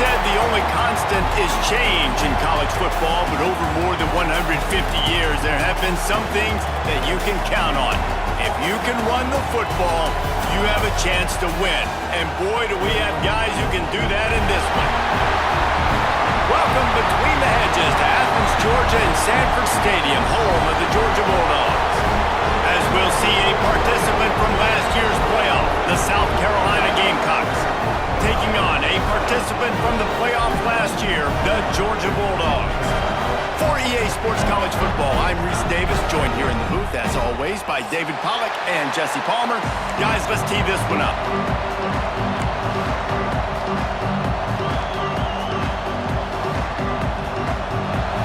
said the only constant is change in college football, but over more than 150 years, there have been some things that you can count on. If you can run the football, you have a chance to win. And boy, do we have guys who can do that in this one. Welcome between the hedges to Athens, Georgia and Sanford Stadium, home of the Georgia Bulldogs. As we'll see a participant from last year's playoff, the South Carolina Gamecocks, taking on a participant from the playoff last year, the Georgia Bulldogs. For EA Sports College Football, I'm Reese Davis, joined here in the booth, as always, by David Pollack and Jesse Palmer. Guys, let's tee this one up.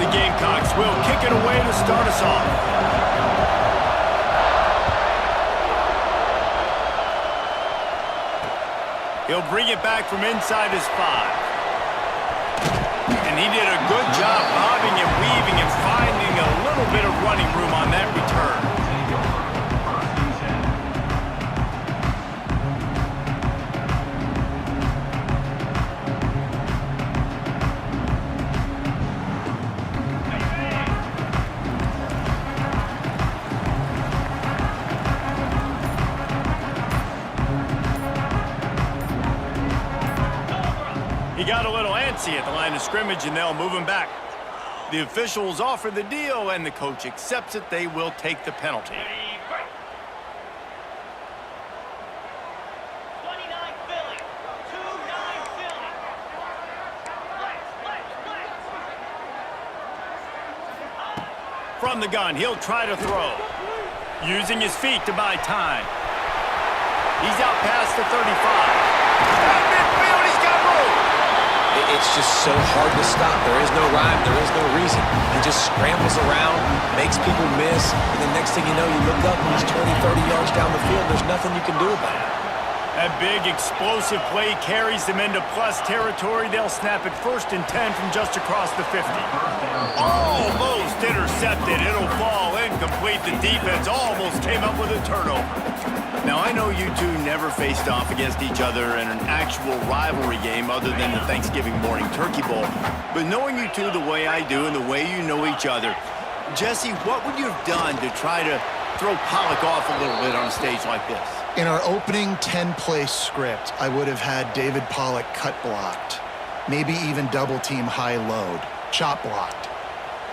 The Gamecocks will kick it away to start us off. He'll bring it back from inside his 5. And he did a good job bobbing and weaving and finding a little bit of running room on that return. He got a little antsy at the line of scrimmage, and they'll move him back. The officials offer the deal, and the coach accepts it. They will take the penalty. From the gun, he'll try to throw. Using his feet to buy time. He's out past the 35. It's just so hard to stop. There is no rhyme. There is no reason. He just scrambles around, makes people miss, and the next thing you know, you look up and he's 20, 30 yards down the field. There's nothing you can do about it. That big, explosive play carries them into plus territory. They'll snap it 1st and 10 from just across the 50. Almost intercepted. It'll fall incomplete. The defense almost came up with a turnover. Now, I know you two never faced off against each other in an actual rivalry game other than the Thanksgiving morning Turkey Bowl. But knowing you two the way I do and the way you know each other, Jesse, what would you have done to try to throw Pollack off a little bit on a stage like this? In our opening 10-play script, I would have had David Pollack cut blocked, maybe even double-team high load, chop blocked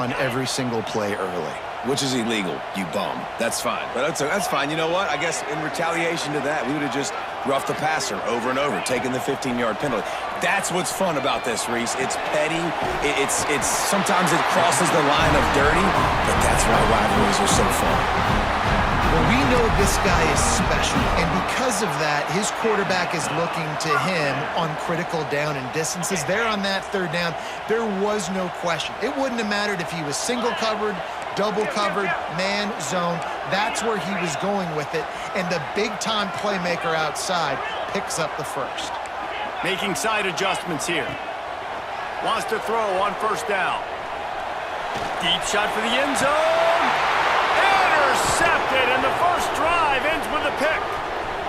on every single play early. Which is illegal, you bum. That's fine. But that's fine. You know what? I guess in retaliation to that, we would have just roughed the passer over and over, taking the 15-yard penalty. That's what's fun about this, Reese. It's petty. It's sometimes it crosses the line of dirty, but that's why rivalries are so fun. Well, we know this guy is special, and because of that, his quarterback is looking to him on critical down and distances. There on that 3rd down, there was no question. It wouldn't have mattered if he was single covered, double covered, man, zone. That's where he was going with it, and the big-time playmaker outside picks up the 1st. Making side adjustments here. Wants to throw on 1st down. Deep shot for the end zone. Intercepted, and the 1st drive ends with a pick.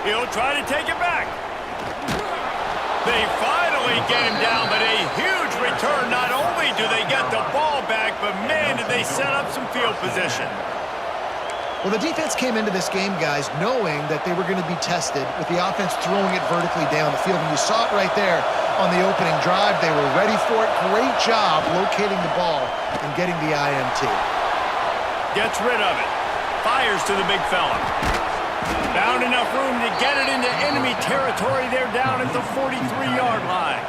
He'll try to take it back. They finally get him down, but a huge return. Not only do they get the ball back, but man, did they set up some field position. Well, the defense came into this game, guys, knowing that they were going to be tested with the offense throwing it vertically down the field. And you saw it right there on the opening drive. They were ready for it. Great job locating the ball and getting the INT. Gets rid of it. Fires to the big fella. Found enough room to get it into enemy territory. They're down at the 43-yard line.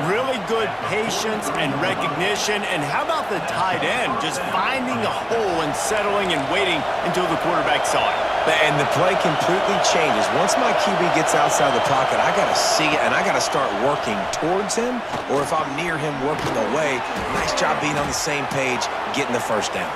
Really good patience and recognition. And how about the tight end just finding a hole and settling and waiting until the quarterback saw it? And the play completely changes. Once my QB gets outside the pocket, I got to see it, and I got to start working towards him, or if I'm near him, working away. Nice job being on the same page, getting the 1st down.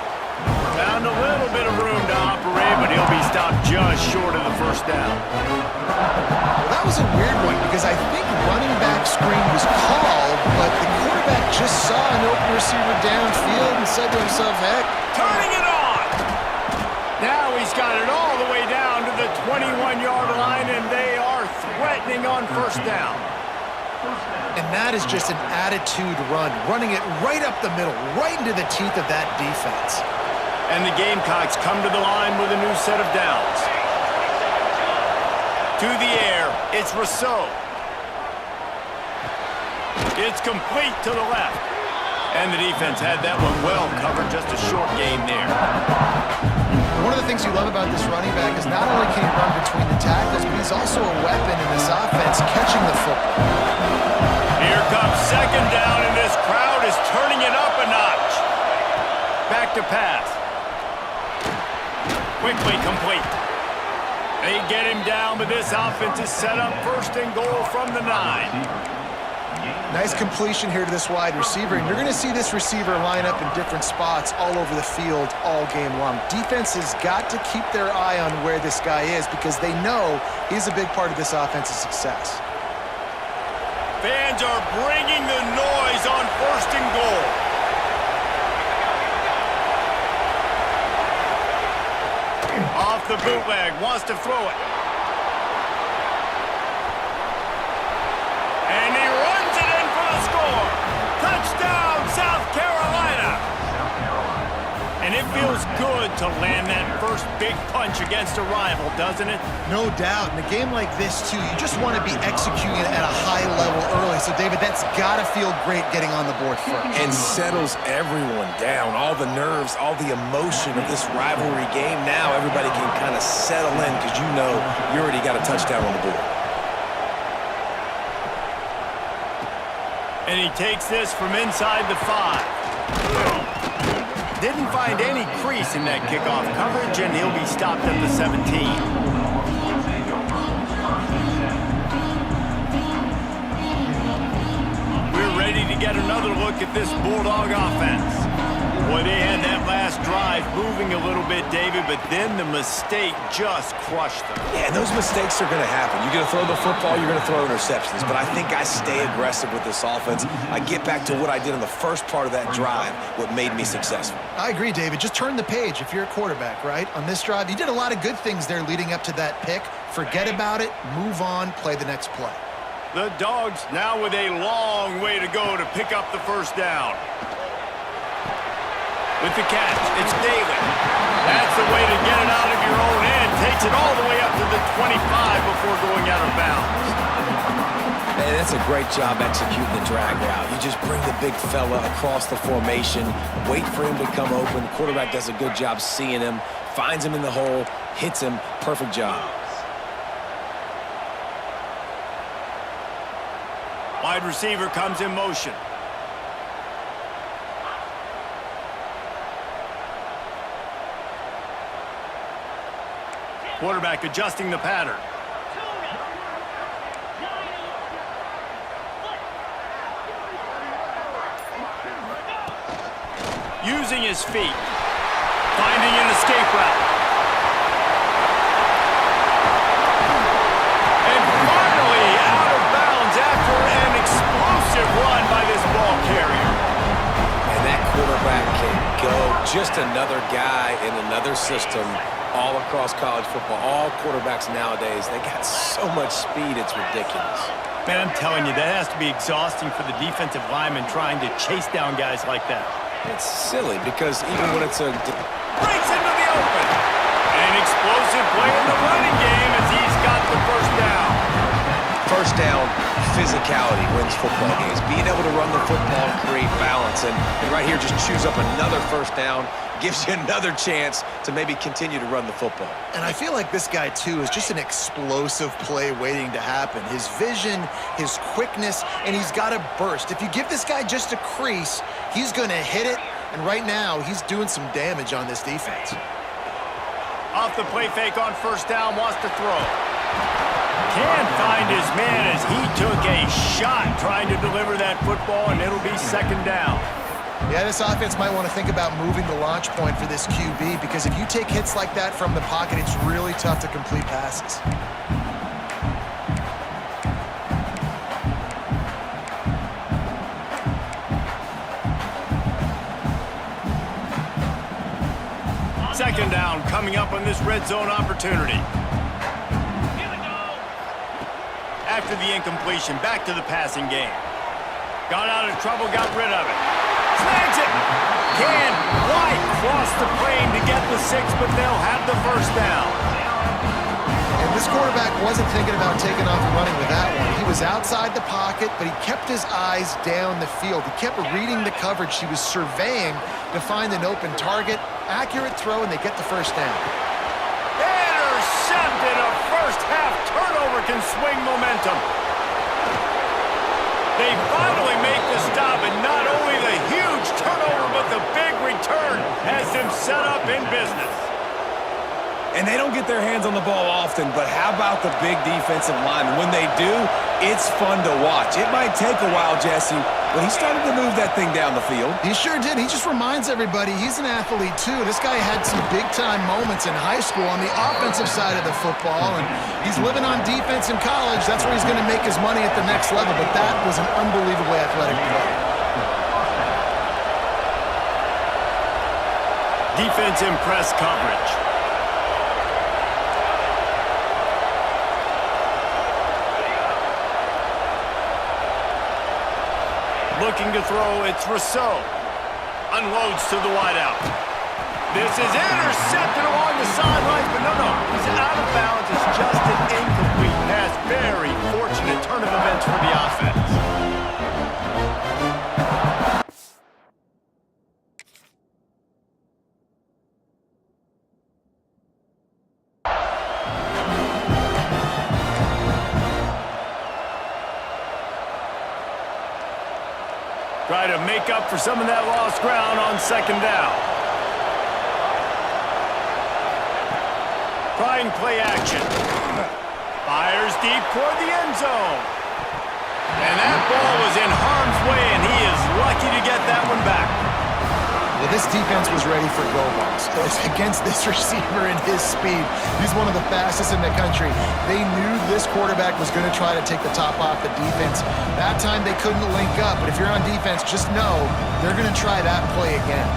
Found a little bit of room to operate, but he'll be stopped just short of the 1st down. Well, that was a weird one because I think running back screen was called, but the quarterback just saw an open receiver downfield and said to himself, heck. Turning it on! Now he's got it all the way down to the 21-yard line, and they are threatening on 1st down. And that is just an attitude run, running it right up the middle, right into the teeth of that defense. And the Gamecocks come to the line with a new set of downs. To the air, it's Rousseau. It's complete to the left. And the defense had that one well covered, just a short game there. One of the things you love about this running back is not only can he run between the tackles, but he's also a weapon in this offense, catching the football. Here comes second down, and this crowd is turning it up a notch. Back to pass. Quickly complete. They get him down, but this offense is set up first and goal from the 9. Nice completion here to this wide receiver, and you're going to see this receiver line up in different spots all over the field all game long. Defense has got to keep their eye on where this guy is because they know he's a big part of this offense's success. Fans are bringing the noise on first and goal. Off the bootleg, wants to throw it. And he runs it in for the score. Touchdown, South Carolina. And it feels good to land that first big punch against a rival, doesn't it? No doubt. In a game like this, too, you just want to be executing at a high level early. So, David, that's got to feel great getting on the board first. And settles everyone down. All the nerves, all the emotion of this rivalry game. Now everybody can kind of settle in because you know you already got a touchdown on the board. And he takes this from inside the 5. Didn't find any crease in that kickoff coverage, and he'll be stopped at the 17. We're ready to get another look at this Bulldog offense. Boy, they had that last drive moving a little bit, David, but then the mistake just crushed them. Yeah, and those mistakes are going to happen. You're going to throw the football, you're going to throw interceptions. But I think I stay aggressive with this offense. I get back to what I did in the first part of that drive, what made me successful. I agree, David. Just turn the page if you're a quarterback, right? On this drive, you did a lot of good things there leading up to that pick. Forget about it, move on, play the next play. The Dogs now with a long way to go to pick up the first down. With the catch, it's David. That's the way to get it out of your own end. Takes it all the way up to the 25 before going out of bounds. Man, that's a great job executing the drag route. You just bring the big fella across the formation, wait for him to come open. The quarterback does a good job seeing him, finds him in the hole, hits him. Perfect job. Wide receiver comes in motion. Quarterback adjusting the pattern. Using his feet. Finding an escape route. And finally out of bounds after an explosive run by this ball carrier. And that quarterback can go. Just another guy in another system. All across college football, all quarterbacks nowadays, they got so much speed, it's ridiculous. Man, I'm telling you, that has to be exhausting for the defensive lineman trying to chase down guys like that. It's silly because even when it's a... Breaks into the open. An explosive play in the running game as he's got the first down. First down, physicality wins football games. Being able to run the football and create balance. And right here, just choose up another first down. Gives you another chance to maybe continue to run the football. And I feel like this guy, too, is just an explosive play waiting to happen. His vision, his quickness, and he's got a burst. If you give this guy just a crease, he's going to hit it. And right now, he's doing some damage on this defense. Off the play fake on first down, wants to throw. Can't find his man as he took a shot trying to deliver that football, and it'll be second down. Yeah, this offense might want to think about moving the launch point for this QB because if you take hits like that from the pocket, it's really tough to complete passes. Second down coming up on this red zone opportunity. after the incompletion. Back to the passing game. Got out of trouble, got rid of it. Snags it! Can White cross the plane to get the 6, but they'll have the first down. And this quarterback wasn't thinking about taking off and running with that one. He was outside the pocket, but he kept his eyes down the field. He kept reading the coverage. He was surveying to find an open target. Accurate throw, and they get the first down. Intercepted! A first-half turnover can swing momentum. They finally make the stop, and not only the huge turnover, but the big return has them set up in business. And they don't get their hands on the ball often, but how about the big defensive linemen? When they do, it's fun to watch. It might take a while, Jesse, but he started to move that thing down the field. He sure did. He just reminds everybody he's an athlete, too. This guy had some big-time moments in high school on the offensive side of the football, and he's living on defense in college. That's where he's going to make his money at the next level, but that was an unbelievably athletic play. Defense in press coverage. Looking to throw, it's Rousseau. Unloads to the wideout. This is intercepted along the sidelines, but no, he's out of bounds. It's just an incomplete pass. Very fortunate turn of events for the offense. Try to make up for some of that lost ground on second down. Trying play action. Fires deep toward the end zone. And that ball was in harm's way, and he is lucky to get that one back. Well, this defense was ready for go balls. It's against this receiver and his speed. He's one of the fastest in the country. They knew this quarterback was going to try to take the top off the defense. That time they couldn't link up, but if you're on defense, just know they're going to try that play again.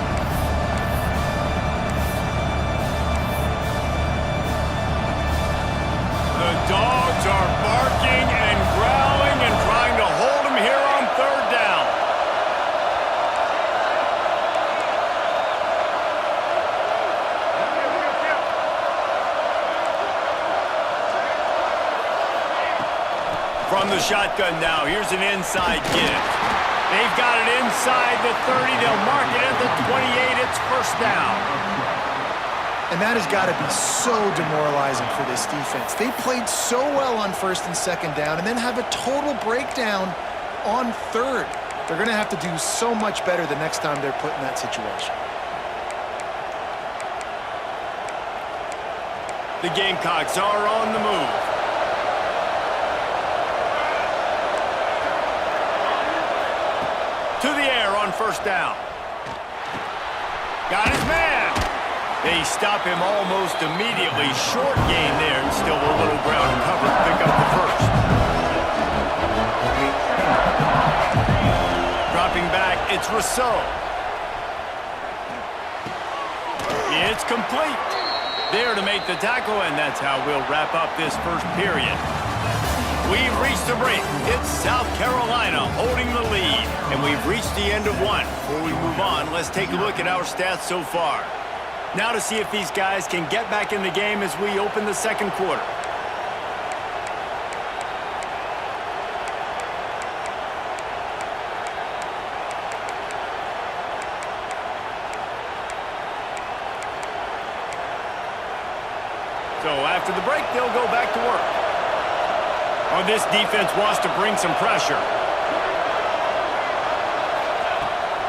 The dogs are barking and growling and trying to hold him here on third down. From the shotgun now, here's an inside give. They've got it inside the 30. They'll mark it at the 28. It's first down. And that has got to be so demoralizing for this defense. They played so well on first and second down and then have a total breakdown on third. They're going to have to do so much better the next time they're put in that situation. The Gamecocks are on the move. To the air on first down. Got his man. They stop him almost immediately. Short gain there, and still a little ground cover to pick up the first. Dropping back, it's Rousseau. It's complete. There to make the tackle, and that's how we'll wrap up this first period. We've reached the break. It's South Carolina holding the lead, and we've reached the end of one. Before we move on, let's take a look at our stats so far. Now to see if these guys can get back in the game as we open the second quarter. So after the break, they'll go back to work. Oh, this defense wants to bring some pressure.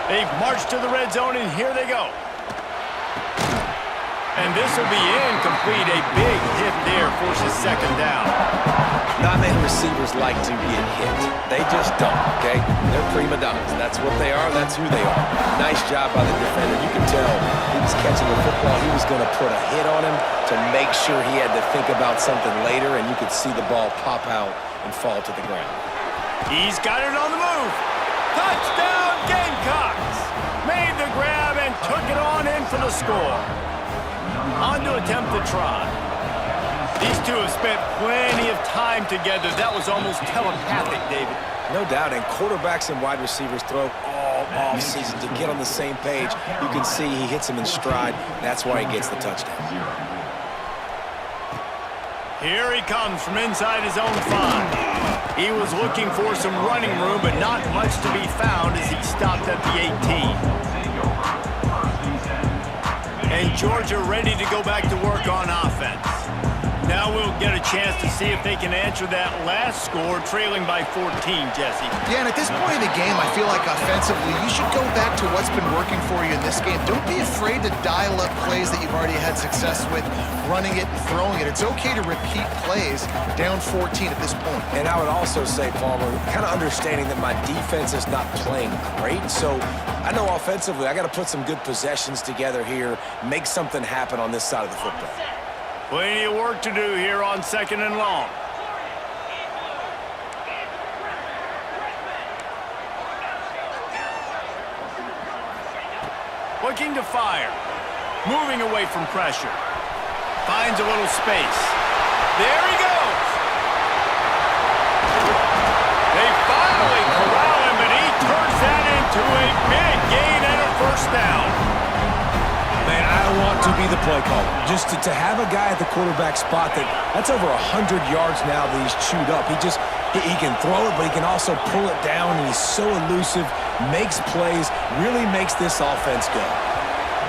They've marched to the red zone, and here they go. And this will be incomplete. A big hit there forces second down. Not many receivers like to get hit. They just don't, okay? They're prima donnas. That's what they are. That's who they are. Nice job by the defender. You can tell he was catching the football. He was going to put a hit on him to make sure he had to think about something later, and you could see the ball pop out and fall to the ground. He's got it on the move. Touchdown, Gamecocks! Made the grab and took it on in for the score. On to attempt the try. These two have spent plenty of time together. That was almost telepathic, David. No doubt, and quarterbacks and wide receivers throw all offseason to get on the same page. You can see he hits him in stride. That's why he gets the touchdown. Here he comes from inside his own 5. He was looking for some running room, but not much to be found as he stopped at the 18. And Georgia ready to go back to work on offense. Now we'll get a chance to see if they can answer that last score, trailing by 14, Jesse. Yeah, and at this point in the game, I feel like offensively, you should go back to what's been working for you in this game. Don't be afraid to dial up plays that you've already had success with, running it and throwing it. It's okay to repeat plays down 14 at this point. And I would also say, Palmer, kind of understanding that my defense is not playing great, so I know offensively I got to put some good possessions together here, make something happen on this side of the football. Plenty of work to do here on 2nd and long. Looking to fire. Moving away from pressure. Finds a little space. There he goes. They finally corral him, but he turns that into a big gain and a first down. Man, I want to be the play caller. Just to have a guy at the quarterback spot that's over 100 yards now that he's chewed up. He can throw it, but he can also pull it down, and he's so elusive, makes plays, really makes this offense go.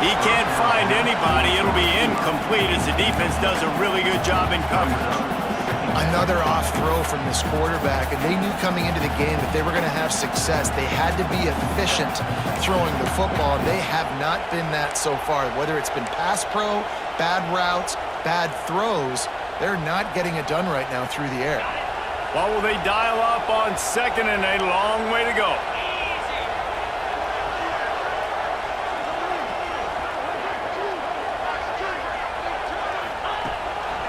He can't find anybody. It'll be incomplete as the defense does a really good job in coverage. Another off throw from this quarterback, and they knew coming into the game that they were going to have success. They had to be efficient throwing the football, and they have not been that so far. Whether it's been pass pro, bad routes, bad throws, they're not getting it done right now through the air. What will they dial up on 2nd and a long way to go?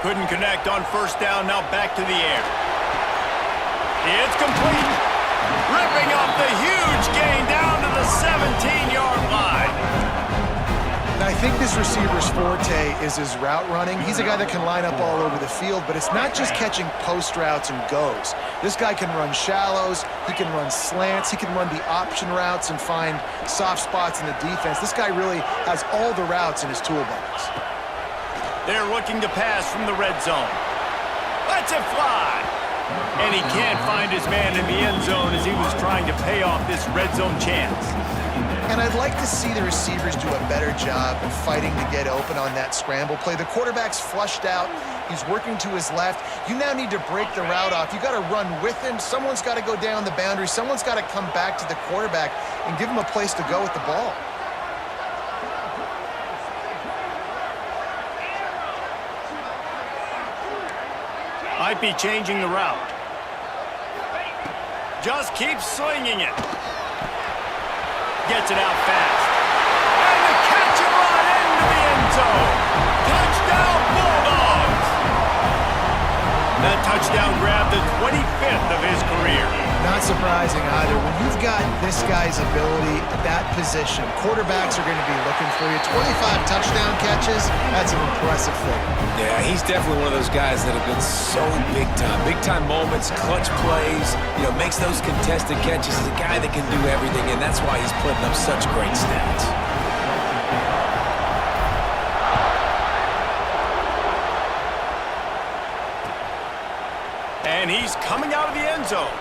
Couldn't connect on first down, now back to the air. It's complete. Ripping off the huge gain down to the 17-yard line. Now, I think this receiver's forte is his route running. He's a guy that can line up all over the field, but it's not just catching post routes and goes. This guy can run shallows, he can run slants, he can run the option routes and find soft spots in the defense. This guy really has all the routes in his toolbox. They're looking to pass from the red zone. Lets it fly. And he can't find his man in the end zone as he was trying to pay off this red zone chance. And I'd like to see the receivers do a better job of fighting to get open on that scramble play. The quarterback's flushed out. He's working to his left. You now need to break the route off. You got to run with him. Someone's got to go down the boundary. Someone's got to come back to the quarterback and give him a place to go with the ball. Might be changing the route. Just keeps slinging it. Gets it out fast. And the catch and run into the end zone. Touchdown Bulldogs. That touchdown grabbed the 25th of his career. Not surprising either. When you've got this guy's ability at that position, quarterbacks are going to be looking for you. 25 touchdown catches, that's an impressive thing. Yeah, he's definitely one of those guys that have been so big time. Big time moments, clutch plays, makes those contested catches. He's a guy that can do everything, and that's why he's putting up such great stats. And he's coming out of the end zone.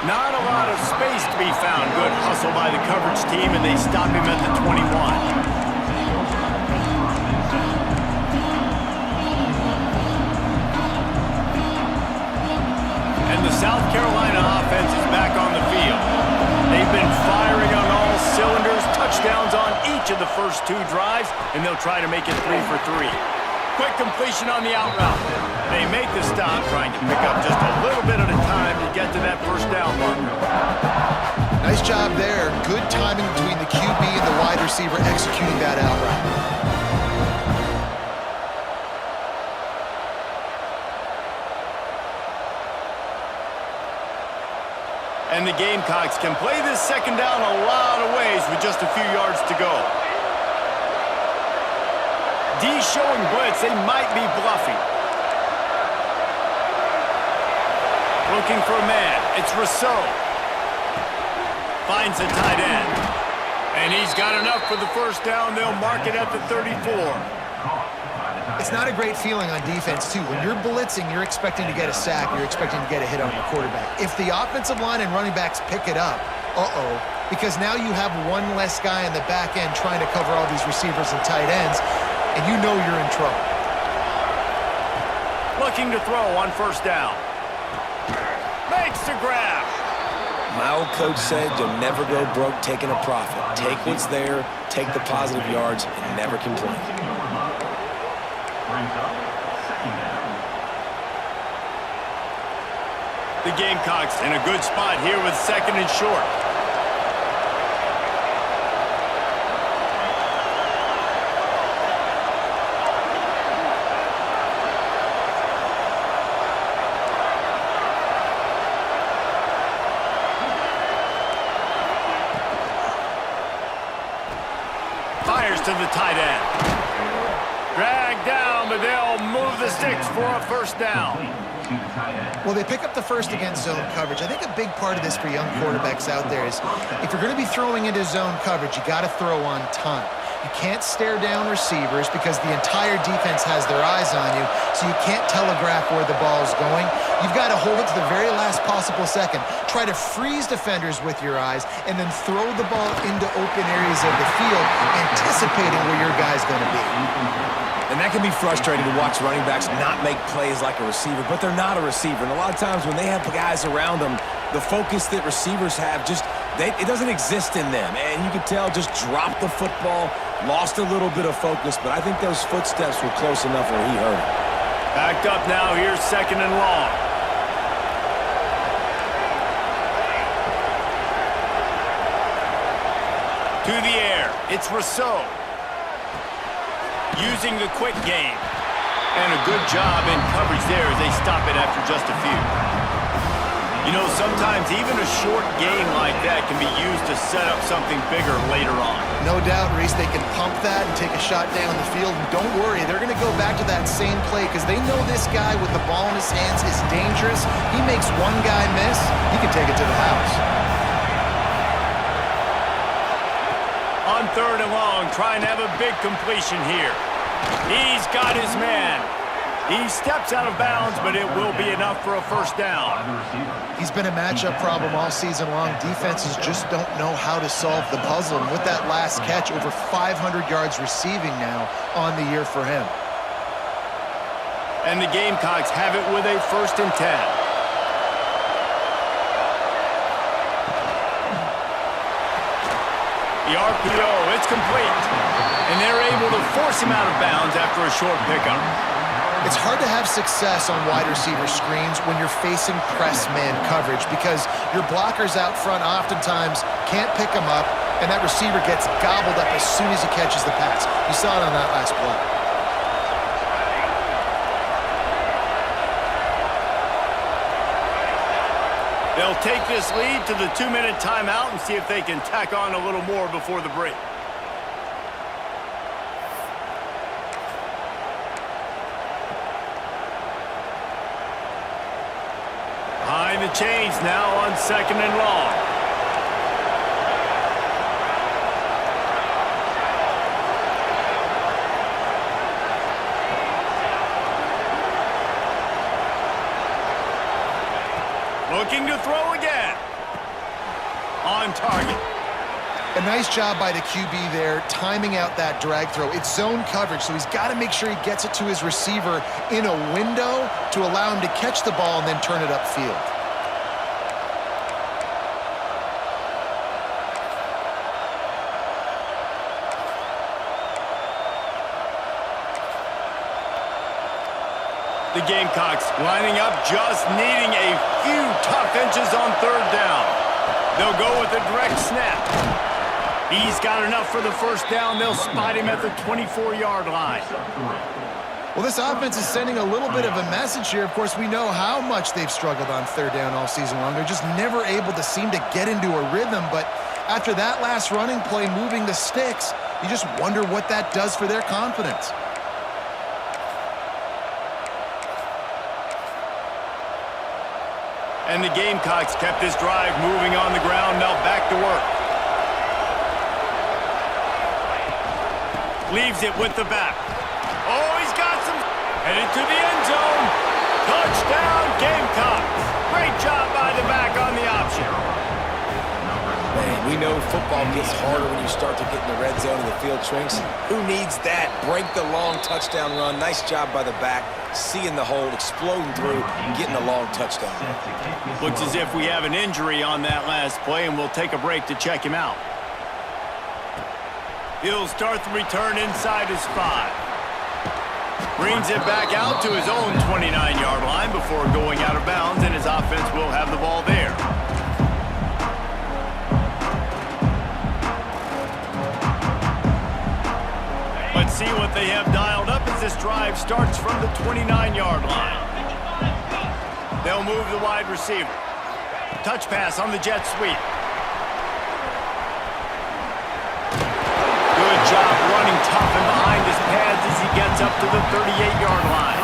Not a lot of space to be found. Good hustle by the coverage team, and they stop him at the 21. And the South Carolina offense is back on the field. They've been firing on all cylinders, touchdowns on each of the first 2 drives, and they'll try to make it 3 for 3. Quick completion on the out route. They make the stop, trying to pick up just a little bit at a time to get to that first down marker. Nice job there. Good timing between the QB and the wide receiver executing that out route. And the Gamecocks can play this second down a lot of ways with just a few yards to go. D showing blitz. They might be bluffing. Looking for a man. It's Rousseau. Finds the tight end. And he's got enough for the first down. They'll mark it at the 34. It's not a great feeling on defense, too. When you're blitzing, you're expecting to get a sack. You're expecting to get a hit on your quarterback. If the offensive line and running backs pick it up, because now you have one less guy in the back end trying to cover all these receivers and tight ends, and you know you're in trouble. Looking to throw on first down. Makes the grab. My old coach said you'll never go broke taking a profit. Take what's there, take the positive yards, and never complain. The Gamecocks in a good spot here with second and short. Fires to the tight end. Dragged down, but they'll move the sticks for a first down. Well, they pick up the first against zone coverage. I think a big part of this for young quarterbacks out there is if you're going to be throwing into zone coverage, you got to throw on time. You can't stare down receivers because the entire defense has their eyes on you, so you can't telegraph where the ball's going. You've got to hold it to the very last possible second. Try to freeze defenders with your eyes and then throw the ball into open areas of the field, anticipating where your guy's going to be. And that can be frustrating to watch running backs not make plays like a receiver, but they're not a receiver. And a lot of times when they have guys around them, the focus that receivers have it doesn't exist in them. And you can tell just dropped the football, lost a little bit of focus, but I think those footsteps were close enough where he heard it. Backed up now, here's second and long. To the air, it's Rousseau. Using the quick game. And a good job in coverage there as they stop it after just a few. You know, sometimes even a short game like that can be used to set up something bigger later on. No doubt, Reese, they can pump that and take a shot down the field. And don't worry, they're going to go back to that same play because they know this guy with the ball in his hands is dangerous. He makes one guy miss, he can take it to the house. On third and long, trying to have a big completion here. He's got his man. He steps out of bounds, but it will be enough for a first down. He's been a matchup problem all season long. Defenses just don't know how to solve the puzzle. And with that last catch, over 500 yards receiving now on the year for him. And the Gamecocks have it with a 1st and 10. The RPO, it's complete. And they're able to force him out of bounds after a short pickup. It's hard to have success on wide receiver screens when you're facing press man coverage because your blockers out front oftentimes can't pick them up, and that receiver gets gobbled up as soon as he catches the pass. You saw it on that last play. They'll take this lead to the 2-minute timeout and see if they can tack on a little more before the break. Behind the chains now on second and long. Looking to throw again. On target. A nice job by the QB there, timing out that drag throw. It's zone coverage, so he's got to make sure he gets it to his receiver in a window to allow him to catch the ball and then turn it upfield. The Gamecocks lining up, just needing a few tough inches on third down. They'll go with a direct snap. He's got enough for the first down. They'll spot him at the 24-yard line. Well, this offense is sending a little bit of a message here. Of course, we know how much they've struggled on third down all season long. They're just never able to seem to get into a rhythm. But after that last running play, moving the sticks, you just wonder what that does for their confidence. And the Gamecocks kept this drive moving on the ground. Now back to work. Leaves it with the back. Oh, he's got some. Headed to the end zone. Touchdown, Gamecocks. Great job by the back on the option. Man, we know football gets harder when you start to get in the red zone and the field shrinks. Who needs that? Break the long touchdown run. Nice job by the back. Seeing the hole, exploding through, getting a long touchdown. Looks as if we have an injury on that last play, and we'll take a break to check him out. He'll start the return inside his 5. Brings it back out to his own 29-yard line before going out of bounds, and his offense will have the ball there. Let's see what they have dialed up as this drive starts from the 29-yard line. They'll move the wide receiver. Touch pass on the jet sweep. Good job running tough and behind his pads as he gets up to the 38-yard line.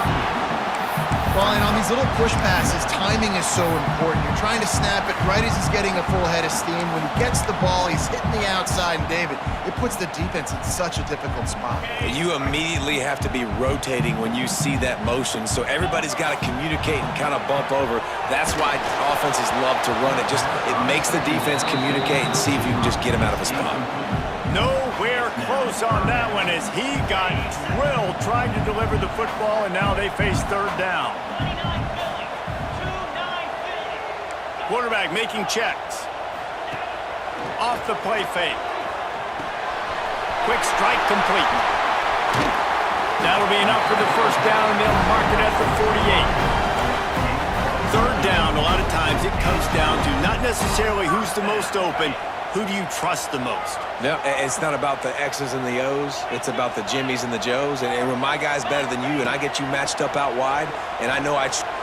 Well, and on these little push passes, timing is so important. You're trying to snap it right as he's getting a full head of steam. When he gets the ball, he's hitting the outside, and David, it puts the defense in such a difficult spot. You immediately have to be rotating when you see that motion, so everybody's got to communicate and kind of bump over. That's why offenses love to run it. It makes the defense communicate and see if you can just get him out of a spot. Nowhere close on that one as he got drilled trying to deliver the football, and now they face third down. Quarterback making checks. Off the play fake. Quick strike complete. That'll be enough for the first down, and they'll mark it at the 48. Third down, a lot of times it comes down to not necessarily who's the most open, who do you trust the most? No, it's not about the X's and the O's. It's about the Jimmys and the Joes. And when my guy's better than you and I get you matched up out wide, and I know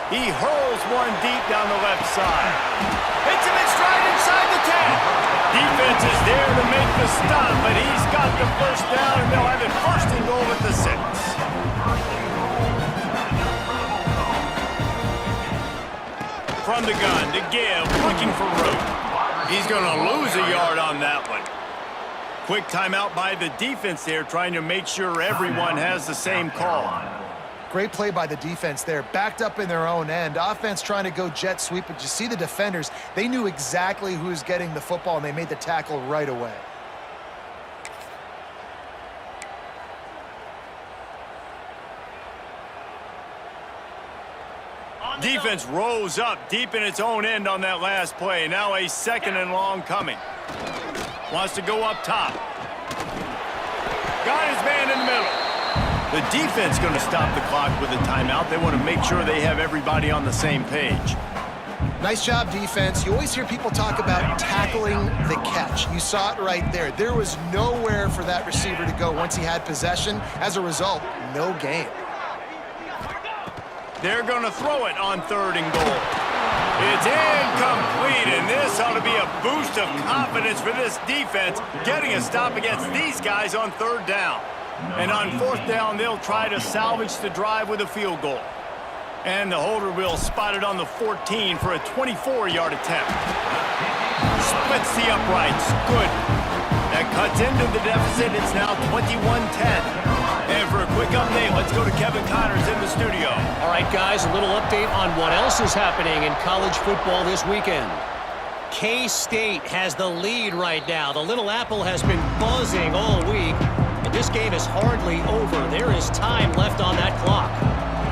He hurls one deep down the left side. Hits him in stride inside the 10. Defense is there to make the stop, but he's got the first down, and they'll have it first and goal at the 6. From the gun to give, looking for room. He's going to lose a yard on that one. Quick timeout by the defense there, trying to make sure everyone has the same call. Great play by the defense there. Backed up in their own end. Offense trying to go jet sweep, but you see the defenders, they knew exactly who was getting the football, and they made the tackle right away. Defense rose up deep in its own end on that last play. Now a second and long coming. Wants to go up top. Got his man in the middle. The defense going to stop the clock with a timeout. They want to make sure they have everybody on the same page. Nice job, defense. You always hear people talk about tackling the catch. You saw it right there. There was nowhere for that receiver to go once he had possession. As a result, no gain. They're going to throw it on third and goal. It's incomplete, and this ought to be a boost of confidence for this defense, getting a stop against these guys on third down. And on fourth down, they'll try to salvage the drive with a field goal. And the holder will spot it on the 14 for a 24-yard attempt. Splits the uprights. Good. That cuts into the deficit. It's now 21-10. And for a quick update, let's go to Kevin Connors in the studio. All right, guys, a little update on what else is happening in college football this weekend. K-State has the lead right now. The Little Apple has been buzzing all week, and this game is hardly over. There is time left on that clock.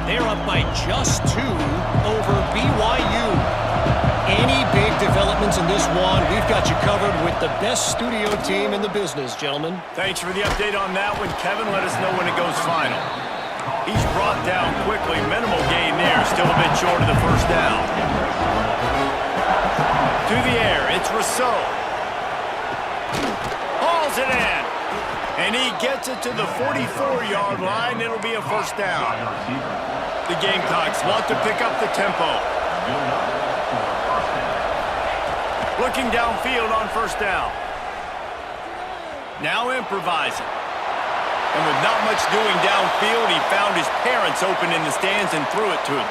They're up by just 2 over BYU. Any big developments in this one, we've got you covered with the best studio team in the business, gentlemen. Thanks for the update on that one, Kevin. Let us know when it goes final. He's brought down quickly. Minimal gain there. Still a bit short of the first down. To the air. It's Rousseau. Hauls it in. And he gets it to the 44-yard line. It'll be a first down. The Gamecocks want to pick up the tempo. Looking downfield on first down. Now improvising. And with not much doing downfield, he found his parents open in the stands and threw it to him.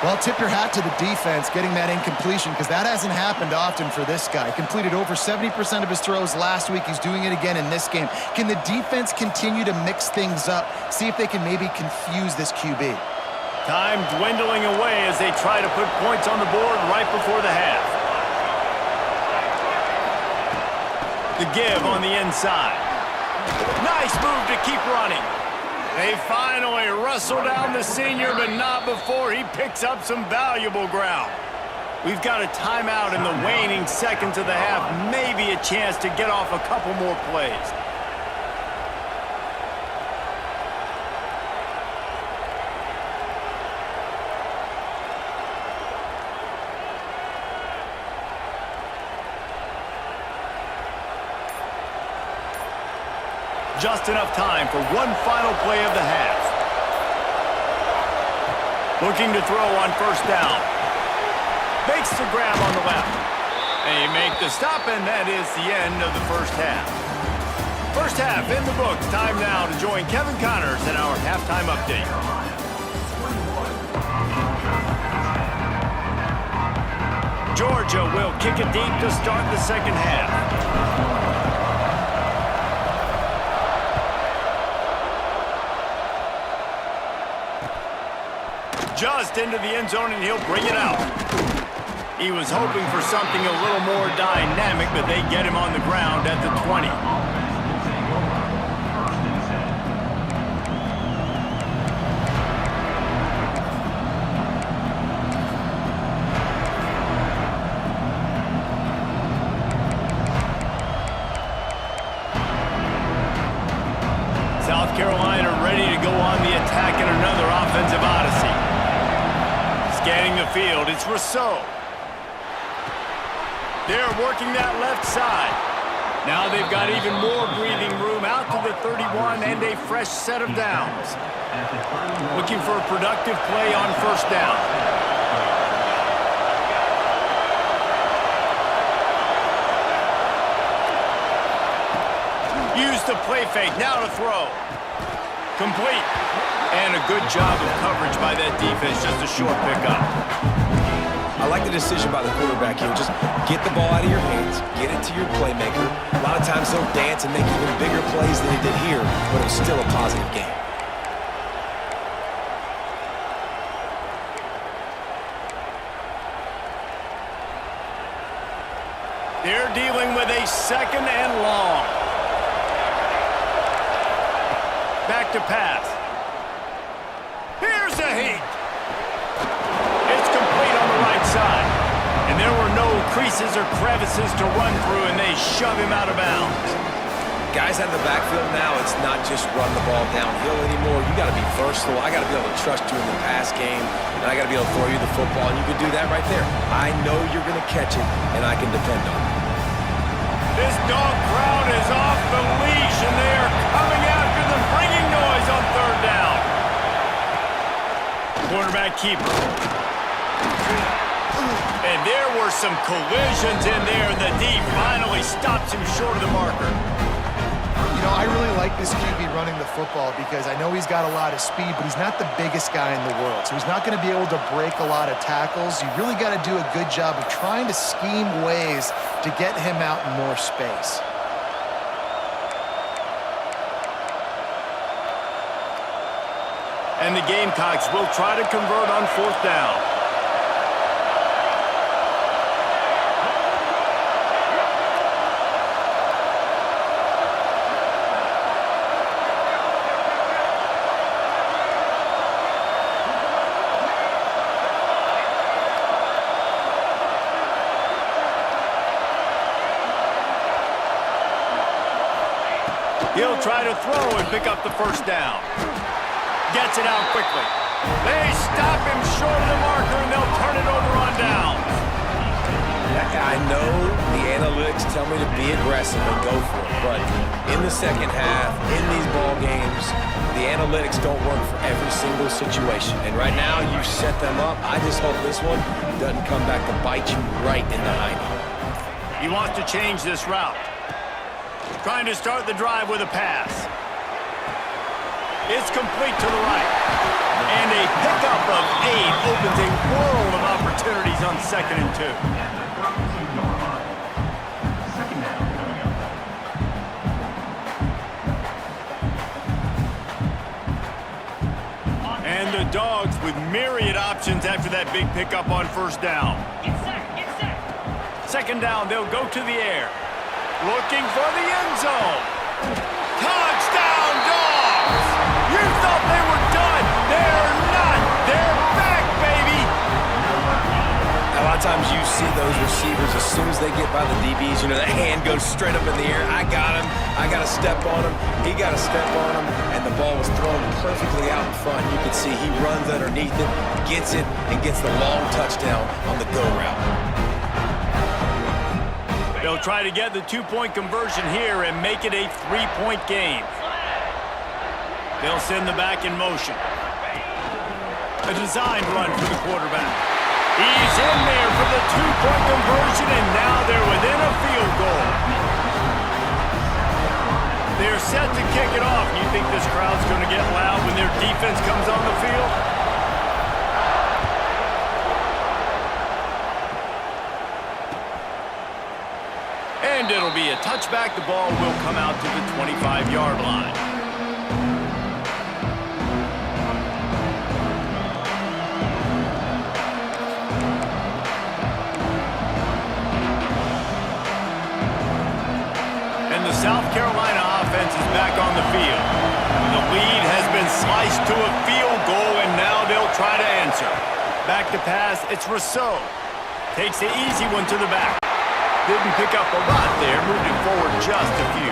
Well, tip your hat to the defense getting that incompletion because that hasn't happened often for this guy. Completed over 70% of his throws last week. He's doing it again in this game. Can the defense continue to mix things up? See if they can maybe confuse this QB. Time dwindling away as they try to put points on the board right before the half. The give on the inside. Nice move to keep running. They finally wrestle down the senior, but not before he picks up some valuable ground. We've got a timeout in the waning seconds of the half. Maybe a chance to get off a couple more plays. Just enough time for one final play of the half. Looking to throw on first down. Makes the grab on the left. They make the stop, and that is the end of the first half. First half in the books. Time now to join Kevin Connors in our halftime update. Georgia will kick it deep to start the second half. Just into the end zone, and he'll bring it out. He was hoping for something a little more dynamic, but they get him on the ground at the 20. South Carolina ready to go on the attack in another offensive odyssey. Scanning the field, it's Rousseau. They're working that left side. Now they've got even more breathing room out to the 31 and a fresh set of downs. Looking for a productive play on first down. Use the play fake, now to throw. Complete. And a good job of coverage by that defense, just a short pickup. I like the decision by the quarterback here. Just get the ball out of your hands, get it to your playmaker. A lot of times they'll dance and make even bigger plays than he did here, but it was still a positive game. They're dealing with a second and long. Back to pass. Here's a heat. It's complete on the right side. And there were no creases or crevices to run through, and they shove him out of bounds. Guys out of the backfield now, it's not just run the ball downhill anymore. You got to be versatile. I got to be able to trust you in the pass game, and I got to be able to throw you the football, and you can do that right there. I know you're going to catch it, and I can depend on it. This dog crowd is off the leash, and they are coming after them, bringing noise on third down. Quarterback keeper. And there were some collisions in there. The D finally stops him short of the marker. You know, I really like this QB running the football because I know he's got a lot of speed, but he's not the biggest guy in the world. So he's not going to be able to break a lot of tackles. You really got to do a good job of trying to scheme ways to get him out in more space. And the Gamecocks will try to convert on fourth down. He'll try to throw and pick up the first down. Gets it out quickly. They stop him short of the marker, and they'll turn it over on down. I know the analytics tell me to be aggressive and go for it, but in the second half, in these ball games, the analytics don't work for every single situation. And right now, you set them up. I just hope this one doesn't come back to bite you right in the hiney. He wants to change this route. Trying to start the drive with a pass. It's complete to the right. And a pickup of 8 opens a world of opportunities on 2nd and 2. And the Dogs with myriad options after that big pickup on 1st down. 2nd down, they'll go to the air. Looking for the end zone. Touchdown, Dogs! You thought they were done. They're not. They're back, baby! A lot of times you see those receivers, as soon as they get by the DBs, the hand goes straight up in the air. I got him. I got to step on him. He got to step on him. And the ball was thrown perfectly out in front. You can see he runs underneath it, gets it, and gets the long touchdown on the go route. They'll try to get the 2-point conversion here and make it a 3-point game. They'll send the back in motion. A designed run for the quarterback. He's in there for the 2-point conversion, and now they're within a field goal. They're set to kick it off. You think this crowd's going to get loud when their defense comes on the field? And it'll be a touchback. The ball will come out to the 25-yard line. And the South Carolina offense is back on the field. The lead has been sliced to a field goal, and now they'll try to answer. Back to pass, it's Rousseau. Takes the easy one to the back. Didn't pick up a lot there, moved it forward just a few.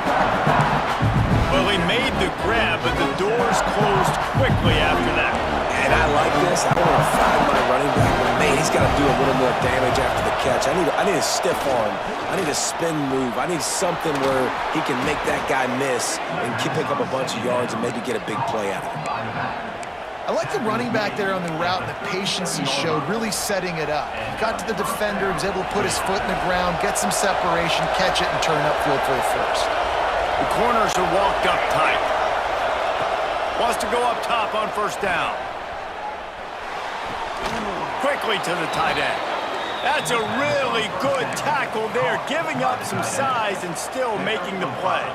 Well, he made the grab, but the doors closed quickly after that. And I like this. I don't want to find my running back, but man, he's got to do a little more damage after the catch. I need a stiff arm. I need a spin move. I need something where he can make that guy miss and pick up a bunch of yards and maybe get a big play out of it. I like the running back there on the route and the patience he showed, really setting it up. Got to the defender, was able to put his foot in the ground, get some separation, catch it, and turn upfield for the first. The corners are walked up tight. Wants to go up top on 1st down. Quickly to the tight end. That's a really good tackle there, giving up some size and still making the play.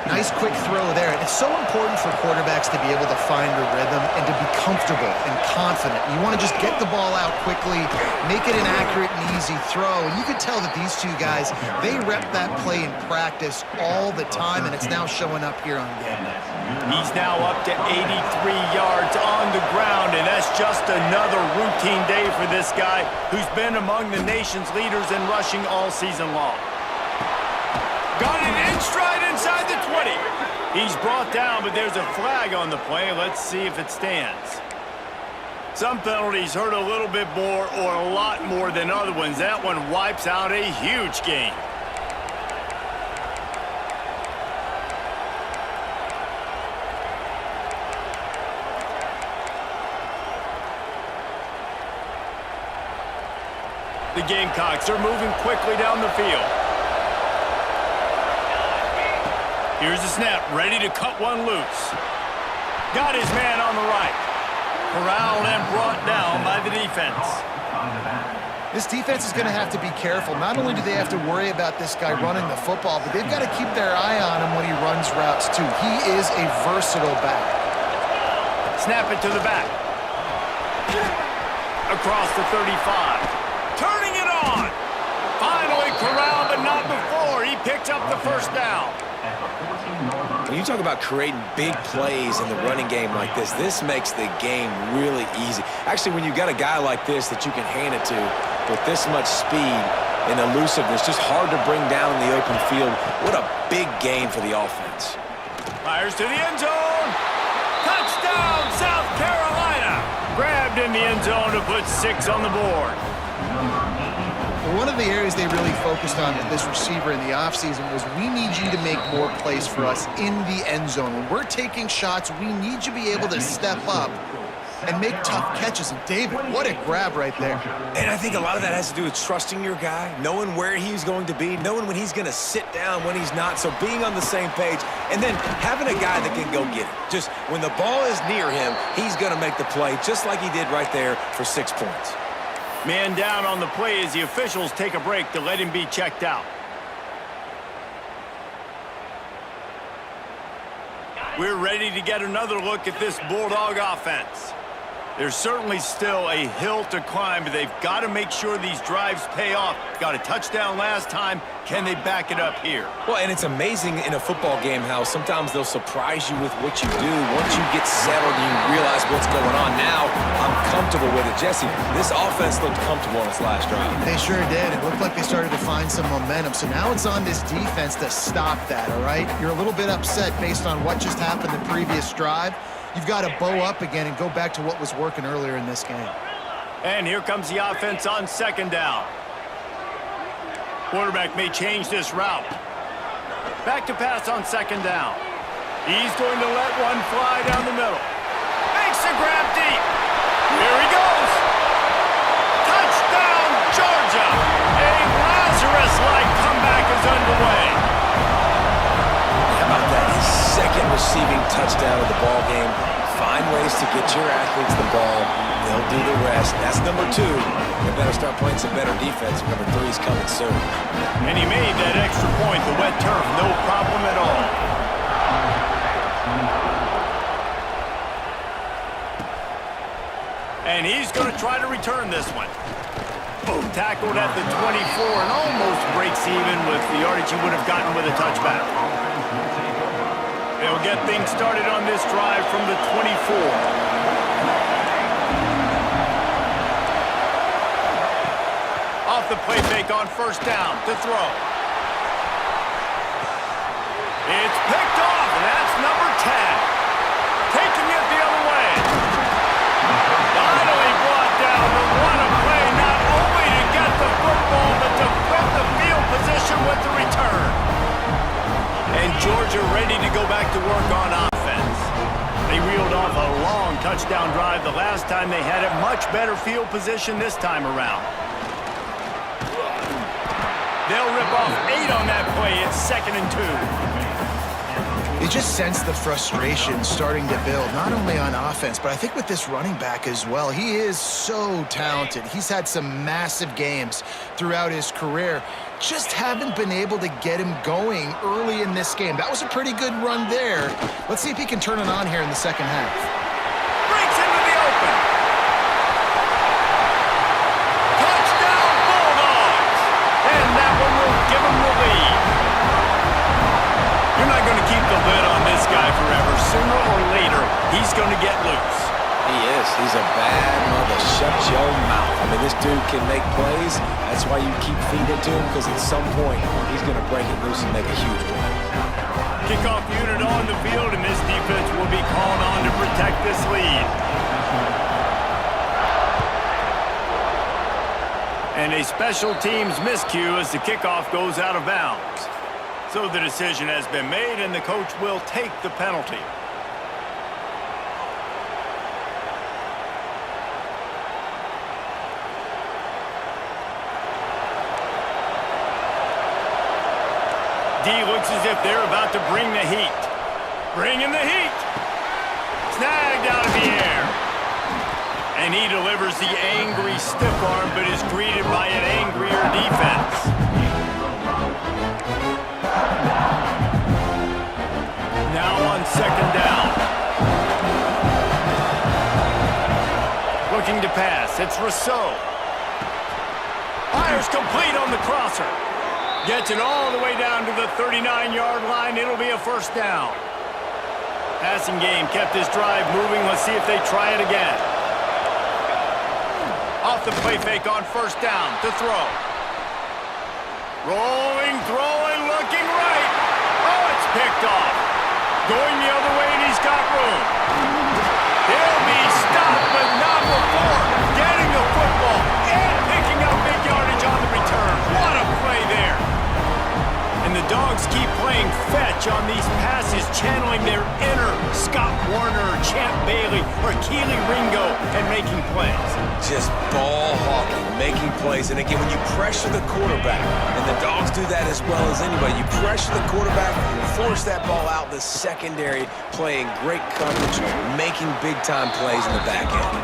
Nice quick throw there. It's so important for quarterbacks to be able to find a rhythm and to be comfortable and confident. You want to just get the ball out quickly, make it an accurate and easy throw. And you could tell that these two guys, they rep that play in practice all the time, and it's now showing up here on game day. He's now up to 83 yards on the ground, and that's just another routine day for this guy who's been among the nation's leaders in rushing all season long. Got it in stride inside the 20. He's brought down, but there's a flag on the play. Let's see if it stands. Some penalties hurt a little bit more or a lot more than other ones. That one wipes out a huge game. The Gamecocks are moving quickly down the field. Here's the snap, ready to cut one loose. Got his man on the right. Corralled and brought down by the defense. This defense is going to have to be careful. Not only do they have to worry about this guy running the football, but they've got to keep their eye on him when he runs routes too. He is a versatile back. Snap it to the back. Across the 35. Turning it on. Finally corralled, but not before. He picked up the 1st down. When you talk about creating big plays in the running game like this, this makes the game really easy. Actually, when you got a guy like this that you can hand it to with this much speed and elusiveness, just hard to bring down in the open field. What a big game for the offense. Fires to the end zone. Touchdown, South Carolina. Grabbed in the end zone to put 6 on the board. One of the areas they really focused on with this receiver in the offseason was we need you to make more plays for us in the end zone. When we're taking shots, we need you to be able to step up and make tough catches. And David, what a grab right there. And I think a lot of that has to do with trusting your guy, knowing where he's going to be, knowing when he's going to sit down, when he's not. So being on the same page, and then having a guy that can go get it. Just when the ball is near him, he's going to make the play, just like he did right there for 6 points. Man down on the play as the officials take a break to let him be checked out. We're ready to get another look at this Bulldog offense. There's certainly still a hill to climb, but they've got to make sure these drives pay off. Got a touchdown last time. Can they back it up here? Well, and it's amazing in a football game how sometimes they'll surprise you with what you do. Once you get settled and you realize what's going on, now I'm comfortable with it. Jesse, this offense looked comfortable on its last drive. They sure did. It looked like they started to find some momentum. So now it's on this defense to stop that, all right? You're a little bit upset based on what just happened the previous drive. You've got to bow up again and go back to what was working earlier in this game. And here comes the offense on second down. Quarterback may change this route. Back to pass on second down. He's going to let one fly down the middle. Makes the grab deep. Here he goes. Touchdown, Georgia. A Lazarus-like comeback is underway. How about that? His second receiving touchdown of the ball game. Find ways to get your athletes the ball. They'll do the rest. That's number 2. They better start playing some better defense. Number 3 is coming soon. And he made that extra point, the wet turf, no problem at all. And he's going to try to return this one. Boom, tackled at the 24 and almost breaks even with the yardage he would have gotten with a touchback. They'll get things started on this drive from the 24. Off the play fake on first down to throw. It's picked off, and that's number 10. Taking it the other way. Finally brought down, but what a play, not only to get the football, but to flip the field position with the return. And Georgia ready to go back to work on offense. They reeled off a long touchdown drive the last time they had it. Much better field position this time around. They'll rip off 8 on that play. It's 2nd and 2. You just sense the frustration starting to build, not only on offense, but I think with this running back as well. He is so talented. He's had some massive games throughout his career. Just haven't been able to get him going early in this game. That was a pretty good run there. Let's see if he can turn it on here in the second half. Breaks into the open. Touchdown, Bulldogs! And that one will give them the lead. You're not going to keep the lid on this guy forever. Sooner or later, he's going to get loose. He is. He's a bad mother. Shut your mouth. I mean, this dude can make plays. That's why you keep feeding it to him, because at some point, he's going to break it loose and make a huge play. Kickoff unit on the field, and this defense will be called on to protect this lead. And a special teams miscue as the kickoff goes out of bounds. So the decision has been made, and the coach will take the penalty. D looks as if they're about to bring the heat. Bringing the heat. Snagged out of the air. And he delivers the angry stiff arm, but is greeted by an angrier defense. Now on second down. Looking to pass. It's Rousseau. Fires complete on the crosser. Gets it all the way down to the 39-yard line. It'll be a first down. Passing game kept this drive moving. Let's see if they try it again. Off the play fake on first down to throw. Rolling, throwing, looking right. Oh, it's picked off. Going the other way, and he's got room. He'll be stopped, but not before getting the football and picking up big yardage on the return. What a play there. And the Dogs keep playing playing fetch on these passes, channeling their inner Scott Warner, Champ Bailey, or Keely Ringo, and making plays. Just ball hawking, making plays. And again, when you pressure the quarterback, and the Dogs do that as well as anybody, you pressure the quarterback, force that ball out the secondary, playing great coverage, making big-time plays in the back end.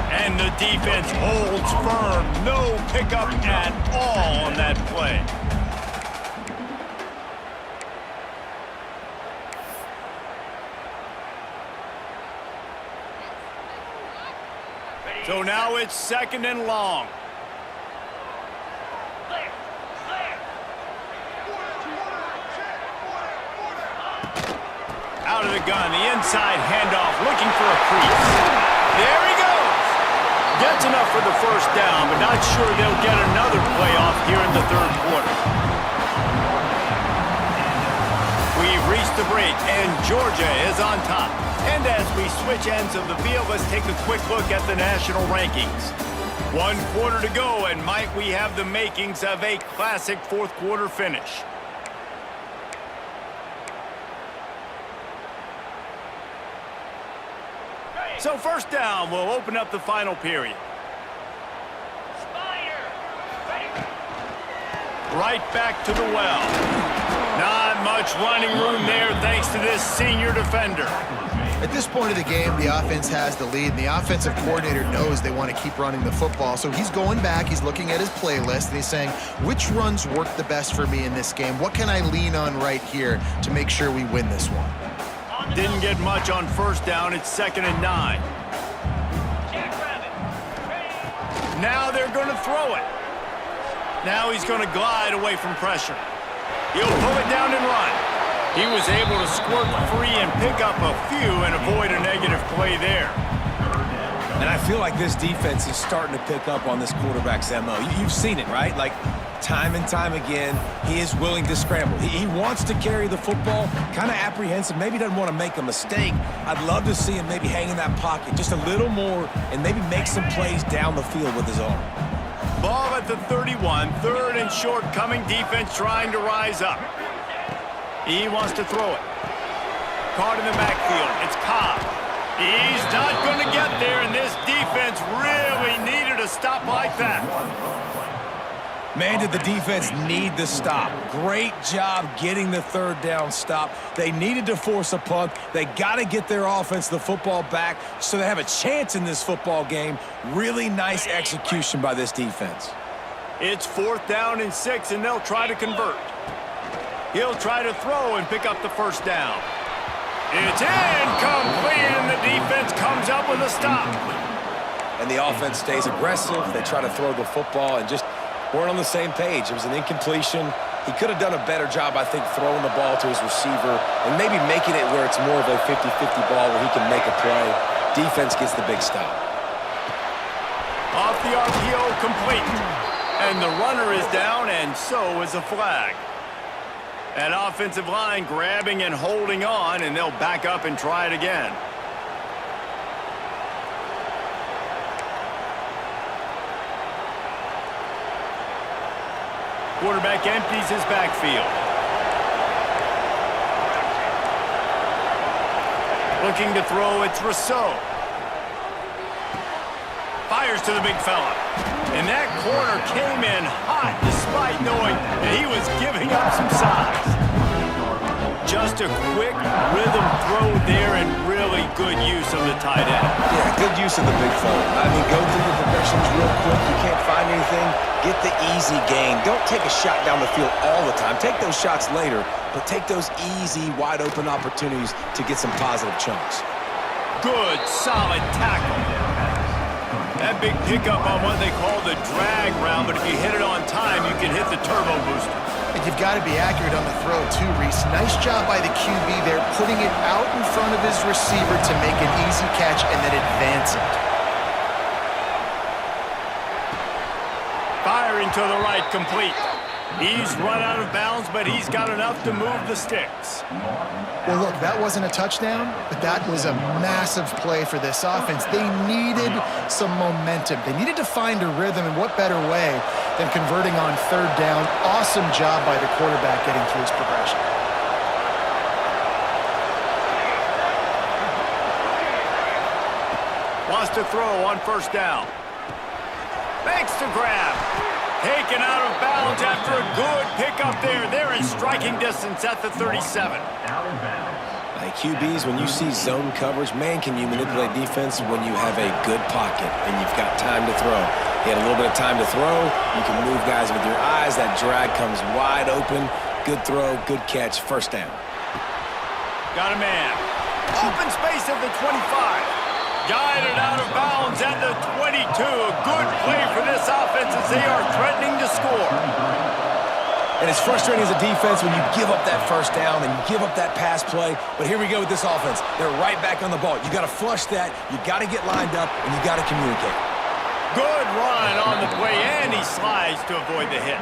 And the defense holds firm. No pickup at all on that play. So now it's 2nd and long. Out of the gun, the inside handoff, looking for a crease. There he goes. Gets enough for the first down, but not sure they'll get another playoff here in the 3rd quarter. We've reached the break, and Georgia is on top. And as we switch ends of the field, let's take a quick look at the national rankings. 1 quarter to go, and might we have the makings of a classic 4th quarter finish. So 1st down will open up the final period. Right back to the well. Not much running room there thanks to this senior defender. At this point of the game, the offense has the lead, and the offensive coordinator knows they want to keep running the football. So he's going back, he's looking at his playlist, and he's saying, which runs work the best for me in this game? What can I lean on right here to make sure we win this one? Didn't get much on 1st down. It's 2nd and 9. Now they're going to throw it. Now he's going to glide away from pressure. He'll pull it down and run. He was able to squirt free and pick up a few and avoid a negative play there. And I feel like this defense is starting to pick up on this quarterback's MO. You've seen it, right? Like, time and time again, he is willing to scramble. He wants to carry the football, kind of apprehensive, maybe doesn't want to make a mistake. I'd love to see him maybe hang in that pocket just a little more and maybe make some plays down the field with his arm. Ball at the 31, 3rd and short, coming defense trying to rise up. He wants to throw it. Caught in the backfield, it's Cobb. He's not going to get there, and this defense really needed a stop like that. Man, did the defense need the stop. Great job getting the 3rd down stop. They needed to force a punt. They got to get their offense the football back so they have a chance in this football game. Really nice execution by this defense. It's 4th down and 6, and they'll try to convert. He'll try to throw and pick up the 1st down. It's incomplete, and the defense comes up with a stop. And the offense stays aggressive. They try to throw the football and just weren't on the same page. It was an incompletion. He could have done a better job, I think, throwing the ball to his receiver and maybe making it where it's more of a 50-50 ball where he can make a play. Defense gets the big stop. Off the RPO, complete. And the runner is down, and so is a flag. That offensive line grabbing and holding on, and they'll back up and try it again. Quarterback empties his backfield. Looking to throw, it's Rousseau. Fires to the big fella. And that corner came in hot despite knowing that he was giving up some size. Just a quick rhythm throw there and really good use of the tight end. Yeah, good use of the big fella. I mean, go through the progressions real quick. You can't find anything. Get the easy gain. Don't take a shot down the field all the time. Take those shots later, but take those easy, wide-open opportunities to get some positive chunks. Good, solid tackle. That big pickup on what they call the drag round, but if you hit it on time, you can hit the turbo booster. And you've got to be accurate on the throw, too, Reese. Nice job by the QB there, putting it out in front of his receiver to make an easy catch and then advance it. Firing to the right, complete. He's run out of bounds, but he's got enough to move the sticks. Well, look, that wasn't a touchdown, but that was a massive play for this offense. They needed some momentum. They needed to find a rhythm, and what better way than converting on 3rd down. Awesome job by the quarterback getting through his progression. has to throw on first down. Makes the grab. Taken out of bounds after a good pickup there. They're in striking distance at the 37. QBs, when you see zone coverage, man, can you manipulate defense when you have a good pocket and you've got time to throw. He had a little bit of time to throw. You can move guys with your eyes. That drag comes wide open. Good throw, good catch, first down. Got a man. Open space at the 25. Guided out of bounds at the 22. A good play for this offense as they are threatening to score. And it's frustrating as a defense when you give up that first down and you give up that pass play. But here we go with this offense. They're right back on the ball. You got to flush that. You got to get lined up, and you got to communicate. Good run on the play, and he slides to avoid the hit.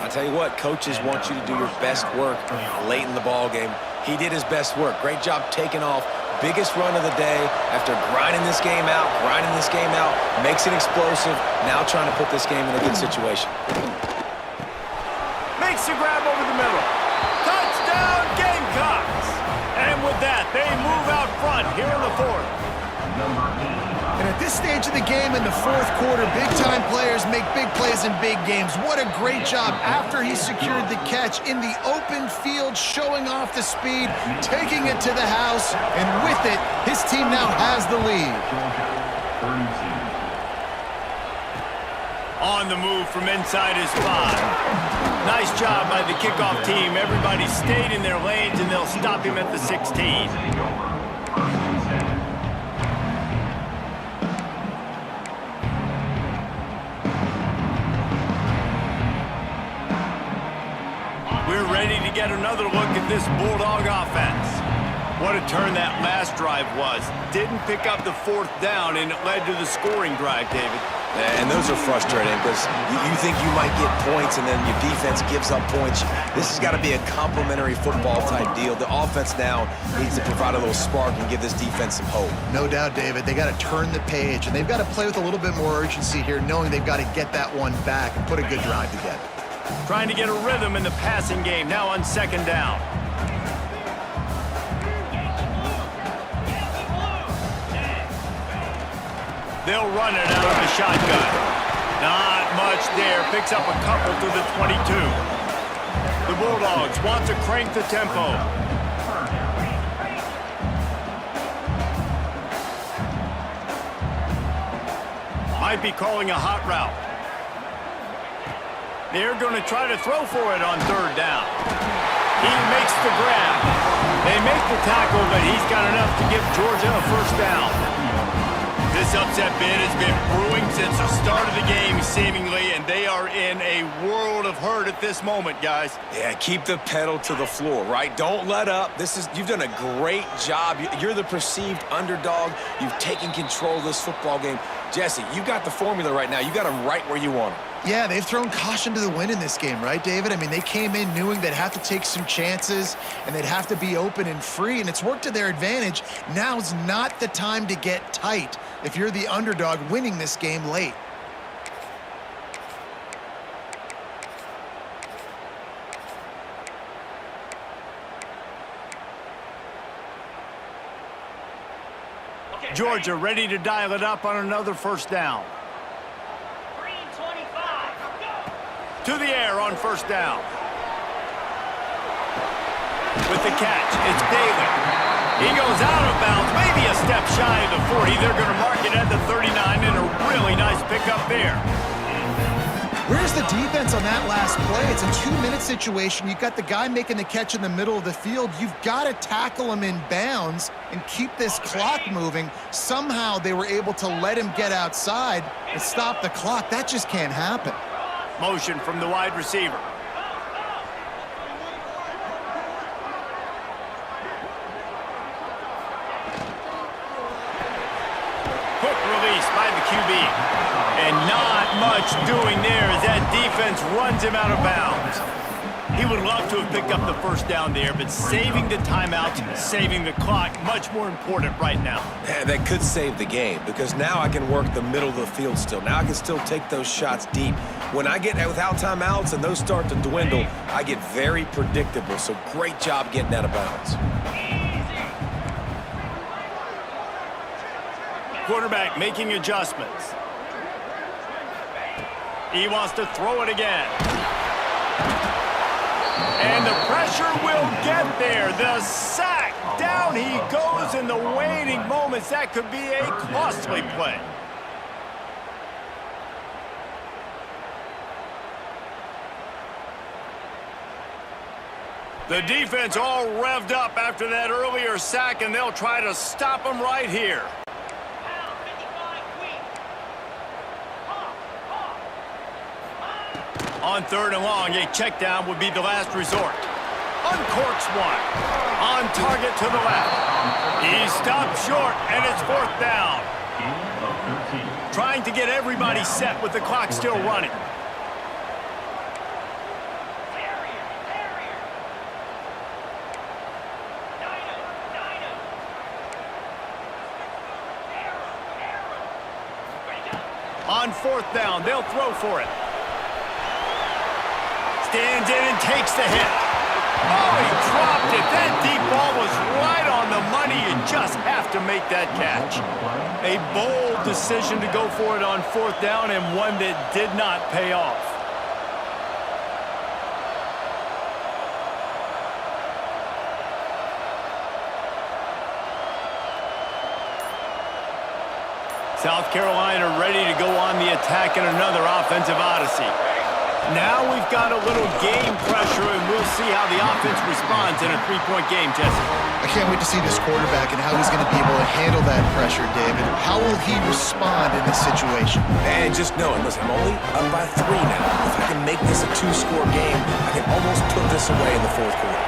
I'll tell you what, coaches want you to do your best work late in the ball game. He did his best work. Great job taking off. Biggest run of the day after grinding this game out, makes it explosive. Now trying to put this game in a good situation. Makes the grab over the middle. Touchdown, Gamecocks! And with that, they move out front here in the fourth. And at this stage of the game in the fourth quarter, big-time players make big plays in big games. What a great job after he secured the catch in the open field, showing off the speed, taking it to the house, and with it, his team now has the lead. On the move from inside his 5. Nice job by the kickoff team. Everybody stayed in their lanes, and they'll stop him at the 16. We're ready to get another look at this Bulldog offense. What a turn that last drive was. Didn't pick up the fourth down, and it led to the scoring drive, David. And those are frustrating because you think you might get points and then your defense gives up points. This has got to be a complementary football type deal. The offense now needs to provide a little spark and give this defense some hope. No doubt, David. They got to turn the page, and they've got to play with a little bit more urgency here, knowing they've got to get that one back and put a good drive together. Trying to get a rhythm in the passing game now on second down. They'll run it out of the shotgun. Not much there. Picks up a couple to the 22. The Bulldogs want to crank the tempo. Might be calling a hot route. They're going to try to throw for it on third down. He makes the grab. They make the tackle, but he's got enough to give Georgia a first down. This upset bid has been brewing since the start of the game, seemingly, and they are in a world of hurt at this moment, guys. Yeah, keep the pedal to the floor, right? Don't let up. You've done a great job. You're the perceived underdog. You've taken control of this football game. Jesse, you got the formula right now. You got them right where you want them. Yeah, they've thrown caution to the wind in this game, right, David? I mean, they came in knowing they'd have to take some chances and they'd have to be open and free, and it's worked to their advantage. Now's not the time to get tight if you're the underdog winning this game late. Georgia ready to dial it up on another first down. To the air on first down. With the catch, it's Bailey. He goes out of bounds, maybe a step shy of the 40. They're going to mark it at the 39, and a really nice pickup there. Where's the defense on that last play? It's a 2-minute situation. You've got the guy making the catch in the middle of the field. You've got to tackle him in bounds and keep this clock moving. Somehow they were able to let him get outside and stop the clock. That just can't happen. Motion from the wide receiver. Quick release by the QB. And not much doing there as that defense runs him out of bounds. He would love to have picked up the first down there, but saving the timeouts, saving the clock, much more important right now. Yeah, that could save the game because now I can work the middle of the field still. Now I can still take those shots deep. When I get without timeouts and those start to dwindle, I get very predictable. So great job getting out of bounds. Quarterback making adjustments. He wants to throw it again. And the pressure will get there. The sack. Down he goes in the waiting moments. That could be a costly play. The defense all revved up after that earlier sack, and they'll try to stop him right here. On 3rd and long, a check down would be the last resort. Uncorks one. On target to the left. He stopped short, and it's 4th down. Trying to get everybody set with the clock still running. On 4th down, they'll throw for it. Stands in and takes the hit. Oh, he dropped it. That deep ball was right on the money. You just have to make that catch. A bold decision to go for it on 4th down, and one that did not pay off. South Carolina ready to go on the attack in another offensive odyssey. Now we've got a little game pressure, and we'll see how the offense responds in a 3-point game, Jesse. I can't wait to see this quarterback and how he's going to be able to handle that pressure, David. How will he respond in this situation? And just knowing, listen, I'm only up by 3 now. If I can make this a 2-score game, I can almost put this away in the 4th quarter.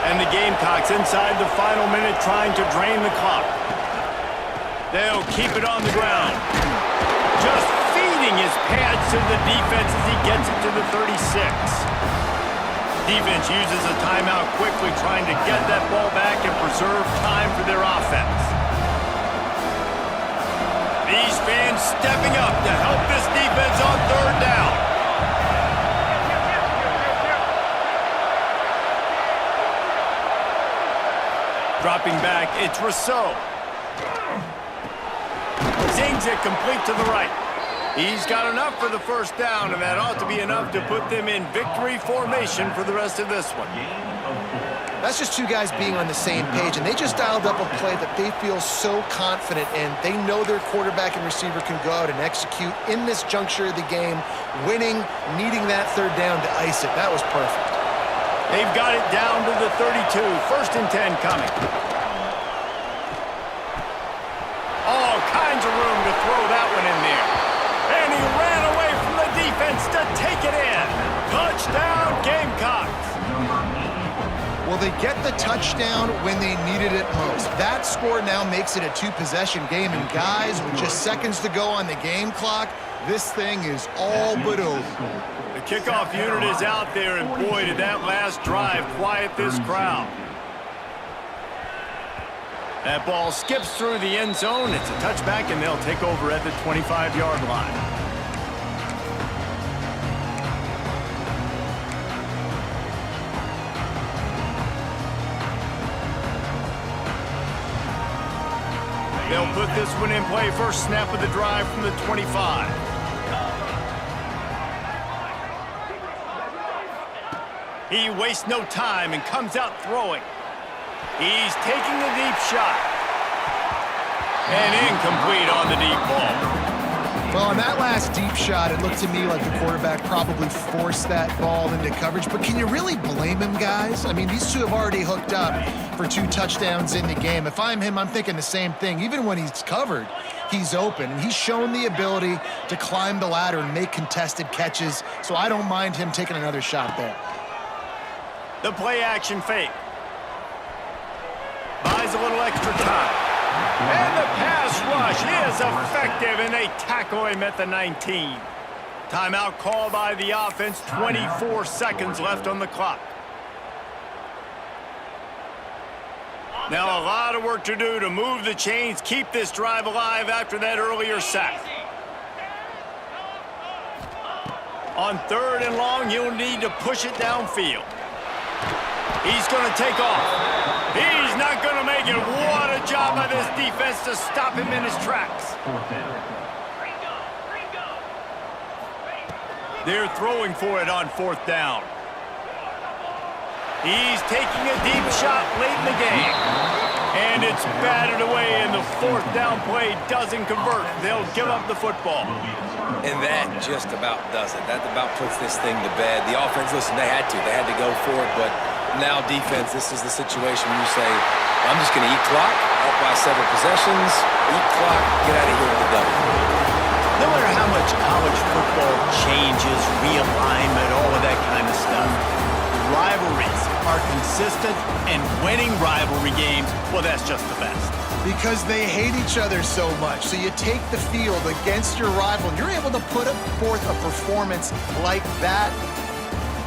And the Gamecocks inside the final minute trying to drain the clock. They'll keep it on the ground. Just feeding his pads to the defense as he gets it to the 36. Defense uses a timeout quickly, trying to get that ball back and preserve time for their offense. These fans stepping up to help this defense on 3rd down. Dropping back, it's Rousseau. Zings it complete to the right. He's got enough for the 1st down, and that ought to be enough to put them in victory formation for the rest of this one. That's just 2 guys being on the same page, and they just dialed up a play that they feel so confident in. They know their quarterback and receiver can go out and execute in this juncture of the game, winning, needing that 3rd down to ice it. That was perfect. They've got it down to the 32. 1st and 10 coming. All kinds of room to throw that one in there. And he ran away from the defense to take it in. Touchdown, Gamecocks. Well, they get the touchdown when they needed it most. That score now makes it a 2-possession game. And guys, with just seconds to go on the game clock, this thing is all but over. The kickoff unit is out there, and boy, did that last drive quiet this crowd. That ball skips through the end zone. It's a touchback, and they'll take over at the 25-yard line. They'll put this one in play. First snap of the drive from the 25. He wastes no time and comes out throwing. He's taking the deep shot. And incomplete on the deep ball. Well, on that last deep shot, it looked to me like the quarterback probably forced that ball into coverage. But can you really blame him, guys? I mean, these 2 have already hooked up for 2 touchdowns in the game. If I'm him, I'm thinking the same thing. Even when he's covered, he's open. And he's shown the ability to climb the ladder and make contested catches. So I don't mind him taking another shot there. The play action fake. Buys a little extra time. And the pass rush is effective, and they tackle him at the 19. Timeout called by the offense. 24 seconds left on the clock. Now a lot of work to do to move the chains, keep this drive alive after that earlier sack. On 3rd and long, you'll need to push it downfield. He's going to take off. He's not going to make it. What a job by this defense to stop him in his tracks. They're throwing for it on 4th down. He's taking a deep shot late in the game. And it's battered away, and the 4th down play doesn't convert. They'll give up the football. And that just about does it. That about puts this thing to bed. The offense, listen, they had to. They had to go for it, but now defense, this is the situation where you say, I'm just going to eat clock, up by several possessions, eat clock, get out of here with the W. No matter how much college football changes, realignment, all of that kind of stuff, rivalries are consistent, and winning rivalry games, well, that's just the best. Because they hate each other so much. So you take the field against your rival, and you're able to put forth a performance like that.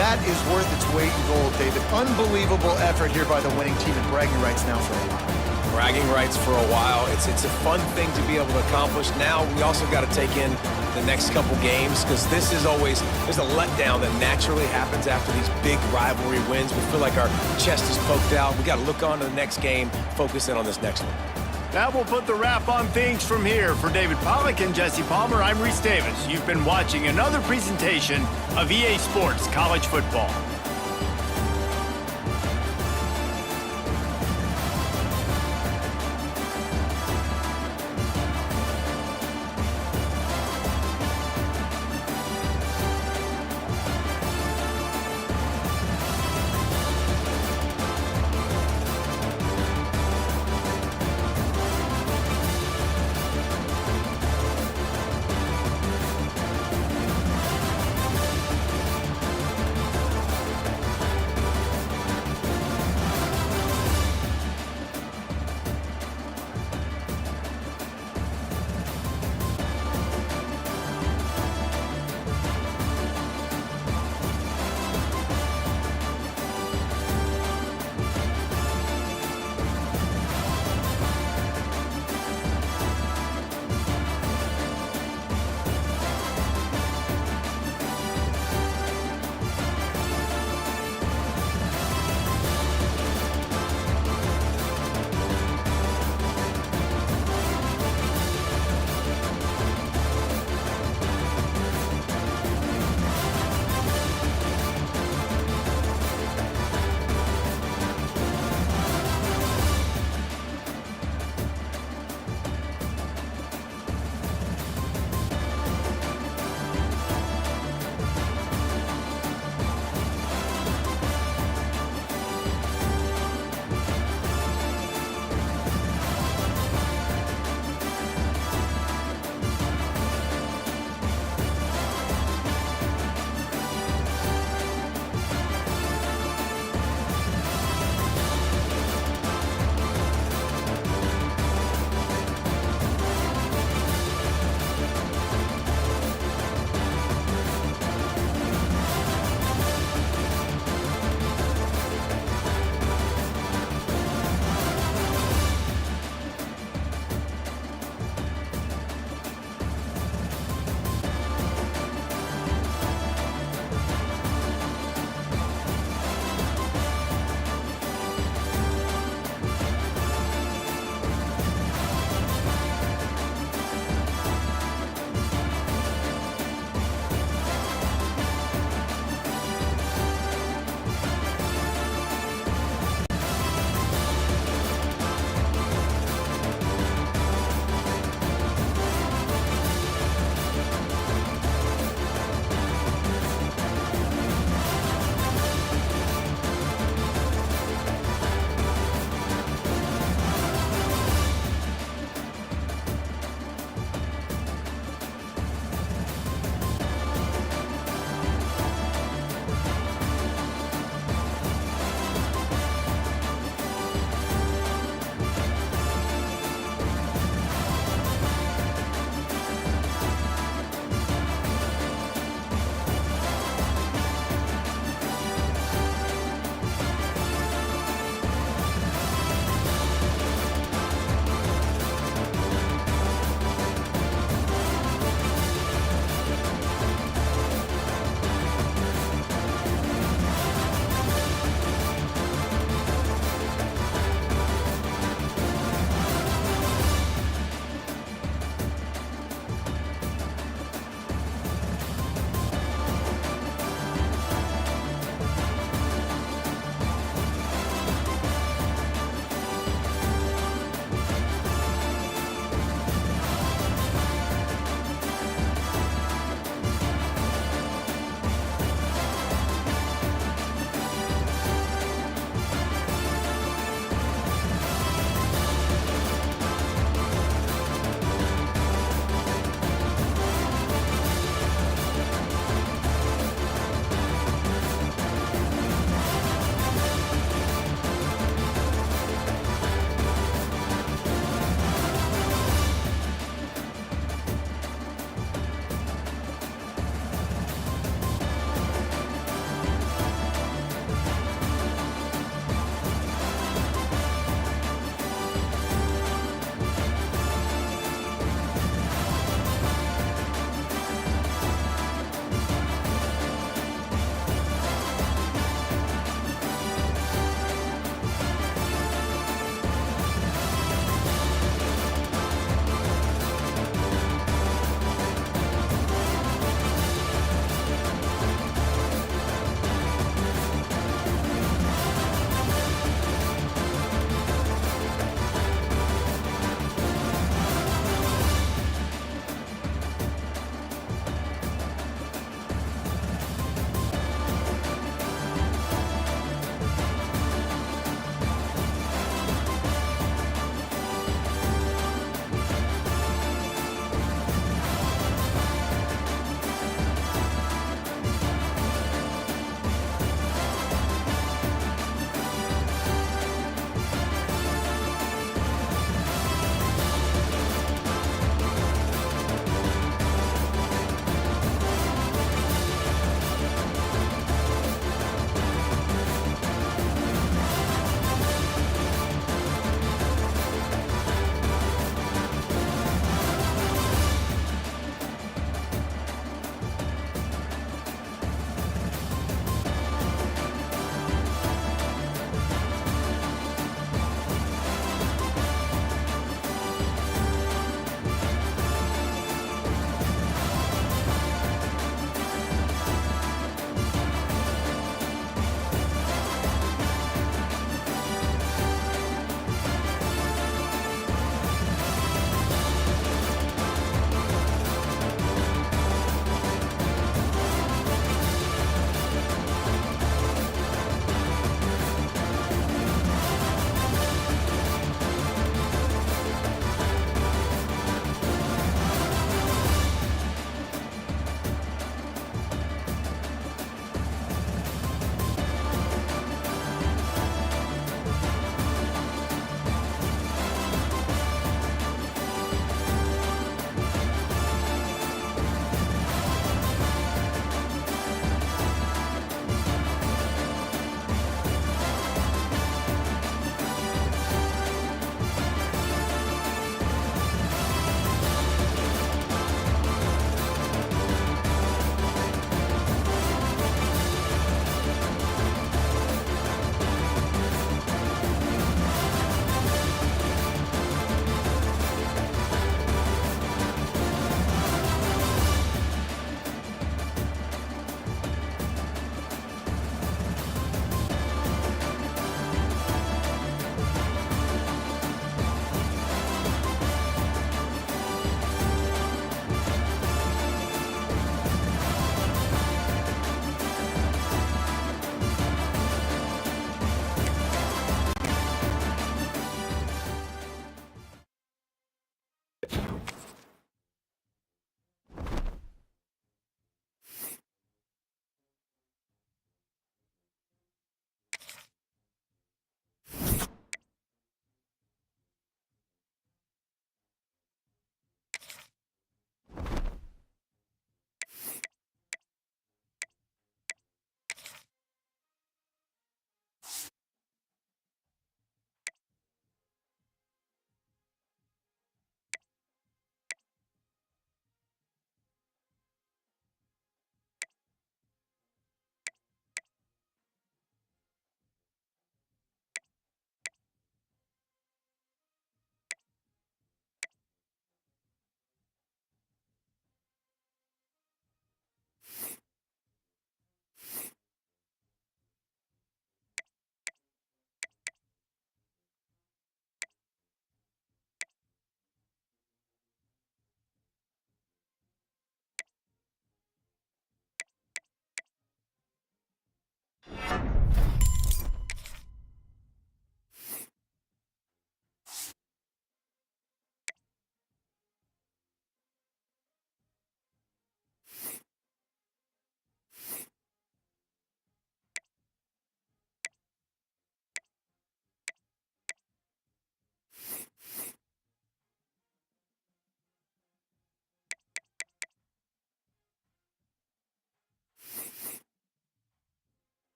That is worth its weight in gold, David. Unbelievable effort here by the winning team, and bragging rights now for a while. Bragging rights for a while. It's a fun thing to be able to accomplish. Now we also got to take in the next couple games, because this is always, there's a letdown that naturally happens after these big rivalry wins. We feel like our chest is poked out. We got to look on to the next game, focus in on this next one. That will put the wrap on things from here. For David Pollack and Jesse Palmer, I'm Reese Davis. You've been watching another presentation of EA Sports College Football.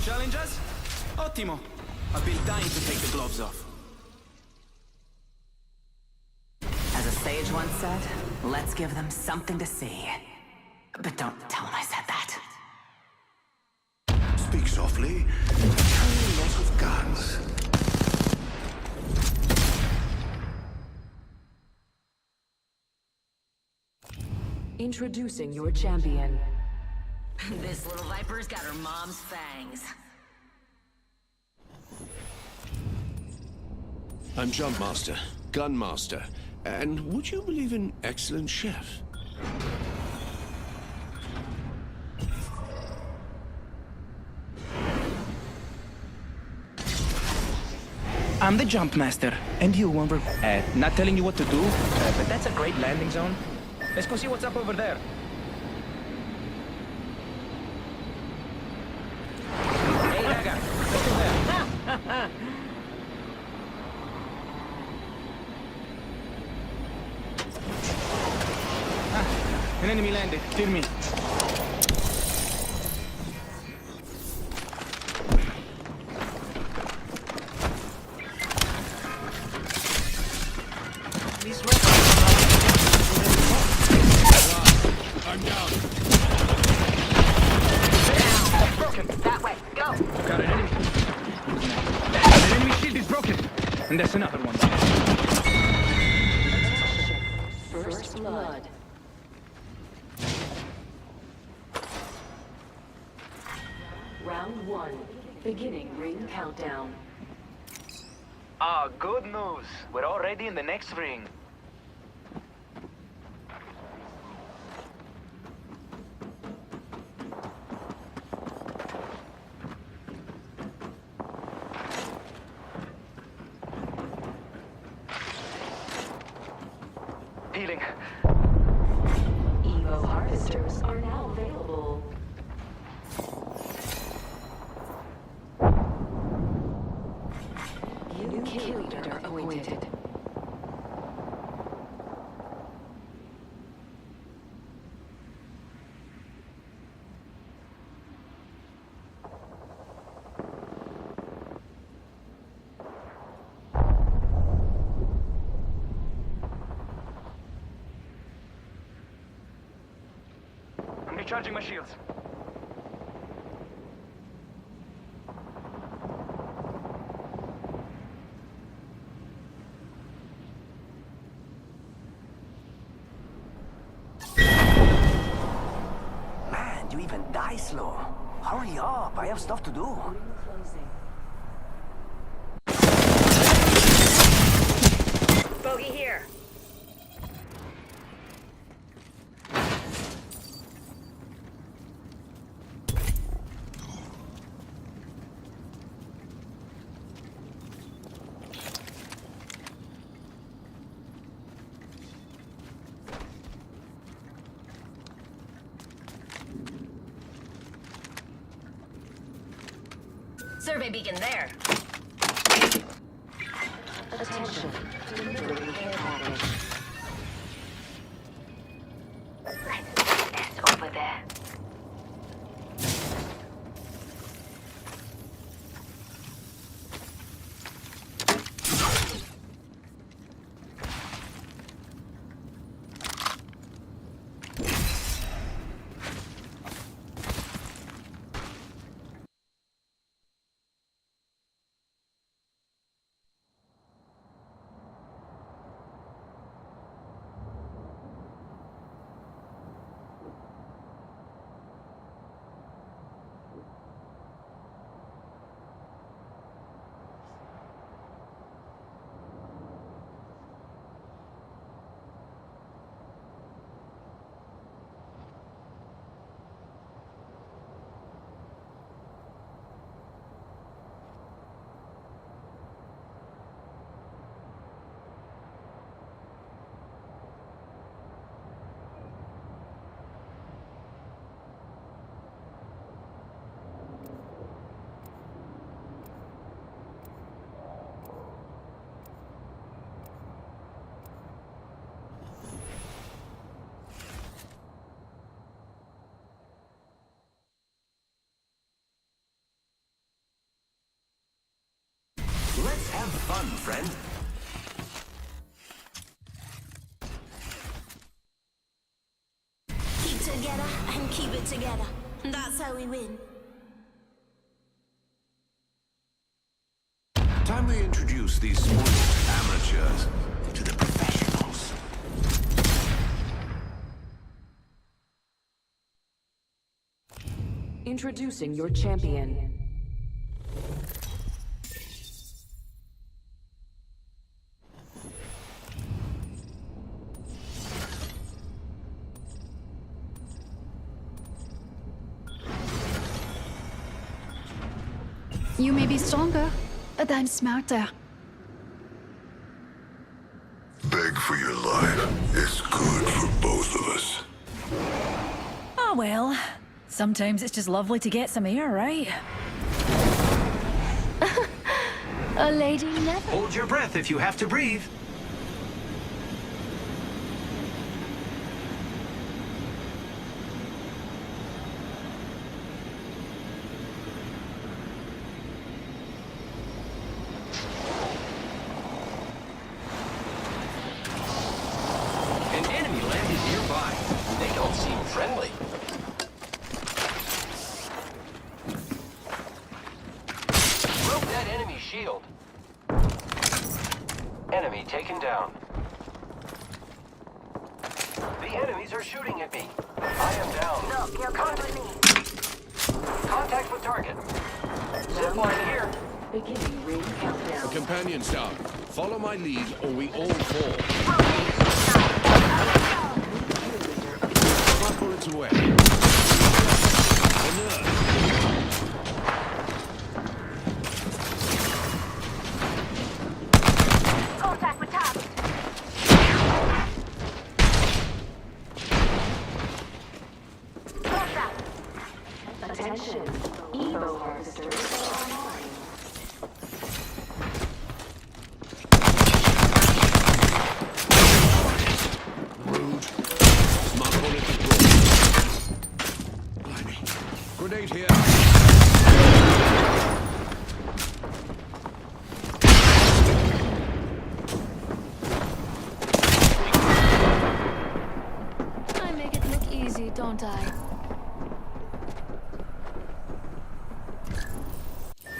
challenge us? Ottimo. I've been dying to take the gloves off. As a sage once said, let's give them something to see. But don't tell them I said that. Speak softly. Lots of guns. Introducing your champion. This little viper's got her mom's fangs. I'm Jumpmaster, Gunmaster, and would you believe in excellent chef? I'm the jump master, and you won't not telling you what to do, but that's a great landing zone. Let's go see what's up over there. Hey, Raga, let's go there. An enemy landed. Dear me. I'm down. Broken. That way. Go. Got an enemy. An enemy shield is broken. And there's another one. First blood. Round 1. Beginning ring countdown. Ah, good news. We're already in the next ring. Healing. Evo harvesters are now available. New kill leader appointed. I'm recharging my shields. Man, you even die slow. Hurry up, I have stuff to do. Bogey here. Survey beacon there. Attention. Delivering care package. It's over there. Have fun, friend. Keep together and keep it together. That's how we win. Time we introduce these spoiled amateurs to the professionals. Introducing your champion. You may be stronger, but I'm smarter. Beg for your life. It's good for both of us. Oh well, sometimes it's just lovely to get some air, right? A lady never. Hold your breath if you have to breathe. An enemy landed nearby. They don't seem friendly. Broke that enemy shield. Enemy taken down. The enemies are shooting at me. I am down. Look, you're coming with me. Contact with target. Zip line here. Beginning ring countdown. Companions down. Follow my lead or we all fall. My bullets away. Alert. Contact with target. Contact. Attention. Evo harvesters are online. Rude. My bullet is broken. Blimey. Grenade here. I make it look easy, don't I?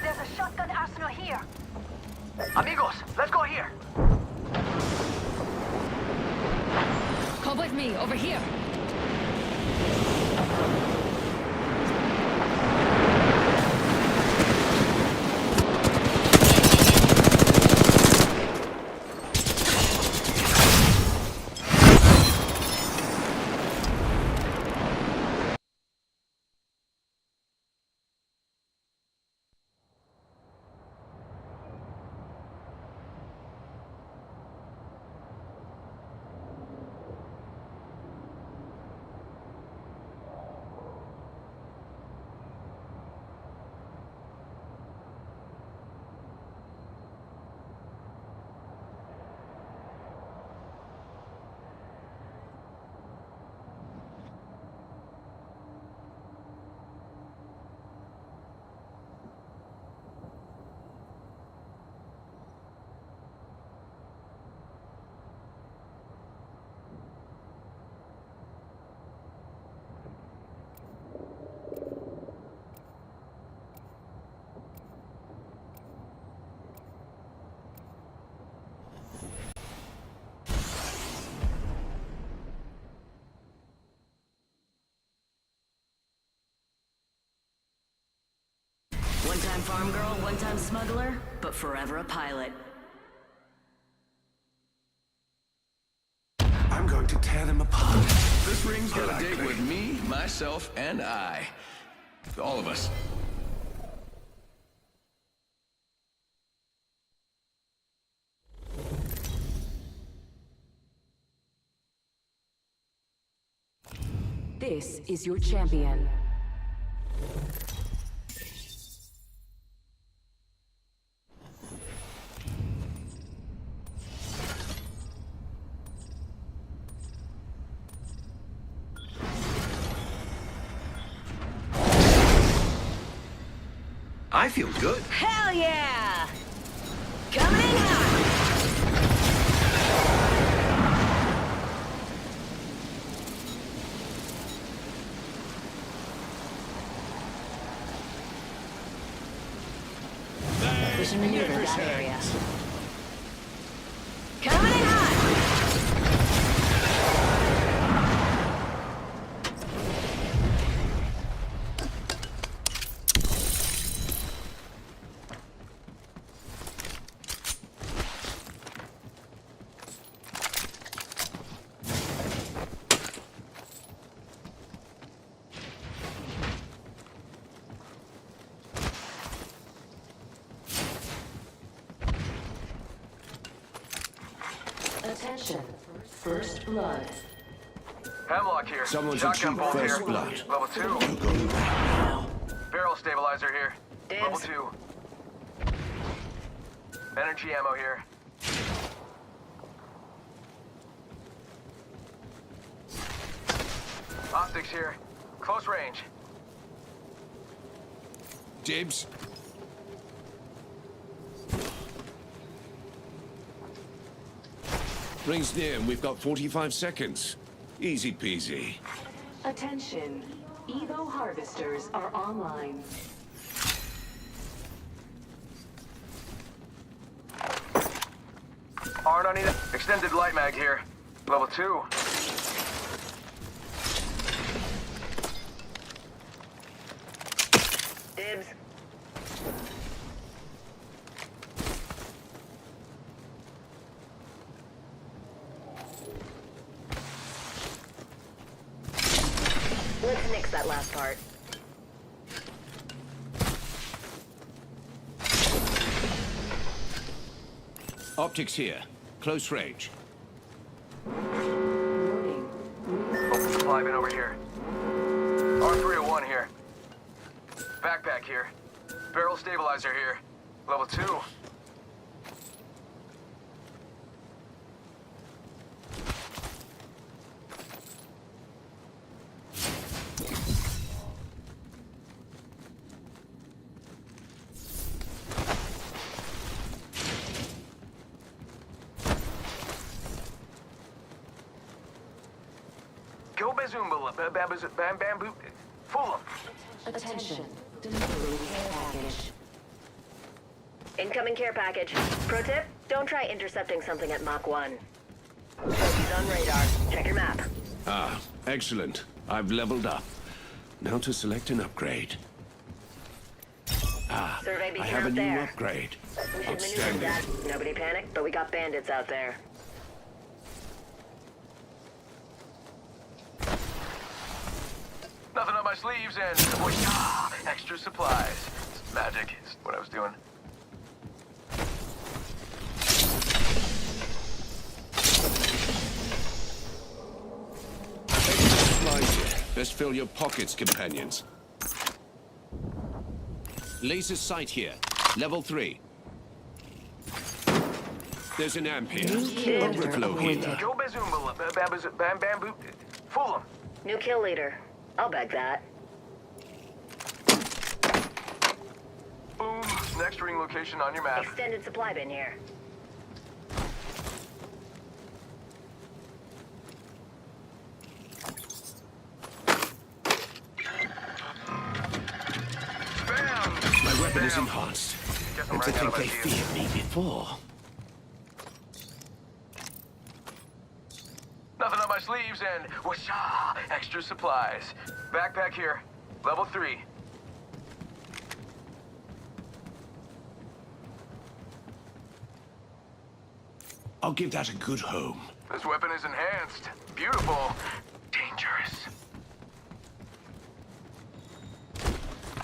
There's a shotgun arsenal here. Amigos, let's go here. Come with me, over here. One-time farm girl, one-time smuggler, but forever a pilot. I'm going to tear them apart. This ring's got a date Likely. with me, myself, and I. All of us. This is your champion. I feel good. Hell yeah! Coming Attention. First blood. Hemlock here. Someone's Shotgun achieved bolt first here. blood. Level 2. You go now. Barrel stabilizer here. Level Dibs. 2. Energy ammo here. Optics here. Close range. Dibs. Rings near and we've got 45 seconds. Easy peasy. Attention. Evo harvesters are online. Arn on it. Extended light mag here. Level 2. Dibs. Let's nix that last part. Optics here. Close range. Warning. Open supply bin over here. R301 here. Backpack here. Barrel stabilizer here. Level 2. Go Bazoombala, bamboo, fool 'em. Attention. Delivering care package. Incoming care package. Pro tip, don't try intercepting something at Mach 1. Trophies on radar. Check your map. Ah, excellent. I've leveled up. Now to select an upgrade. Ah, Survey I beacon have a out new there. upgrade. We should maneuver Outstanding. that. Nobody panic, but we got bandits out there. Nothing up my sleeves and extra supplies. Magic is what I was doing. Extra supplies here. Best fill your pockets, companions. Laser sight here. Level 3. There's an amp here. Overflow healer. Go Bazoombala, bamboo, fool 'em. New kill leader. I'll beg that. Boom. Next ring location on your map. Extended supply bin here. Bam! My weapon is Bam. enhanced. Guess I'm And to running out think of they ideas. feared me before. Nothing on my sleeves and whoosha, extra supplies. Backpack here. Level 3. I'll give that a good home. This weapon is enhanced. Beautiful. Dangerous.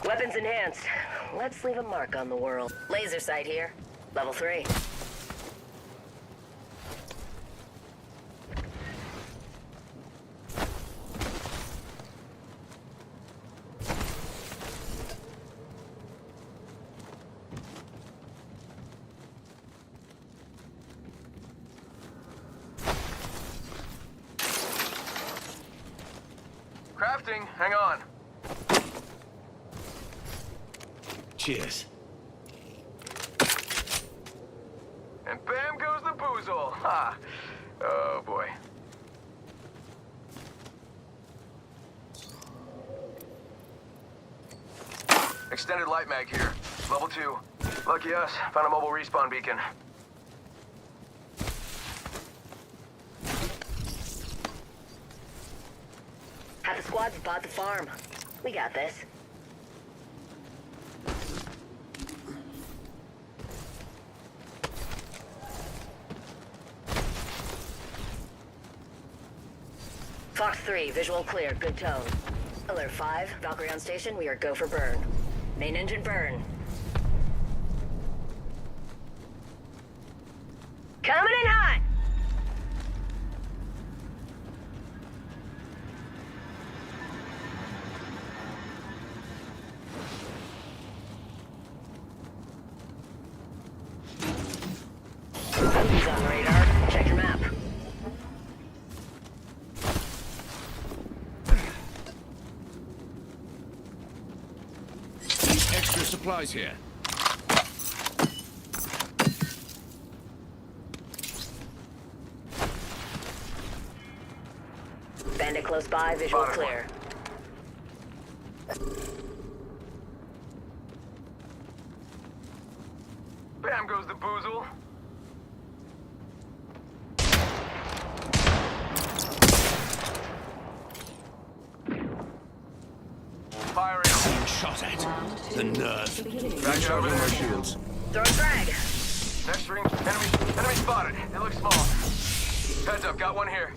Weapons enhanced. Let's leave a mark on the world. Laser sight here. Level 3. Crafting. Hang on. Cheers. And bam goes the boozle. Ha. Oh boy. Extended light mag here. Level 2. Lucky us. Found a mobile respawn beacon. Have the squad spot the farm. We got this. Fox 3, visual clear, good tone. Alert 5, Valkyrie on station, we are go for burn. Main engine burn. Coming in hot! supplies here. Bandit close by, visual clear. Bam goes the boozle. Firing. Being shot at. The nerve. Back over there. Shields. Throw a frag. Next ring. Enemy spotted. It looks small. Heads up. Got one here.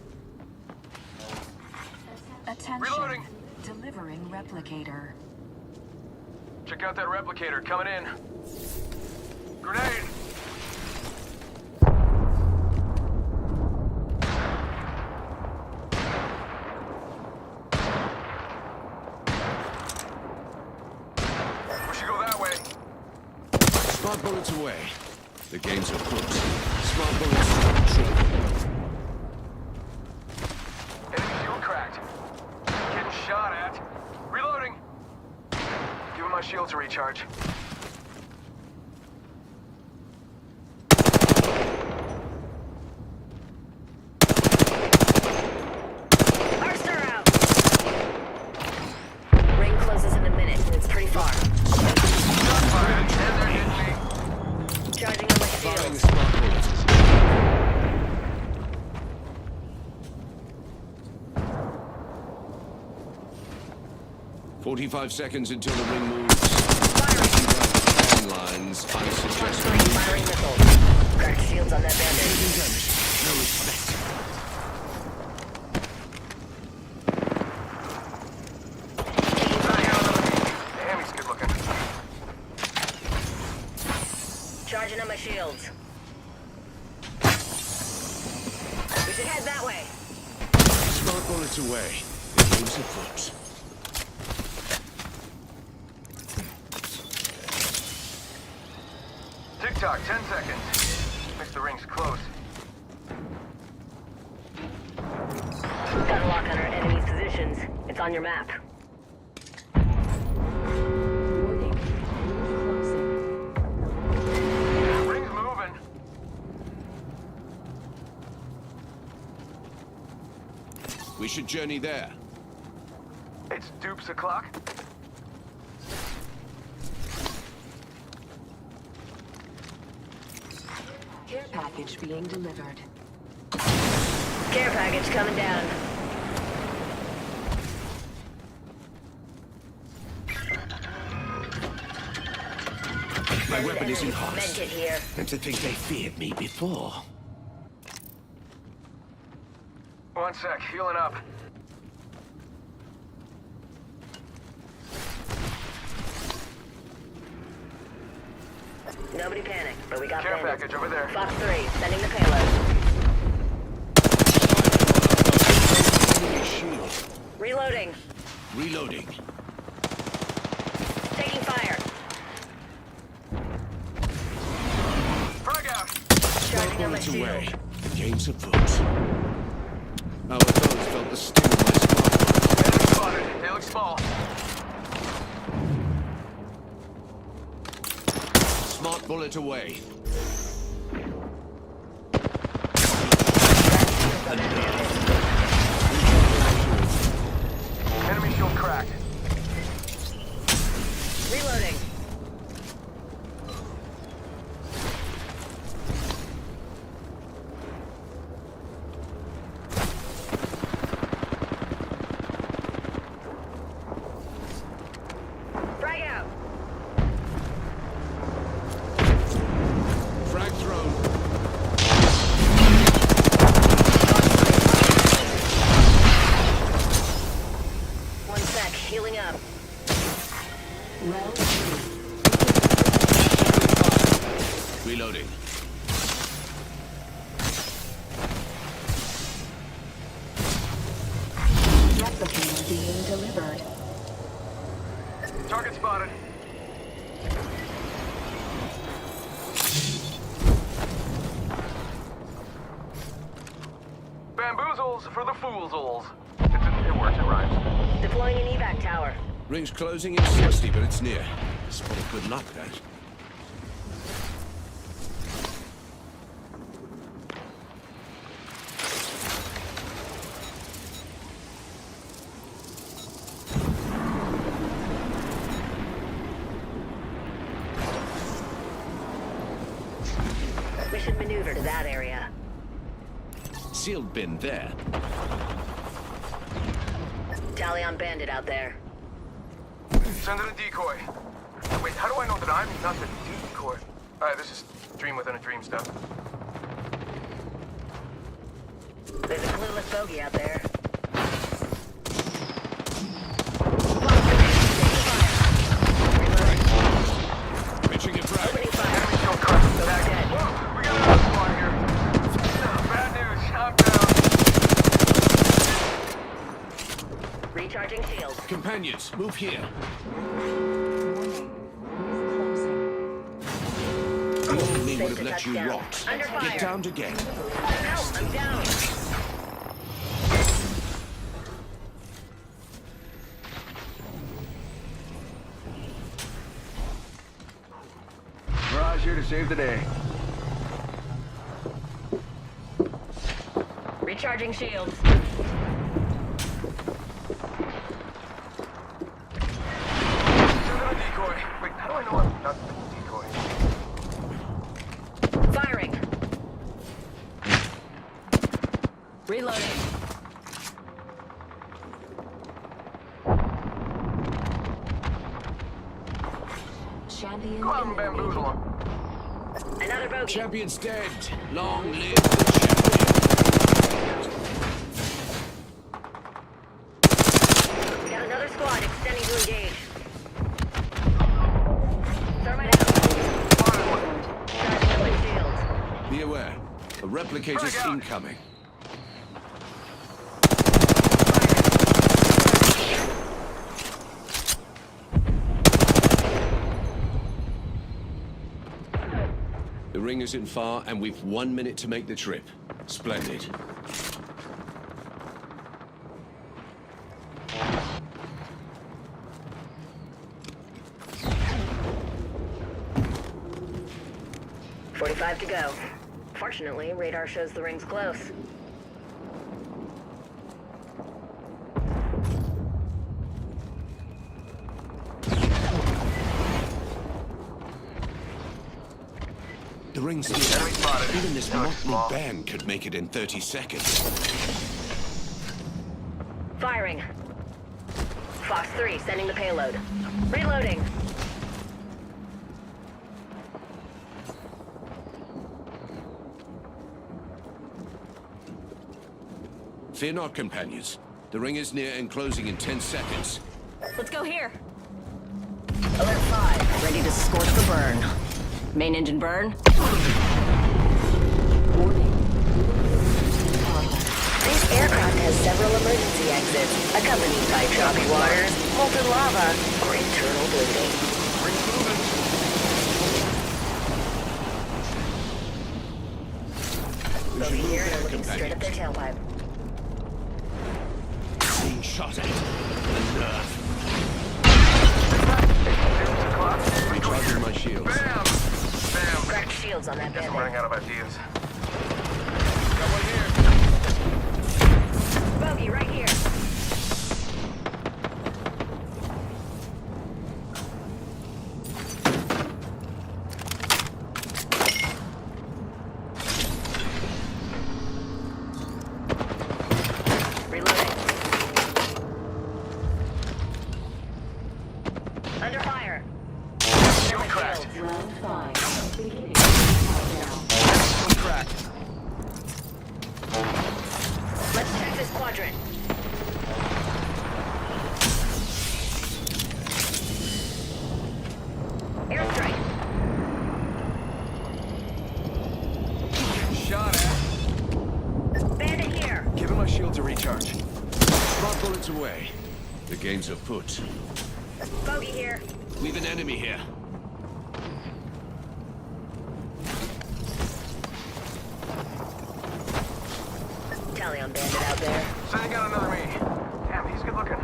Attention. Reloading. Delivering replicator. Check out that replicator coming in. Grenade. We should go that way. Smart bullets away. The game's afoot. Smart bullets true. Enemy shield cracked. Getting shot at. Reloading. Giving my shields a recharge. Arster out. Ring closes in a minute, and it's pretty far. Shot fired. And they're hitting me. Charging on my Firing shields. smart bullets. 45 seconds until the ring moves. Fan lines. I suggest Firing missiles. Cracked shields on that bandit. no respect. Damn, he's good looking. Charging on my shields. We should head that way. Smart bullets away. The game's afoot. Tick-tock, 10 seconds. Makes the rings close. Got a lock on our enemy's positions. It's on your map. Warning. Closing. Rings moving. We should journey there. It's dupes o'clock. Care package being delivered. Care package coming down. My weapon is enhanced. Medkit here. And to think they feared me before. One sec, healing up. Nobody panic, but we got Care bandits. package over there. Fox 3, sending the payload. Shield. Reloading. Reloading. Taking fire. Frag out. Charging on my Bullets shield. away. The game's afoot. Our foes felt the sting of my smart. Enemy spotted. They look small. Smart bullet away. Enemy shield cracked. Reloading. Frag out. Frag thrown. One sec, healing up. Round 3. Reloading. Replicator being delivered. Target spotted. Bamboozles for the foolsholes. It works, it rhymes. Deploying an evac tower. Ring's closing in 60, but it's near. Spot of good luck, that. We should maneuver to that area. Sealed bin there. Tally on bandit out there. Send in a decoy. Wait, how do I know that I'm not the decoy? Alright, this is dream within a dream stuff. There's a clueless bogey out there. Pitching it right. Opening fire. Enemy still cut. So they're dead. Whoa, we got another squad here. Bad news, I'm down. Recharging shields. Companions, move here. The old me would have let you rot. Under fire. Get down again. Help, I'm down. Mirage here to save the day. Recharging shields. Send in a decoy. Wait, how do I know I'm not the decoy? Firing. Reloading. Champion Go out and bamboozle him. Another bogey. Champion's dead. Long live the champion. We got another squad extending to engage. Thermite out. Charging up my shields. Be aware. A replicator's Frag out. incoming. The ring isn't far, and we've 1 minute to make the trip. Splendid. .45 to go. Fortunately, radar shows the ring's close. The ring's here. Enemy spotted. Even this That looks motley small. band could make it in 30 seconds. Firing. Fox 3 sending the payload. Reloading. Fear not, companions. The ring is near and closing in 10 seconds. Let's go here. Alert 5, ready to scorch the burn. Main engine burn. This aircraft has several emergency exits, accompanied by choppy waters, molten lava, or internal bleeding. We should Bogey move here and there, looking straight up their companions. tailpipe. Being shot at. The nerve. Recharging my shields. Bam! Bam! Cracked shields on that Guess I'm bandit. running out of ideas. Got one here. Bogey right here. Reloading. Under fire. Shield cracked. Round 5. Beginning countdown. Shield cracked. Let's check this quadrant. Airstrike. Shot at. Bandit here. Giving my shield to recharge. Smart bullets away. The game's afoot. Bogey here. We've an enemy here. Tally on bandit out there. Sending out another me. Damn, he's good looking.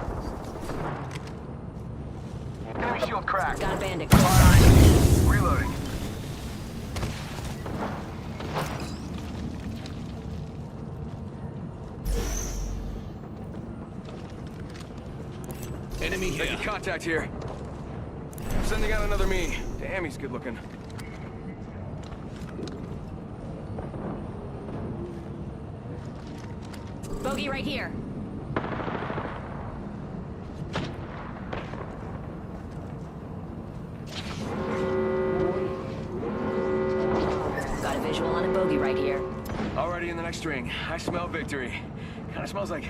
Enemy Enemy shield cracked. Got a bandit. Close by. Reloading. Enemy here. Making contact here. Sending out another me. Damn, he's good looking. Bogey right here. Got a visual on a bogey right here. Already in the next ring. I smell victory. Kind of smells like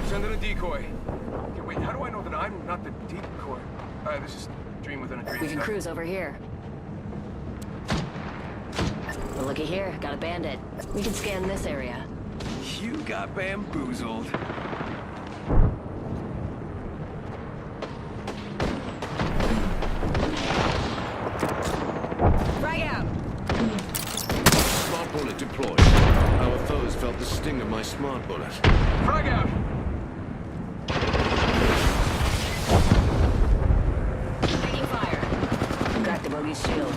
sending a decoy. Okay, wait, how do I know that I'm not the decoy? This is dream within a dream. We can stuff. cruise over here. Well, looky here. Got a bandit. We can scan this area. You got bamboozled. Frag out! Smart bullet deployed. Our foes felt the sting of my smart bullet. Frag out! Taking fire. Crack the bogey's shield.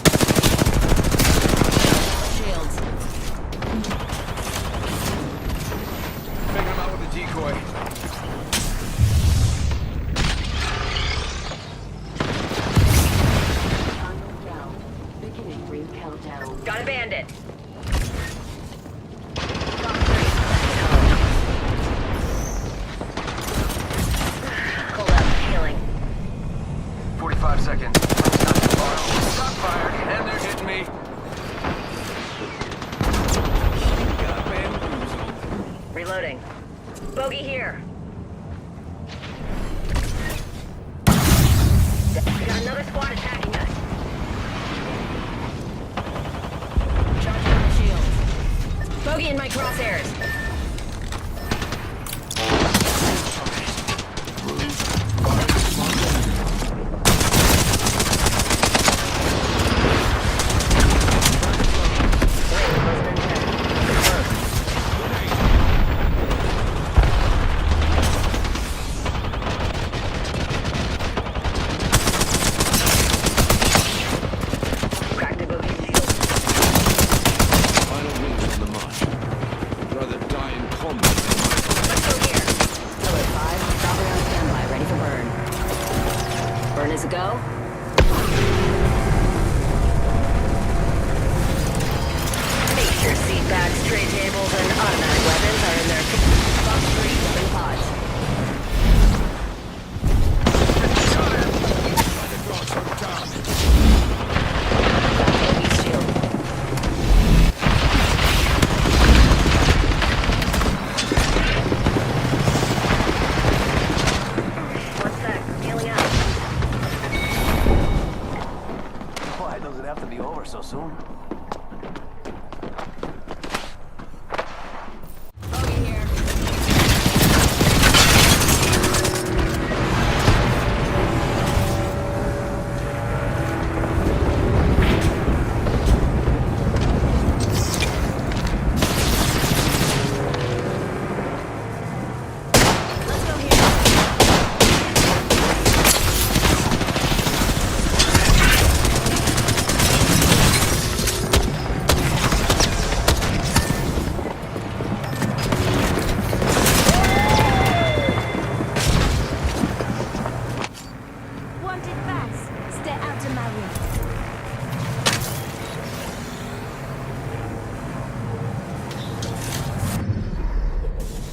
Shields. Taking him out with a decoy. Down. Beginning ring countdown. Got a bandit. Hold up. Healing. 45 seconds. Not too far. Shot fired, and they're hitting me. You got bamboozled. Reloading. Bogey here. We got another squad attacking us. Charging on the shields. Bogey in my crosshairs. Crack the bogey's shield. Final rings on the march. I'd rather die in combat than Let's go here. Alert 5, Valkyrie on standby, ready for burn. Burn is a go. Make sure seat bags, tray tables, and automatic weapons are in their Box 3, open pods. Bogey's shield. One sec, healing out. Why does it have to be over so soon? Bogey here. Let's go here. Wanted fast. Stay out of my way.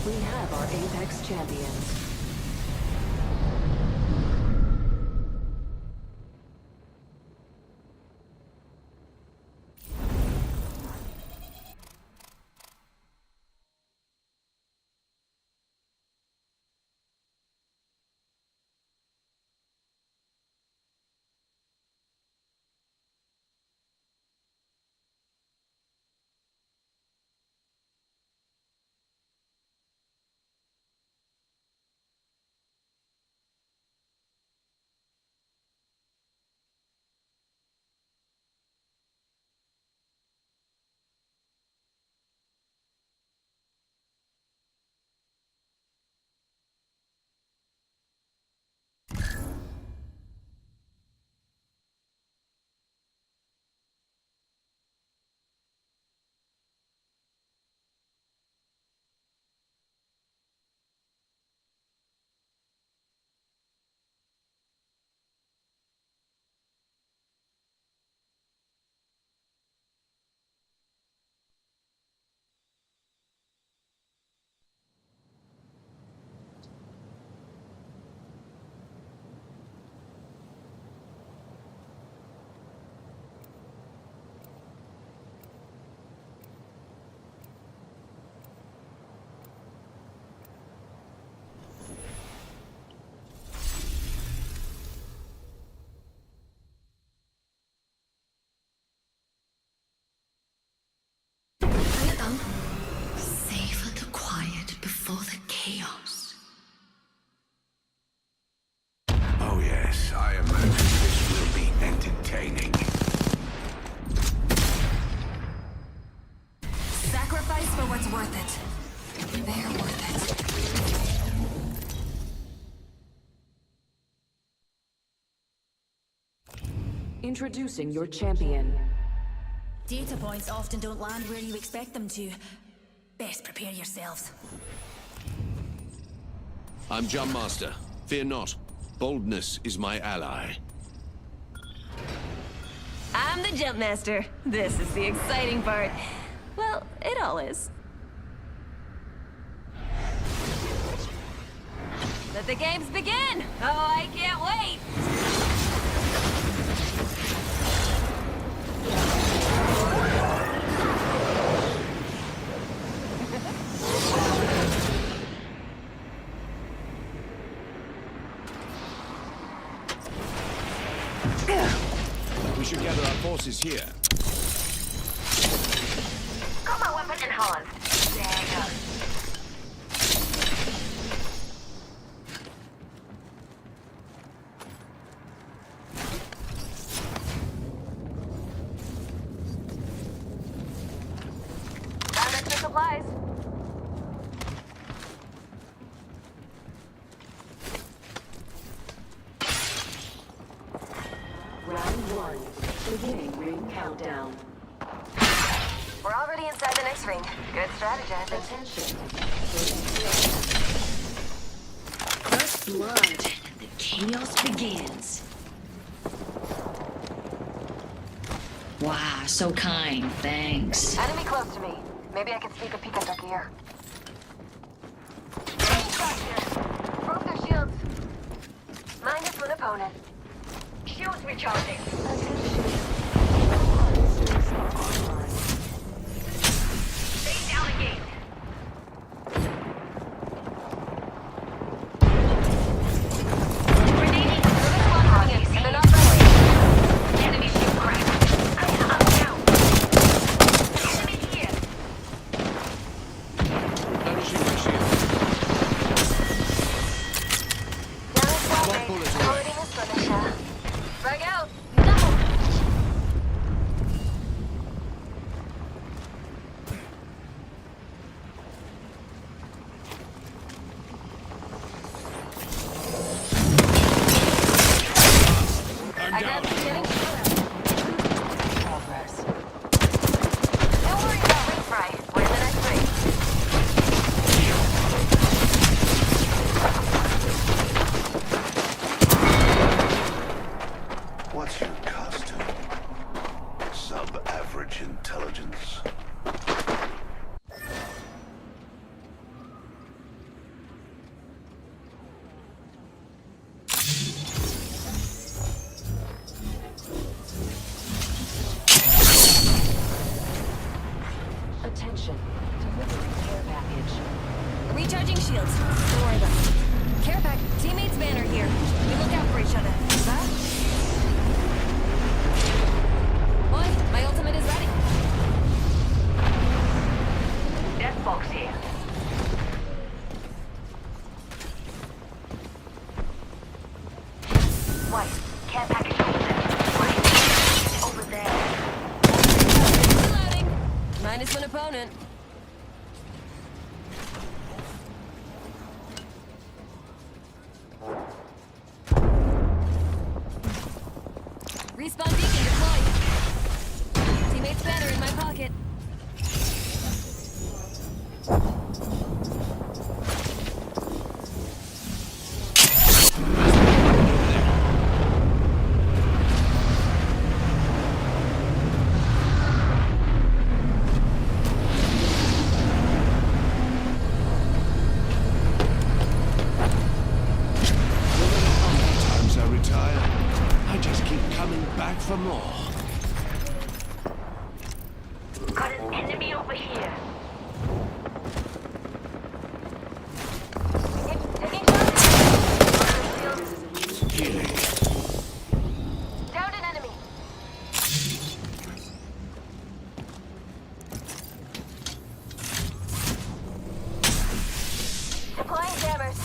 We have our Apex champions. price for what's worth it. They're worth it. Introducing your champion. Data points often don't land where you expect them to. Best prepare yourselves. I'm Jump Master. Fear not. Boldness is my ally. I'm the Jump Master. This is the exciting part. Well, it all is. Let the games begin! Oh, I can't wait! We should gather our forces here. Got my weapon in hand. There you go. Found extra supplies. Round 1. Beginning ring countdown. We're already inside the next ring. Good strategizing. Attention. First blood. The chaos begins. Wow, so kind. Thanks. Enemy close to me. Maybe I can sneak a peek under gear. Broke their shields. Minus one opponent. Shields recharging. Stay down again. Grenading. They're not friendly. Enemy shield cracked. I'm down. Enemy here. Don't shoot my shield. Down as well, One mate. bullet away. Already missed one, Michelle. Frag out. I'm down. Progress. Don't worry about ring fry. We're in the next ring. What's your costume? Sub-average intelligence. Attention. Delivering care package. Recharging shields. Don't worry about it. Care pack, teammates banner here. We look out for each other. Huh? Boy, my ultimate is ready. Death box here. White, care package over there. White, over there. Reloading. Minus one opponent. Respawn beacon deployed. Teammates banner in my pocket. Times I retire, I just keep coming back for more. Got an enemy over here. Taking shots. Healing. Downed an enemy. Deploying jammers.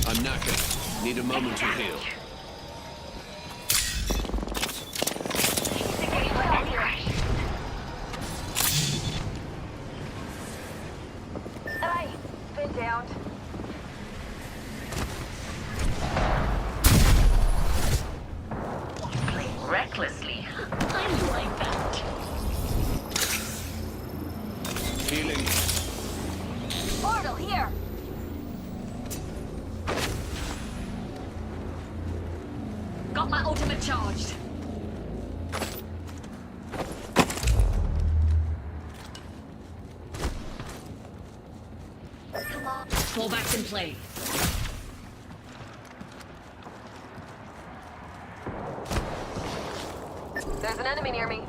I'm knackered. Need a moment to heal. been downed. Playing recklessly. I like that. Healing. Portal here. Got my ultimate charged. Come on. Fallbacks in play. There's an enemy near me.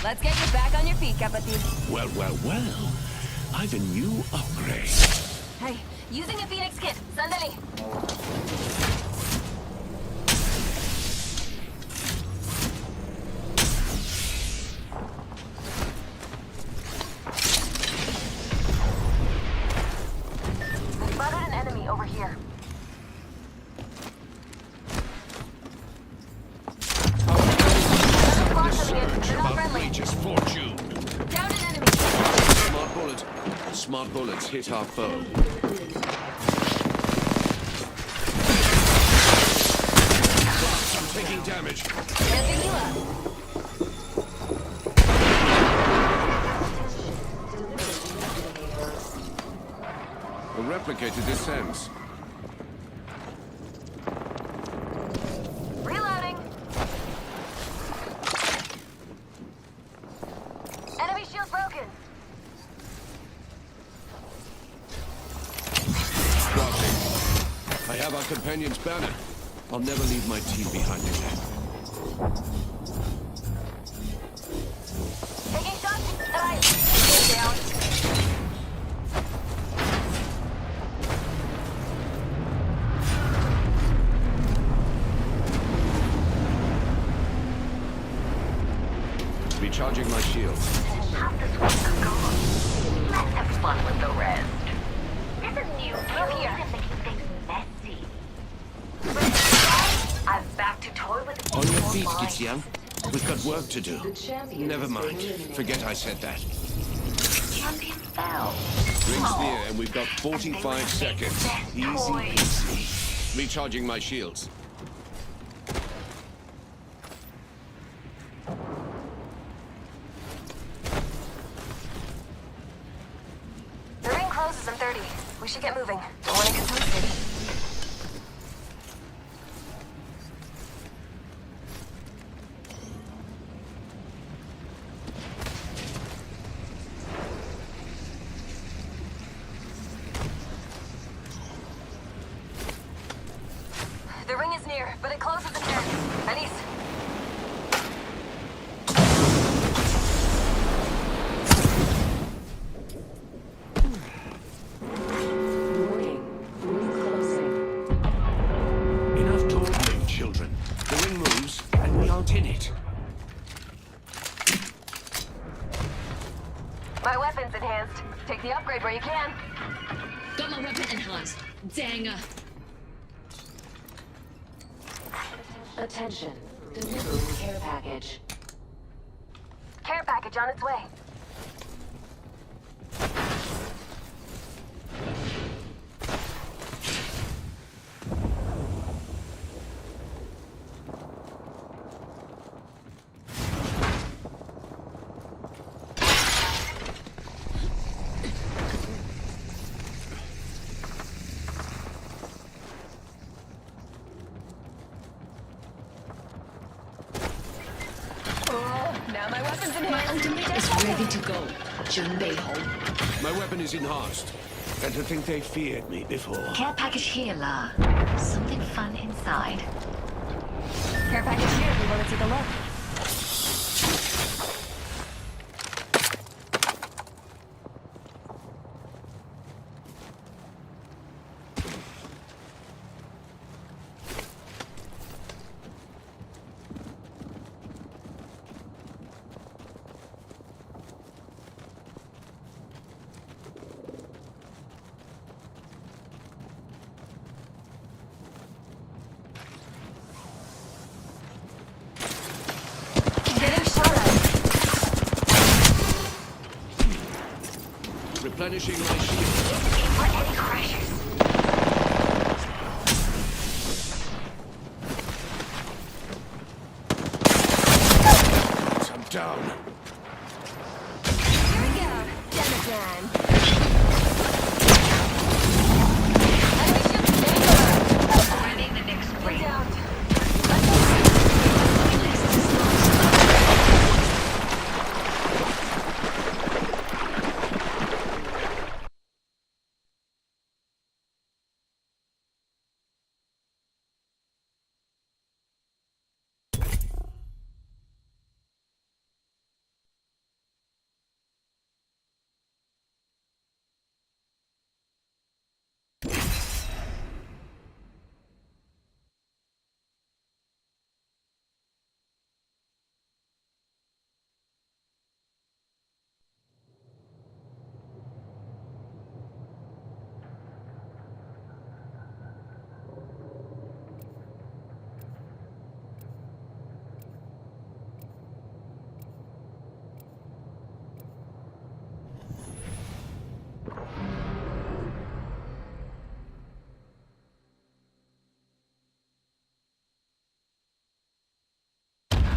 Let's get you back on your feet, Kapatid. Well, well, well. I've a new upgrade. Hey, using a Phoenix kit. Sandali. I spotted an enemy over here. Outrageous fortune. Down an enemy. Smart bullet. Smart bullets hit our foe. I'm taking damage. Ramping you up. A replicator descends. Reloading. Enemy shield broken. Crouching. I have our companion's banner. I'll never leave my team behind again. Taking shots. Down. Recharging my shield. Half the squads are gone. Let's have fun with the rest. There's a new We're here. and making things messy. I'm back to toy with On your feet, mine. Gitsian. We've got work to do. Never mind. Forget I said that. Champion fell. Rings near, and we've got 45 seconds. Easy peasy. Recharging my shields. The ring closes in 30. We should get moving. I want to get posted. The ring is near, but it closes in 10. Anis. Enough talking, children. The ring moves, and we aren't in it. My weapon's enhanced. Take the upgrade where you can. Got my weapon enhanced. Danger. Attention. Delivering care package. Care package on its way. in hand. Ultimate is ready to go. 準備好. My weapon is enhanced. And to think they feared me before. Care package here, La. Something fun inside. Care package here if you want to take a look. Replenishing my shield. I'm down. Here we go. Damage time. Enemy ship standing. Finding the next ring. Down.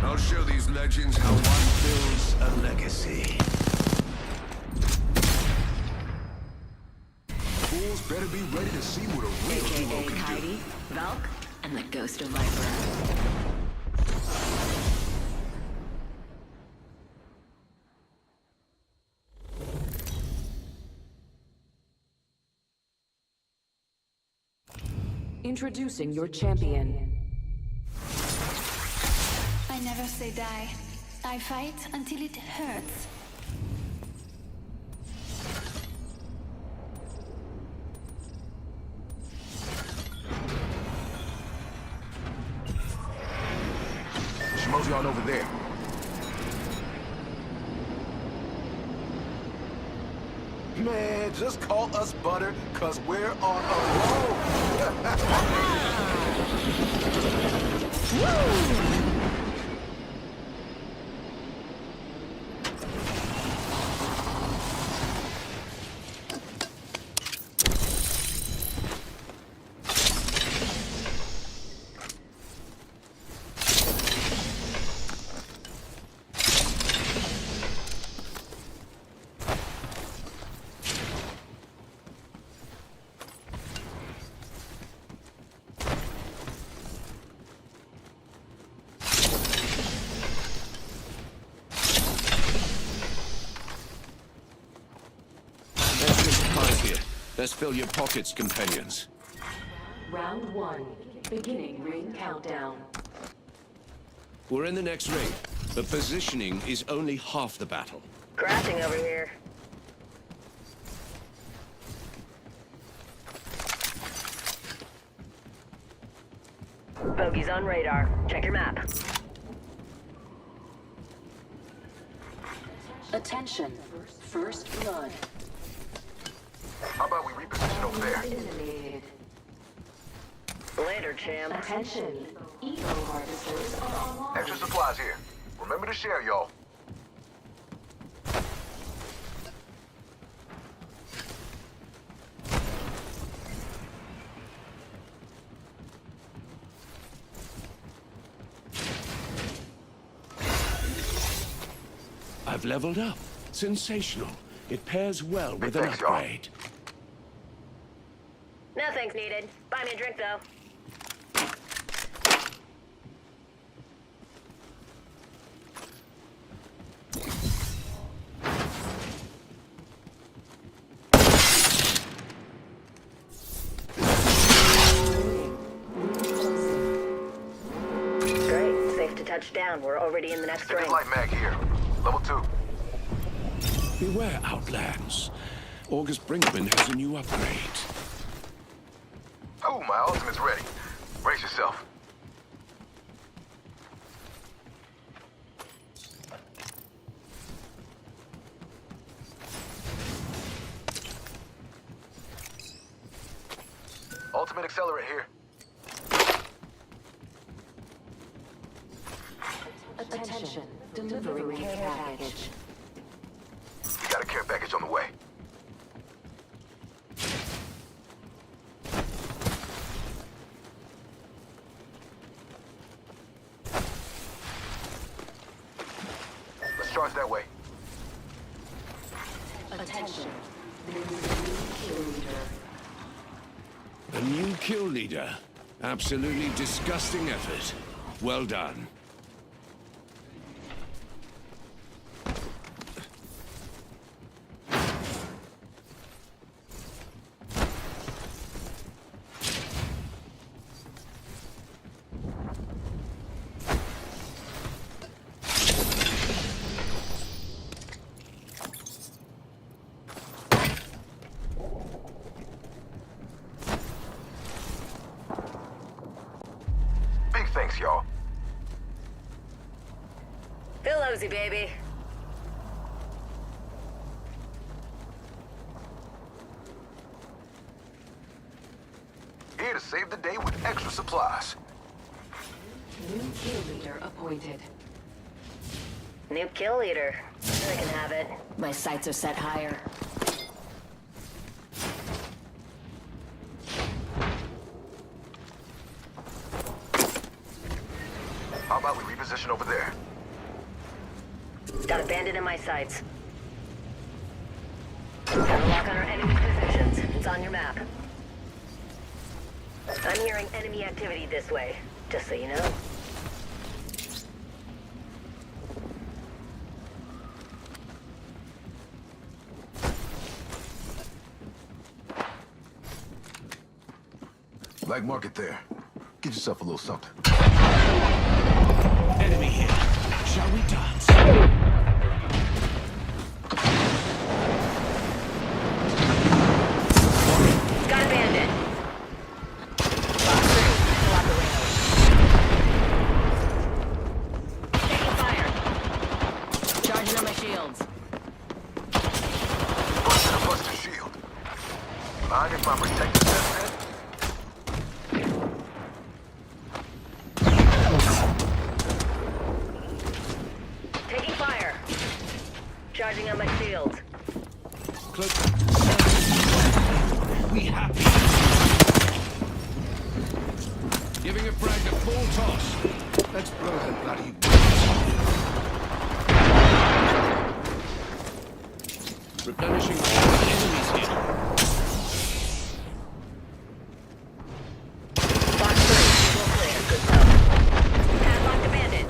I'll show these legends how one builds a legacy. Fools better be ready to see what a real hero can do. Heidi, Valk, and the Ghost of Viper. Introducing your champion. I never say die. I fight until it hurts. Shimoji on over there. Man, just call us butter, cause we're on a roll. Woo! Let's fill your pockets, companions. Round 1. Beginning ring countdown. We're in the next ring, but positioning is only half the battle. Crashing over here. Bogey's on radar. Check your map. Attention. First blood. How about we reposition over there? Eliminated. Later, champ. Attention. Evo harvesters are online. Extra supplies here. Remember to share, y'all. I've leveled up. Sensational. It pairs well with an Thanks, y'all. upgrade. No thanks needed. Buy me a drink, though. touched down. We're already in the next ring. Light mag here. Level 2. Beware, Outlands. August Brinkman has a new upgrade. Oh, my ultimate's ready. Brace yourself. Ultimate accelerate here. Attention, delivering care package. You got a care package on the way. Let's charge that way. Attention, A new kill leader. Absolutely disgusting effort. Well done. Thanks, y'all. Feel Ozzy, baby. Here to save the day with extra supplies. New kill leader appointed. New kill leader. I can have it. My sights are set higher. How about we reposition over there? Got a bandit in my sights. Gotta lock on our enemy's positions. It's on your map. I'm hearing enemy activity this way, just so you know. Black market there. Get yourself a little something. Enemy here. Shall we dance? Got a bandit. Taking fire. Charging on my shields. Busted shield. Mind if I protect the center? Taking fire. Charging on my shields. We happy. Giving a frag a full toss. Let's blow the bloody replenishing all enemies here. Box 3, full clear. Good stuff. Padlock the bandit.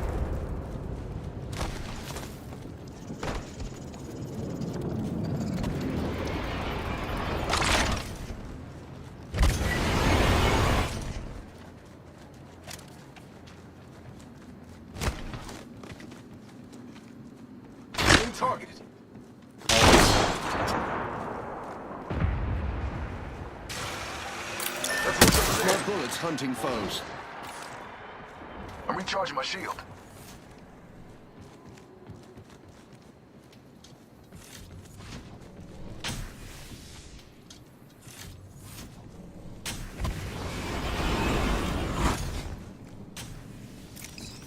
Targeted. Smart bullets hunting foes. I'm recharging my shield.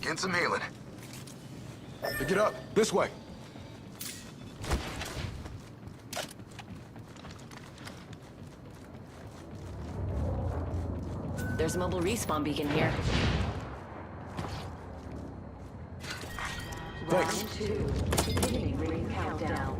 Getting some healing. Pick it up. This way. There's a mobile respawn beacon here. Thanks. Round 2, beginning ring countdown.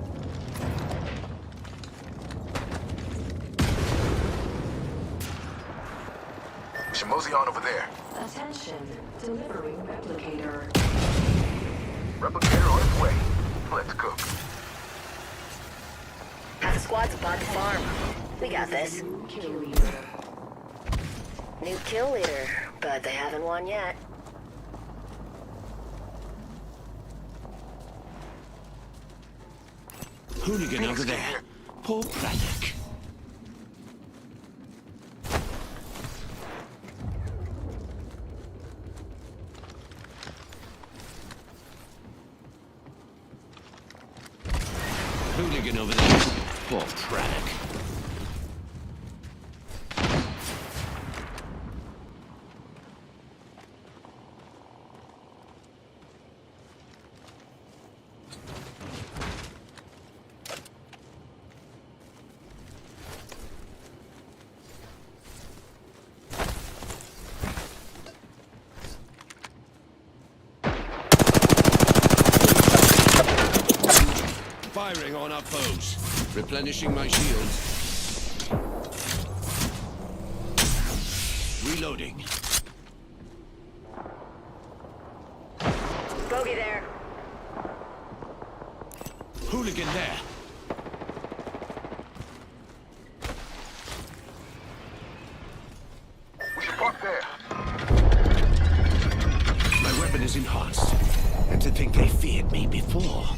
Mosey on over there. Attention, delivering replicator. Replicator on its way. Let's cook. Half the squad's about to farm. We got this. New kill leader. New kill leader, but they haven't won yet. Hooligan over there. Poor Braddock. Hooligan over there. Poor Braddock. Firing on our foes. Replenishing my shields. Reloading. Bogey there. Hooligan there. We should park there. My weapon is enhanced. And to think they feared me before.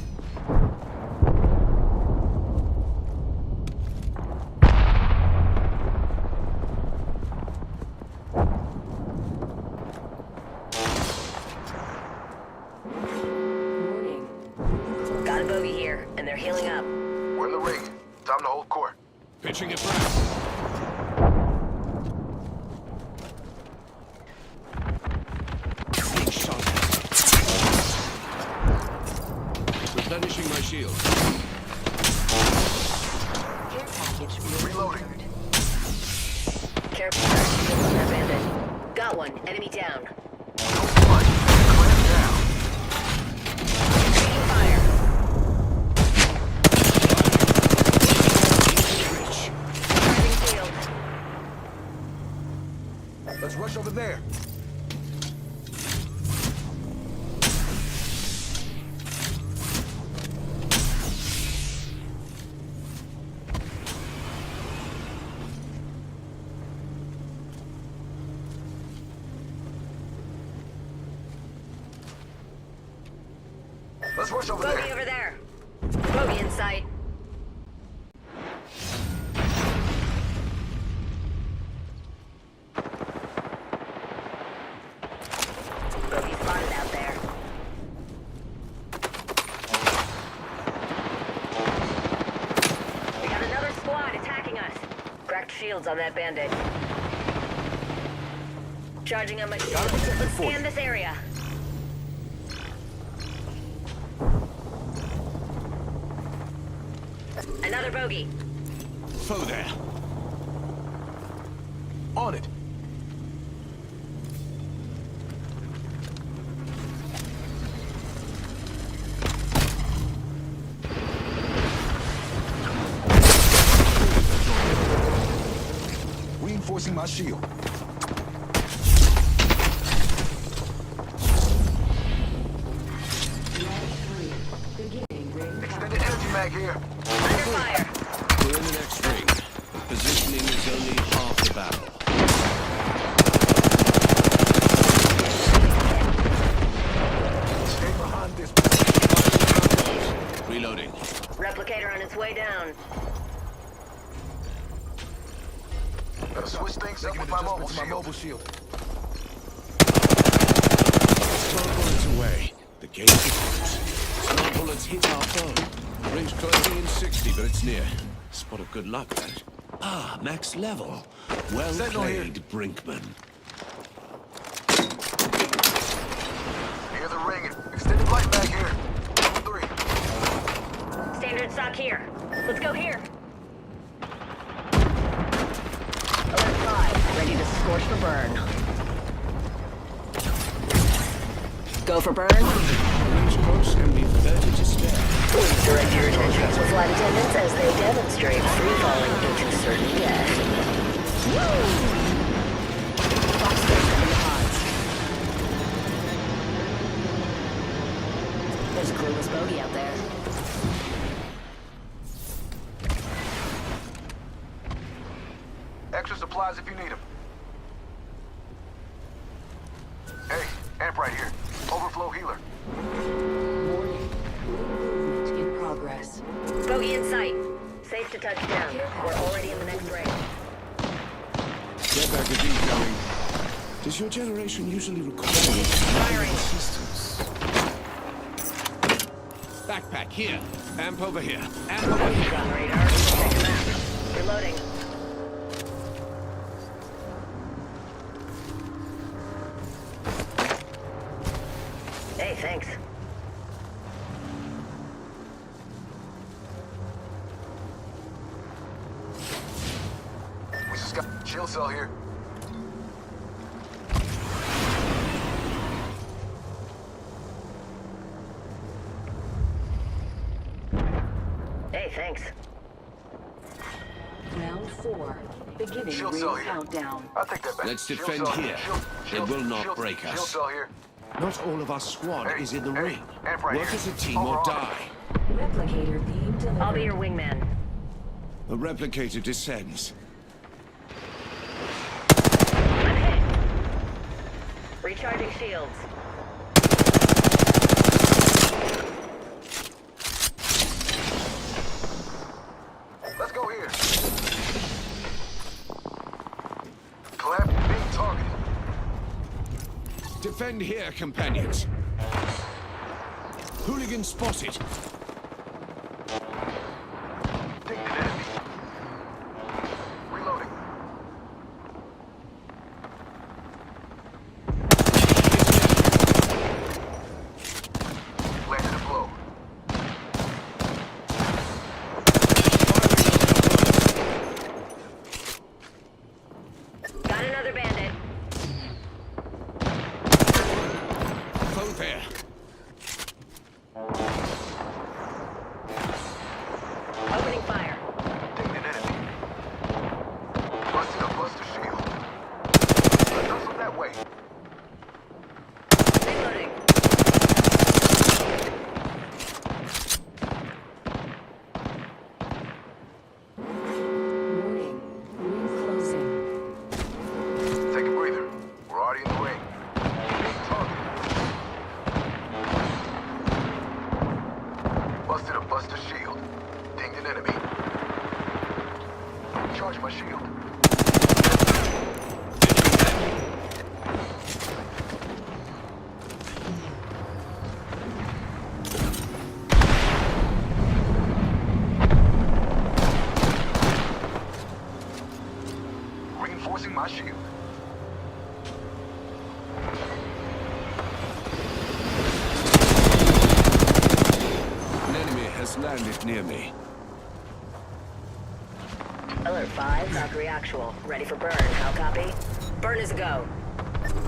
Got a bogey here, and they're healing up. We're in the ring. Time to hold court. Pitching it back. Big shot. Replenishing my shield. Care package Reloading. Careful, shields on that bandit. Got one. Enemy down. Clamp down. Taking fire. Charging shield. Let's rush over there. Let's rush over Bogey there. over there. Bogey in sight. Bogey spotted out there. We got another squad attacking us. Cracked shields on that bandit. Charging on my shield. Let's scan this area. Another bogey. Foe there. On it. Reinforcing my shield. Extended energy mag here. Under fire. We're in the next ring. Positioning is only half the battle. Stay behind this. Reloading. Replicator on its way down. Gotta switch things up with my mobile shield. 12 bullets away. The game begins. Small bullets hit our foe. Range closing in 60, but it's near. Spot of good luck, that. Ah, max level. Well played, Brinkman. Near the ring. Extended light mag here. Level 3. Standard stock here. Let's go here. Alert 5, ready to scorch for burn. Go for burn. Range close can be 30 to spare. Please direct your attention to flight attendants as they demonstrate free falling into certain death. Woo! Fox 3 in the pods. There's a clueless bogey out there. Extra supplies if you need them. Hey, amp right here. Overflow healer. Warning. Movement in progress. Bogey in to touchdown. We're already in the next ring. Get back to incoming. Does your generation usually require assistance? Backpack here. Amp over here. Amp over here. On radar. Check the map. Reloading. Hey, thanks. We just got a shield cell here. Hey, thanks. Round 4. Beginning Shield ring cell here. countdown. I'll take that back. Let's Shield defend cell here. Shield, It will not break Shield us. cell here. Not all of our squad Hey, is in the hey, ring. amp right Work here. as a team Over or on. die. Replicator being delivered. I'll be your wingman. The replicator descends. I'm hit. Recharging shields. Let's go here. Clap being targeted. Defend here, companions. Hooligan spotted. Take the enemy. Reloading. Landed a blow. Got another bandit. Foe there. Opening fire. Taking an enemy. Busted a buster shield. Let's go that way. Reloading. Warning. Ring closing. Take a breather. We're already in the ring. Being targeted. Busted a buster shield. Dinged an enemy. Charge my shield. Reinforcing my shield. An enemy has landed near me. Alert 5, Valkyrie actual. Ready for burn. How copy? Burn is a go.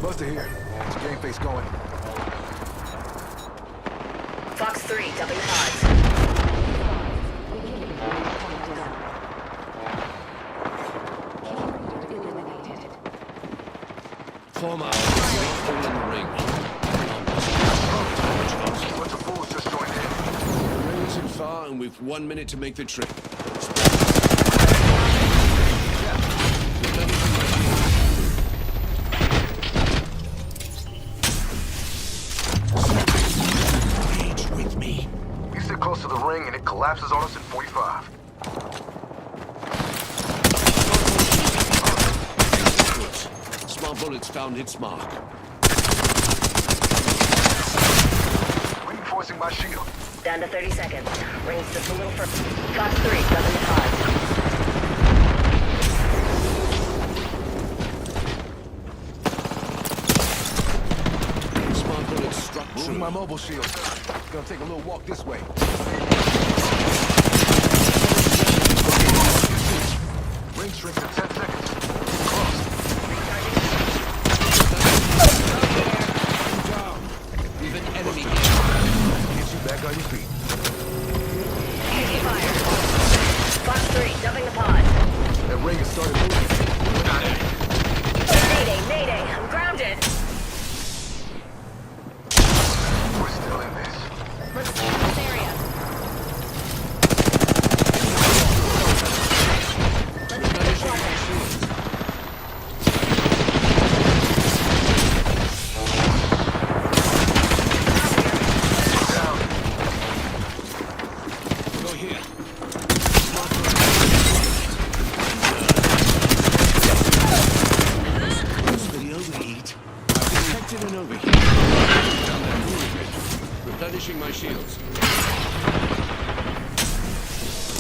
Buster here. It's game face going. Fox 3, dumping pods. Beginning ring countdown. Kill leader eliminated. Form out. All in the ring. Bunch of fools just joined in. The ring isn't far, and we've 1 minute to make the trip. Engage with me. We sit close to the ring and it collapses on us in 45. Good. Smart bullets found its mark. Reinforcing my shield. Down to 30 seconds. Rings just a little further. Fox 3, dumping the pods. Smart bullets struck Moving true. my mobile shield. Gonna take a little walk this way. Ring shrinks in 10 seconds. Close. Down. We've an enemy here. Get you back on your feet. Taking fire. Fox 3, dumping the pod. That ring has started moving. Got it. Mayday, mayday. I'm grounded. We're still in this. Let's leave this area. Let's finish my shields.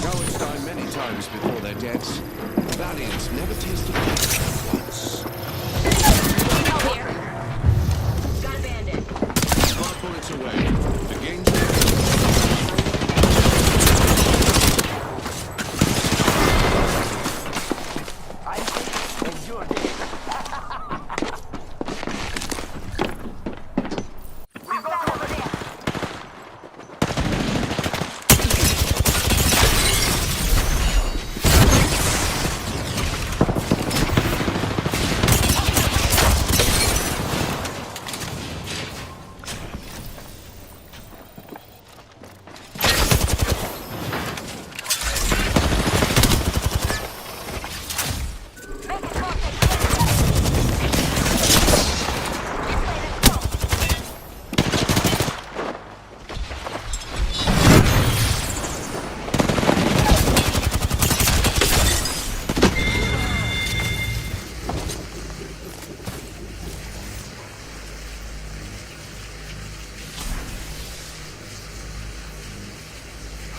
Cowards die many times before their deaths. Valiants never tasted death once. Got a bandit. 5 bullets away. The game's over.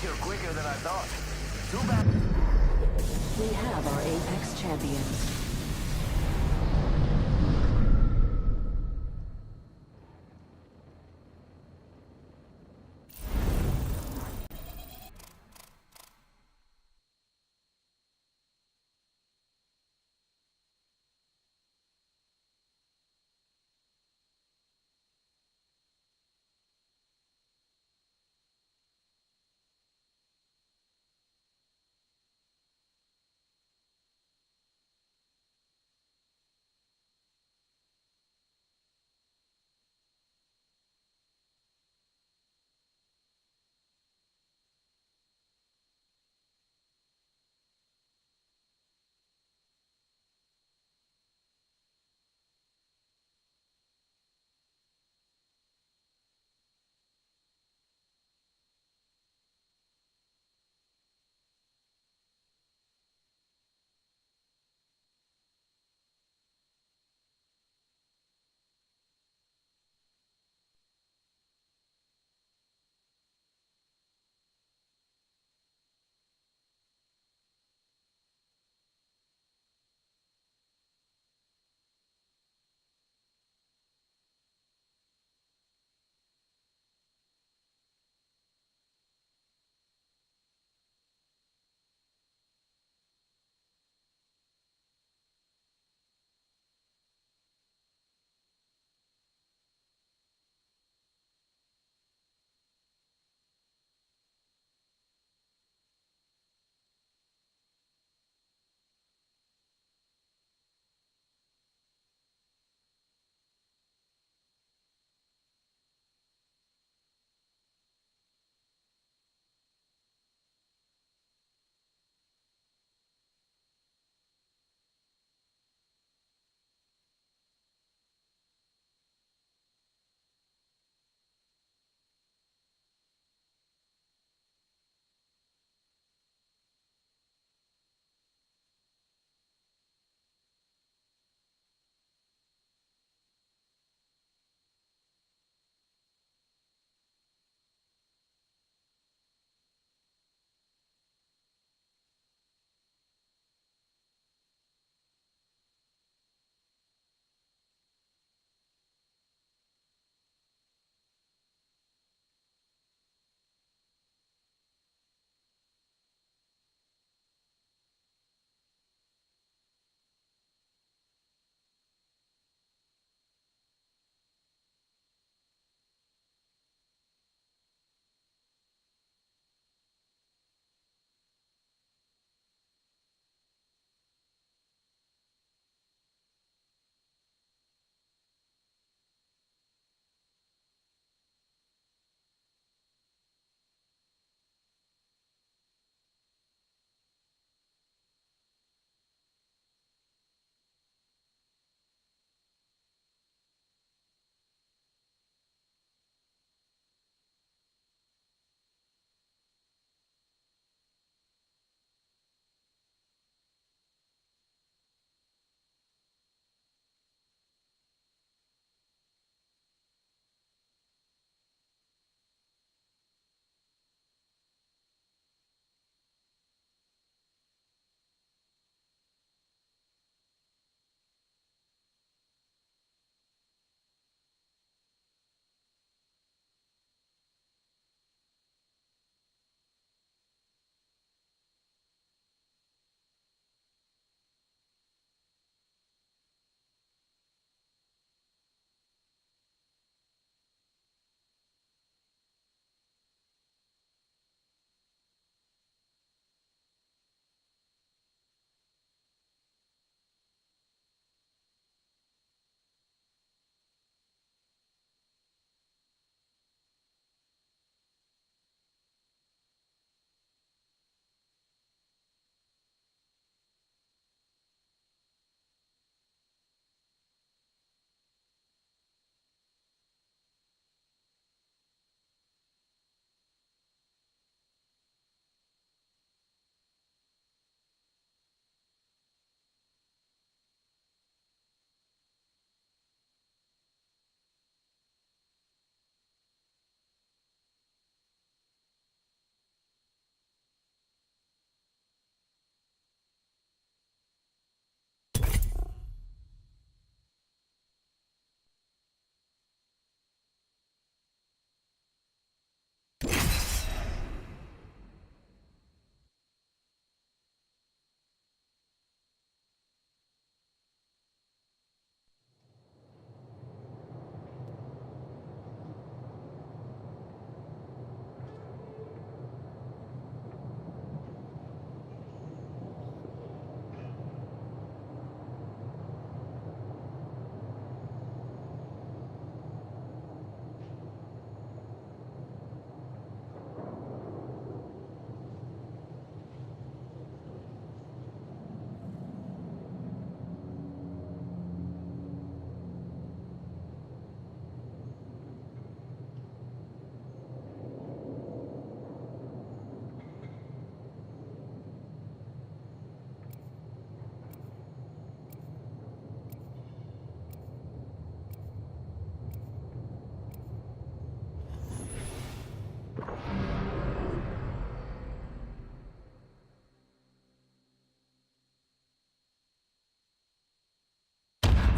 You're quicker than I thought. Too bad. We have our Apex champions.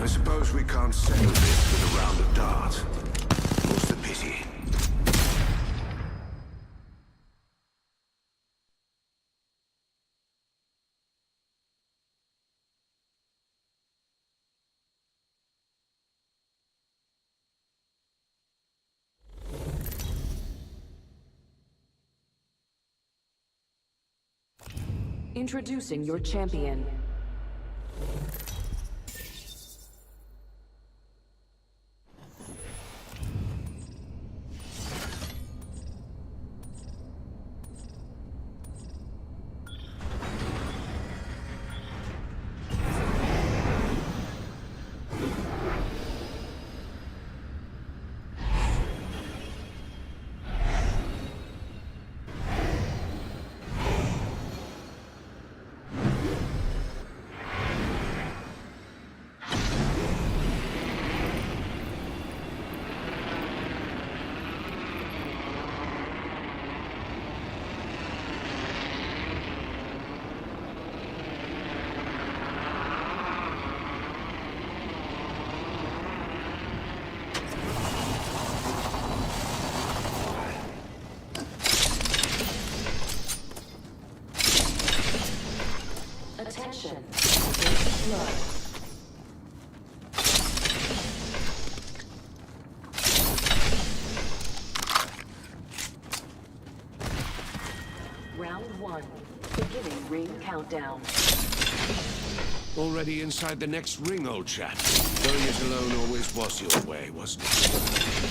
I suppose we can't settle this with a round of darts. What's the pity? Introducing your champion. Attention. Blood. Round 1. Beginning ring countdown. Already inside the next ring, old chap. Going it alone always was your way, wasn't it?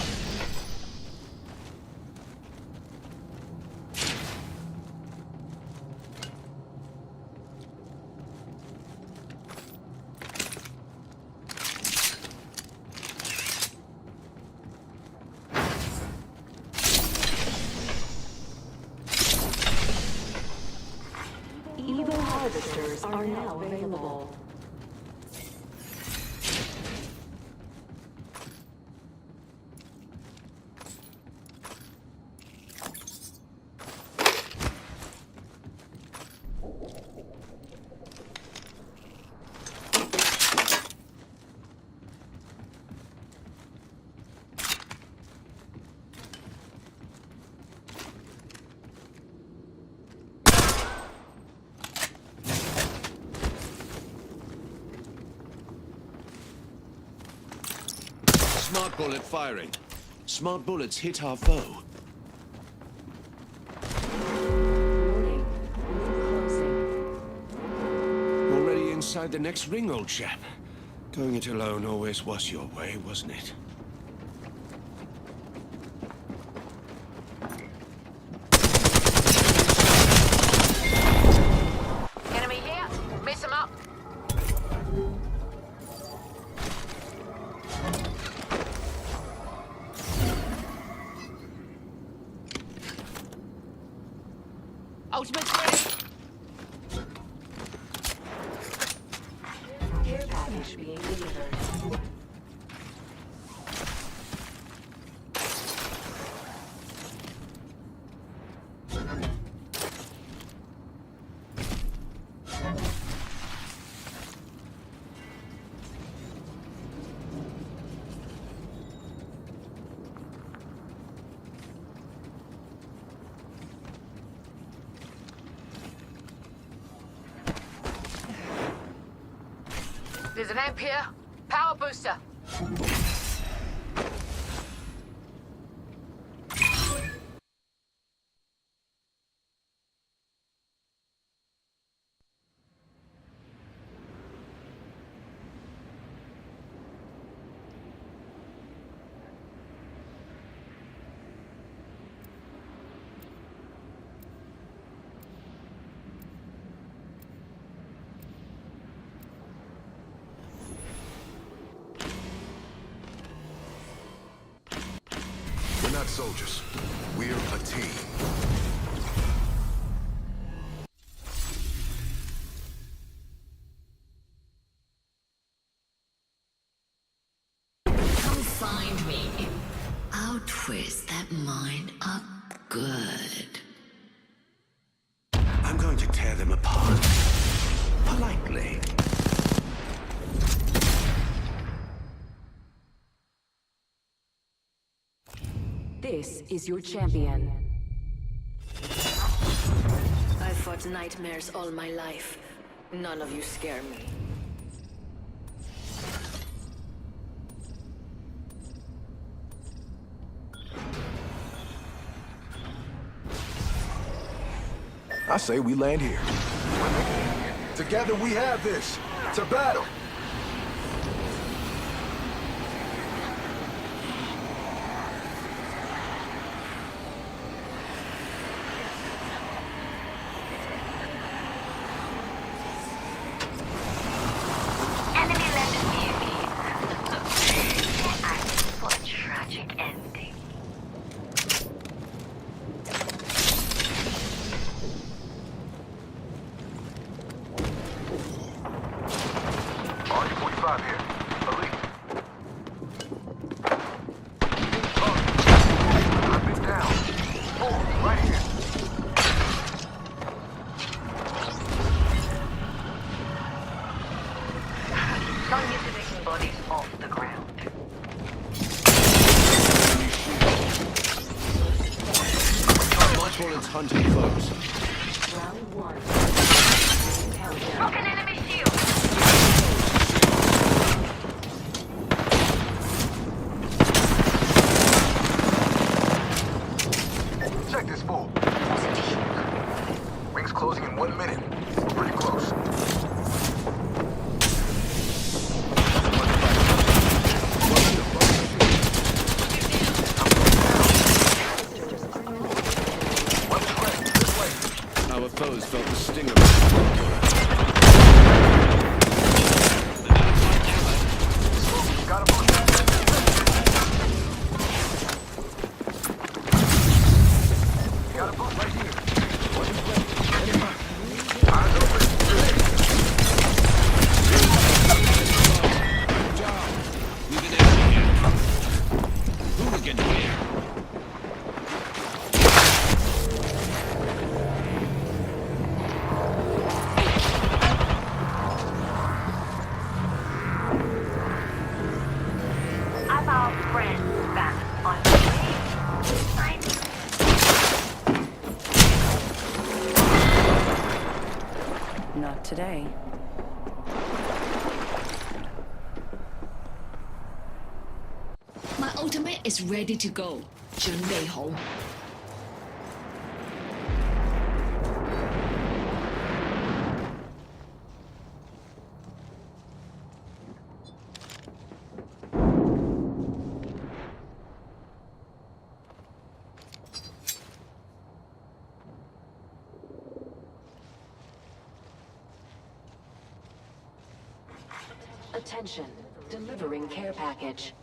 Evil harvesters are now available. Smart bullet firing. Smart bullets hit our foe. Warning. Closing. Already inside the next ring, old chap. Going it alone always was your way, wasn't it? Enemy here. Mess him up. Ultimate's ready. Care package being delivered. There's an amp here. Power booster. We're not soldiers. We're a team. Come find me. I'll twist that mind up good. I'm going to tear them apart. Politely. This is your champion. I've fought nightmares all my life. None of you scare me. I say we land here. Together we have this. To battle. Enemy landed near me. I'm for a tragic ending. R45 here. Elite. I've been down. Oh, right here. Not used to taking bodies off the ground. Much bullets hunting foes. Round one. Broken enemy shield. Check this fool. Ring's closing in 1 minute. We're pretty close. Our foes felt the sting of Got him on that. Got a boost right here. Eyes open. We've been out here. Hooligan here. I'm our friend back on the way. Not today. My ultimate is ready to go. 準備好. Attention. Delivering care package.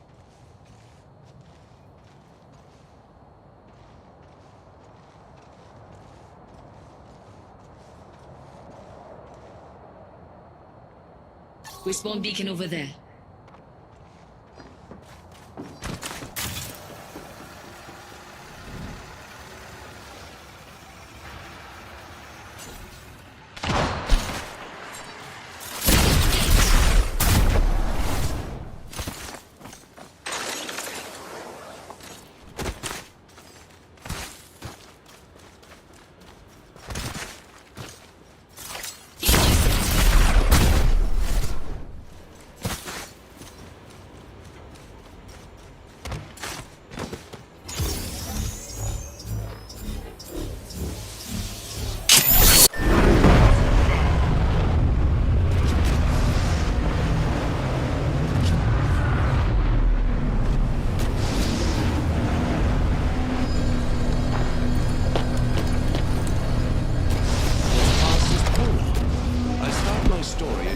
Respawn beacon over there.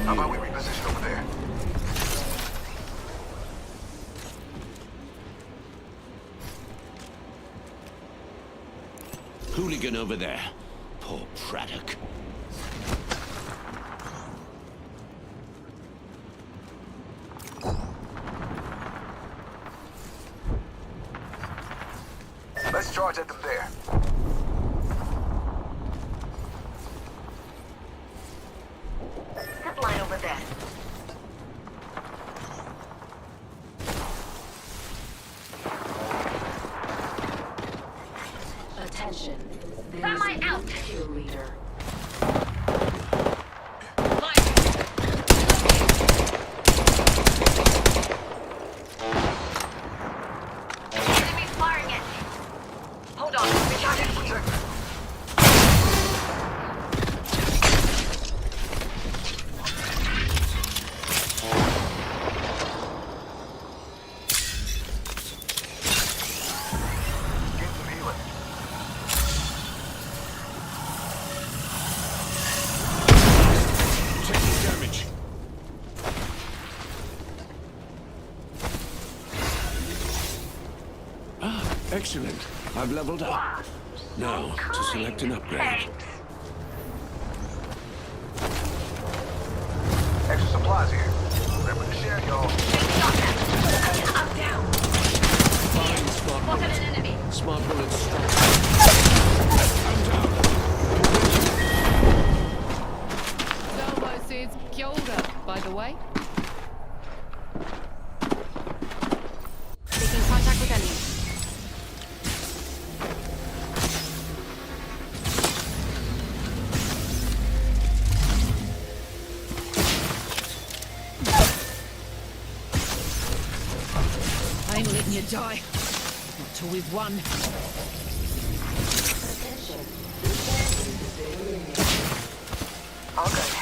How about we reposition over there? Hooligan over there. Poor Braddock. Let's charge at them there. Zip line over there. Excellent. I've leveled up. Now, to select an upgrade. Extra supplies here. Remember to share, y'all. I'm down. Fine, smart Spotted bullet. an enemy. Smart bullet struck. I'm down. Zobo says kia ora, by the way. Making contact with enemy. I ain't letting you die. Not till we've won. All good.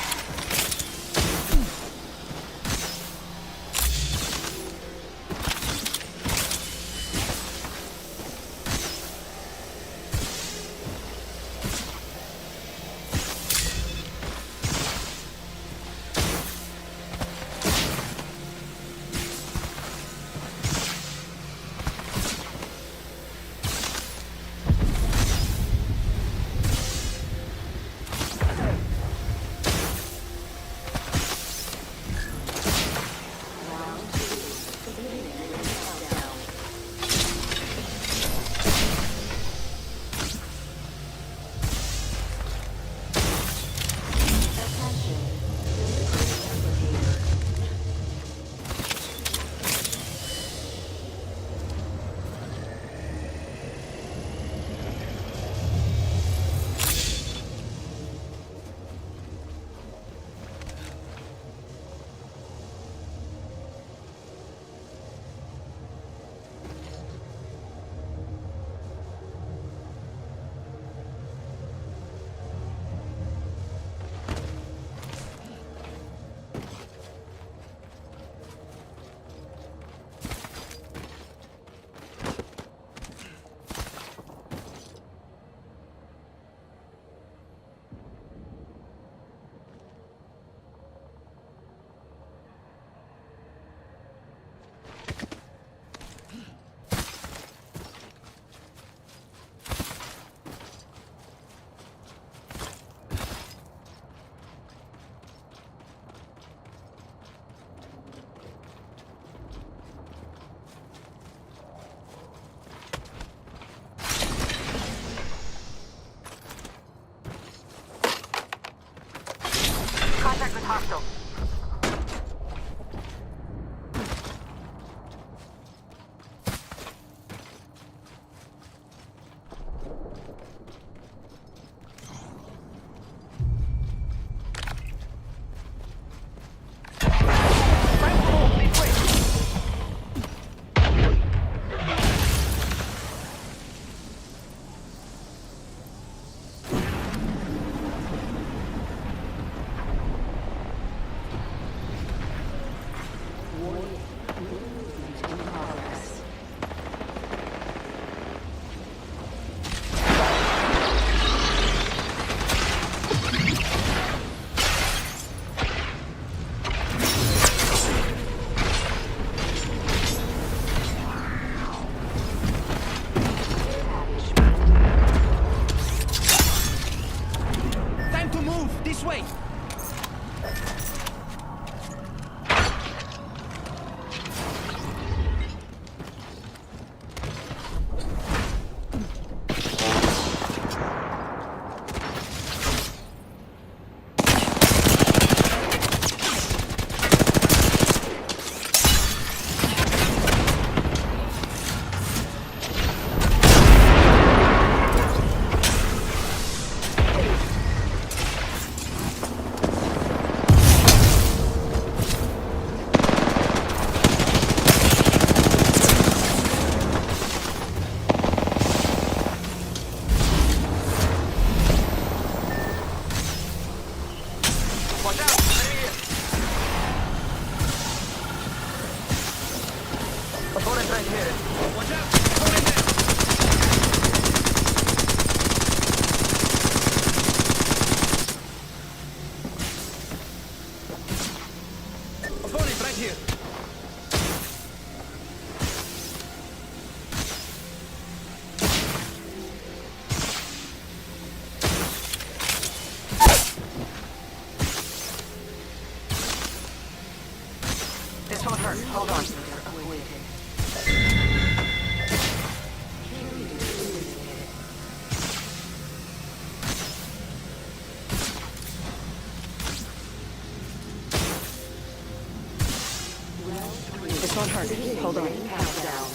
Contact with hostile. Time to move! This way! Opponent right here. Watch out! Opponent there! Opponent right here! Hold on. Countdown.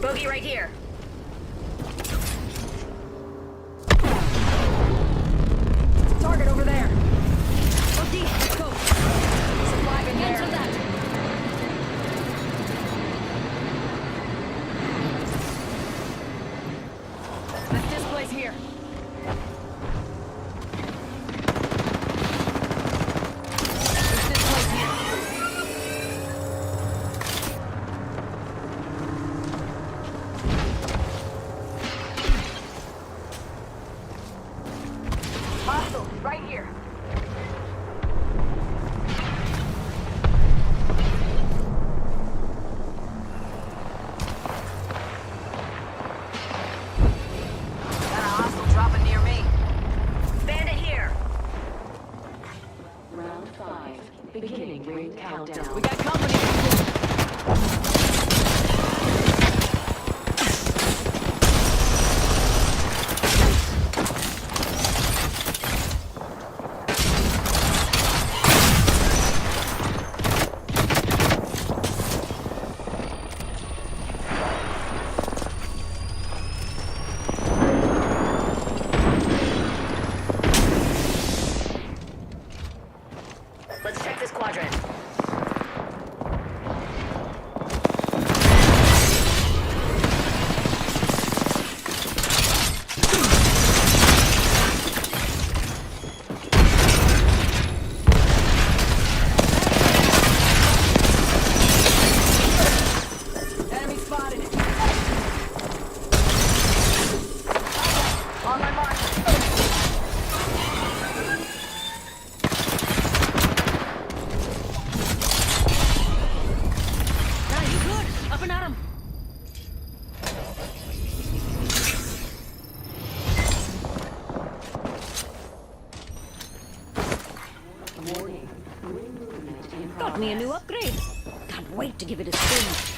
Bogey right here. Target over there. Okay, let's go. Supply in there. Cancel that. Let's displace here. Let's displace here. Hostile, right here. Got a hostile dropping near me. Bandit here. Round 5. Beginning ring countdown. We got company. this quadrant. Enemy spotted. On my mark. Now you good? Up and at 'em. Got me a new upgrade. Can't wait to give it a spin.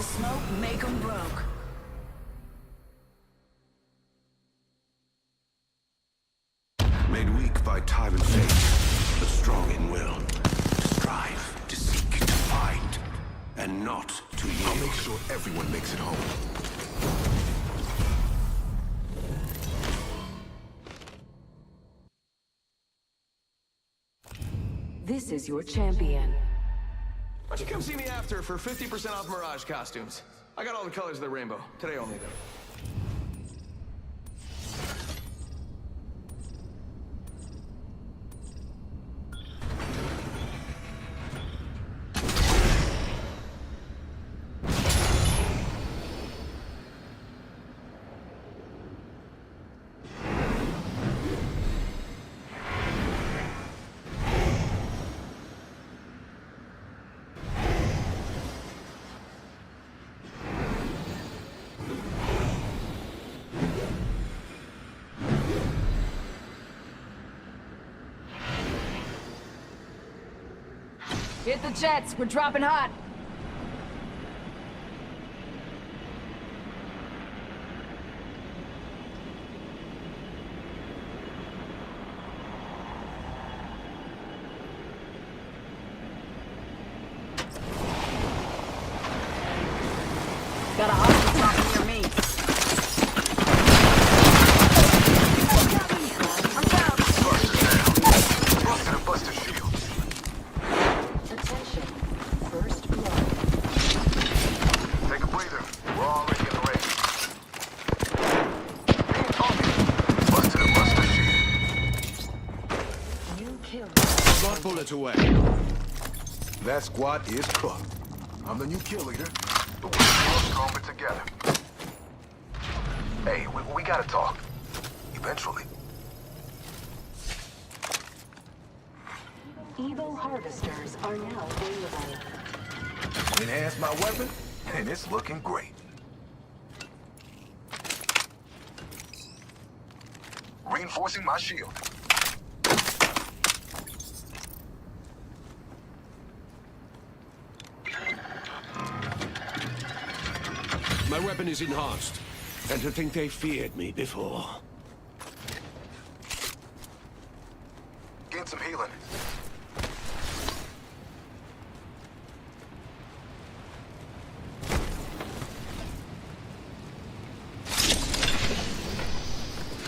smoke make 'em broke. Made weak by time and fate, but strong in will. To strive, to seek, to find, and not to yield. I'll make sure everyone makes it home. This is your champion. Why don't you come see me after for 50% off Mirage costumes? I got all the colors of the rainbow. Today only, though. Hit the jets. We're dropping hot. Got a hostage dropping near me. I'm down. Busted a Buster shield. Attention. First blood. Take a breather. We're already in the race. Being targeted. Busted a Buster shield. You killed. Squad bullet away. That squad is cooked. I'm the new kill leader, but we're still stronger together. Hey, we gotta talk. Eventually. Evo harvesters are now available. Enhance my weapon, and it's looking great. Reinforcing my shield. My weapon is enhanced. And to think they feared me before. Getting some healing.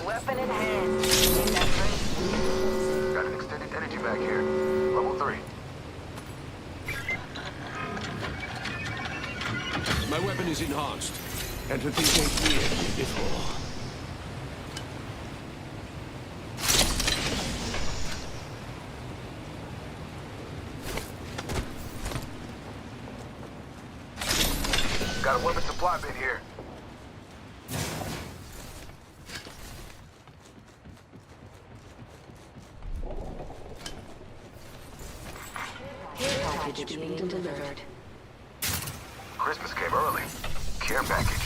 Weapon in hand. Ain't that great? Got an extended energy back here. Level 3. My weapon is enhanced. And to think they feared me before. Got a weapon supply bin here. Package being delivered. Christmas came early. Care package.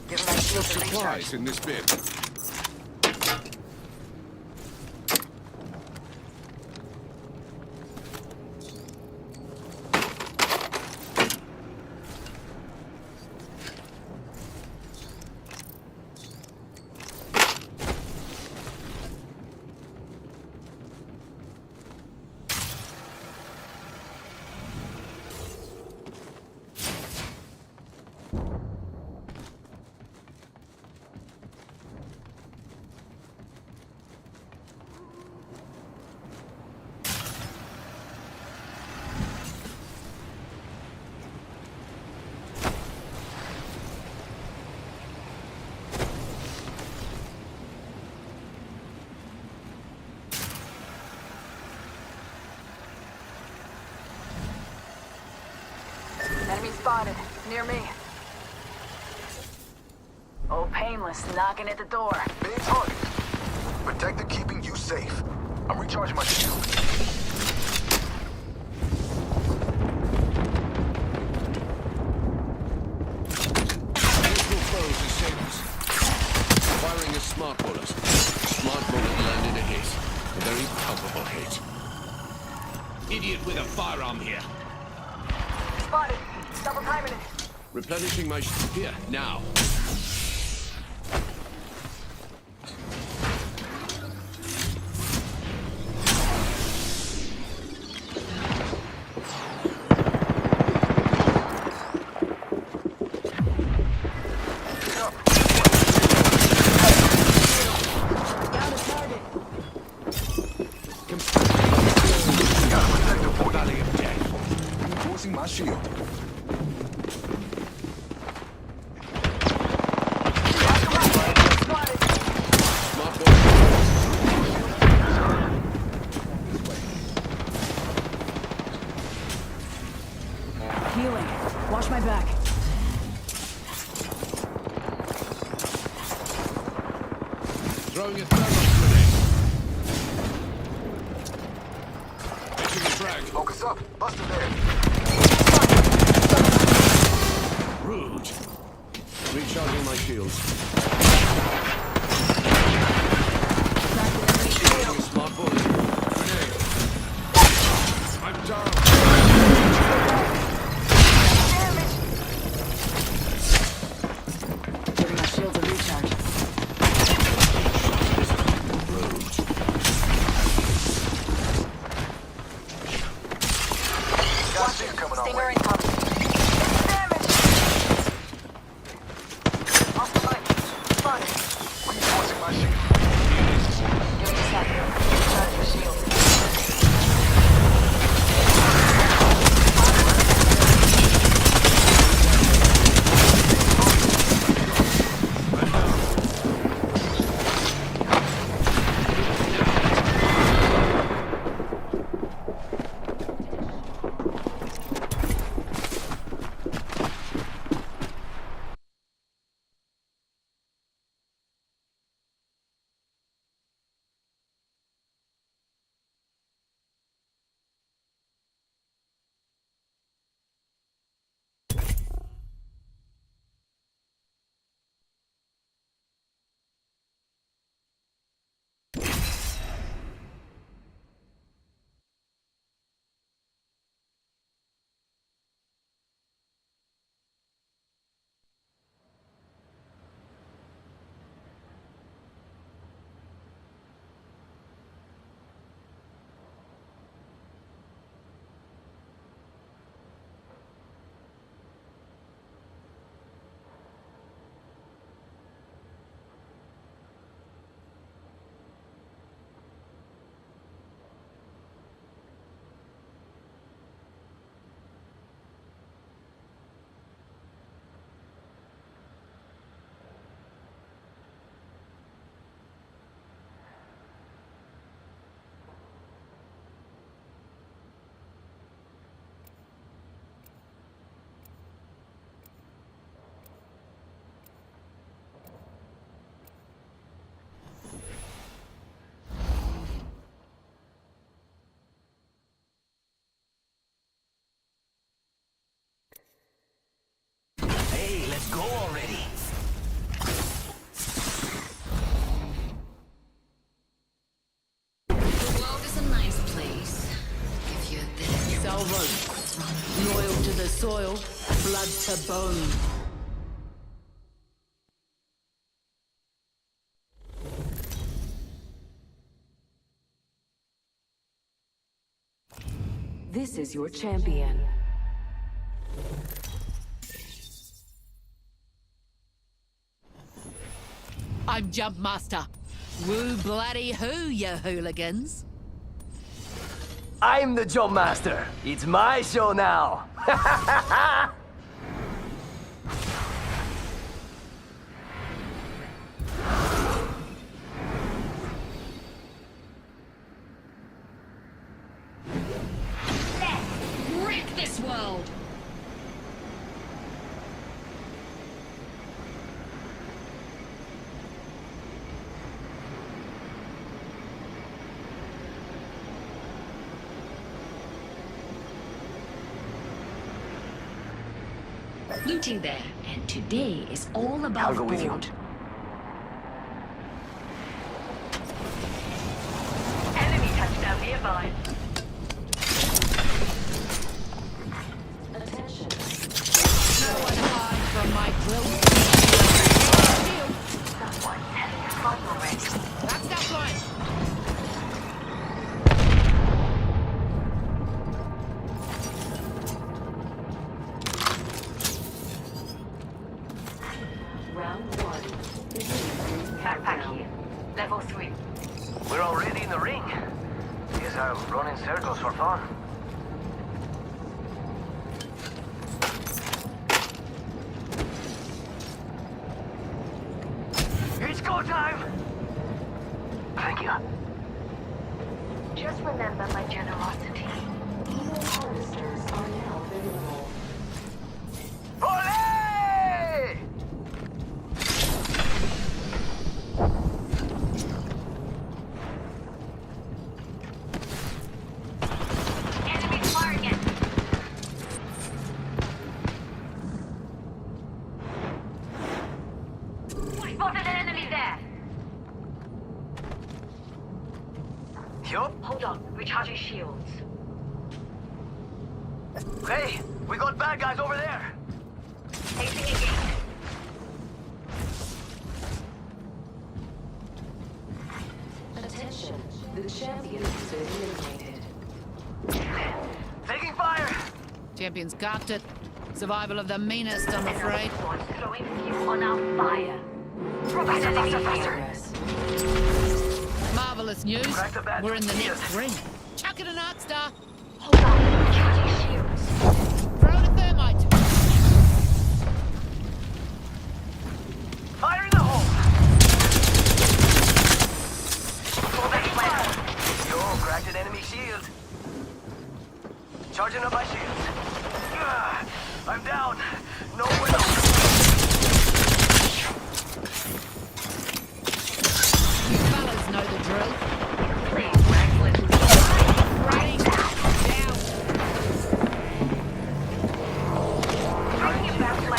Give my shield a Supplies in this bin. Enemy spotted. Near me. Oh, Painless knocking at the door. Being targeted. Protector keeping you safe. I'm recharging my shield. Physical foes ascends. firearm here. Spotted. Double timing it. Replenishing my here, now. My shield. Healing. Watch my back. Throwing a thermite grenade. Pitching a frag. Focus up. Busted there. Rude. Recharging my shields. Shooting a smart bullet. Grenade. I'm down. Giving my shields a recharge. Rude. Got Stinger coming our Stinger way. incoming. Off the line. Spotted. Reinforcing my shield. Give me a second. Recharge your shield. Let's go already. The world is a nice place. If you're there, Salvo. Loyal to the soil, blood to bone. This is your champion. I'm Jump Master. Woo bloody who, you hooligans. I'm the Jump Master. It's my show now. let's wreck this world. Looting there, and today is all about I'll go with you. board. Enemy touchdown nearby. on my drill. Someone's having fun already. That's that one. Round 1. Backpack here. Level 3. We're already in the ring. Guess I'll run in circles for fun. It's go time! Thank you. Just remember my generosity. Harvesters are now available. Olé! Enemies firing it. We spotted an enemy there. Yup. Hold on. Recharging shields. Hey, we got bad guys over there. Facing a gate. Attention, the champion has been eliminated. Taking fire. Champions cocked it. Survival of the meanest, I'm afraid. Throwing fuel on our fire. Faster. Marvelous news. Crack the bad We're in the news. next ring. Chuck it an arc star. Hold on. Recharging shields. Throw in a thermite. Fire in the hole. Taking fire. Yo, cracked an enemy shield. Charging up my shield. I'm down. No window. You fellas know the drill. Please, reckless. Right down. Bringing it back to my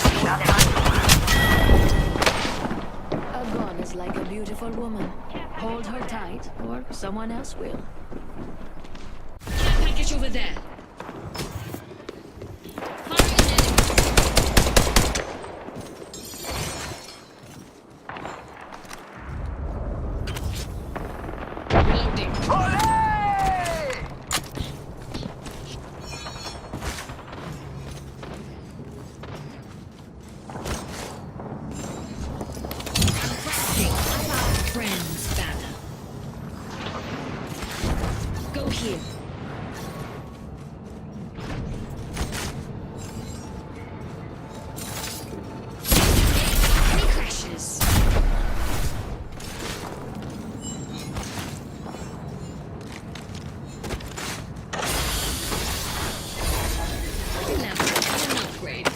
A gun is like a beautiful woman. Hold her tight, or someone else will. Package over there. Reloading. Friends banner. Go here. Any crashes? Level and upgrade.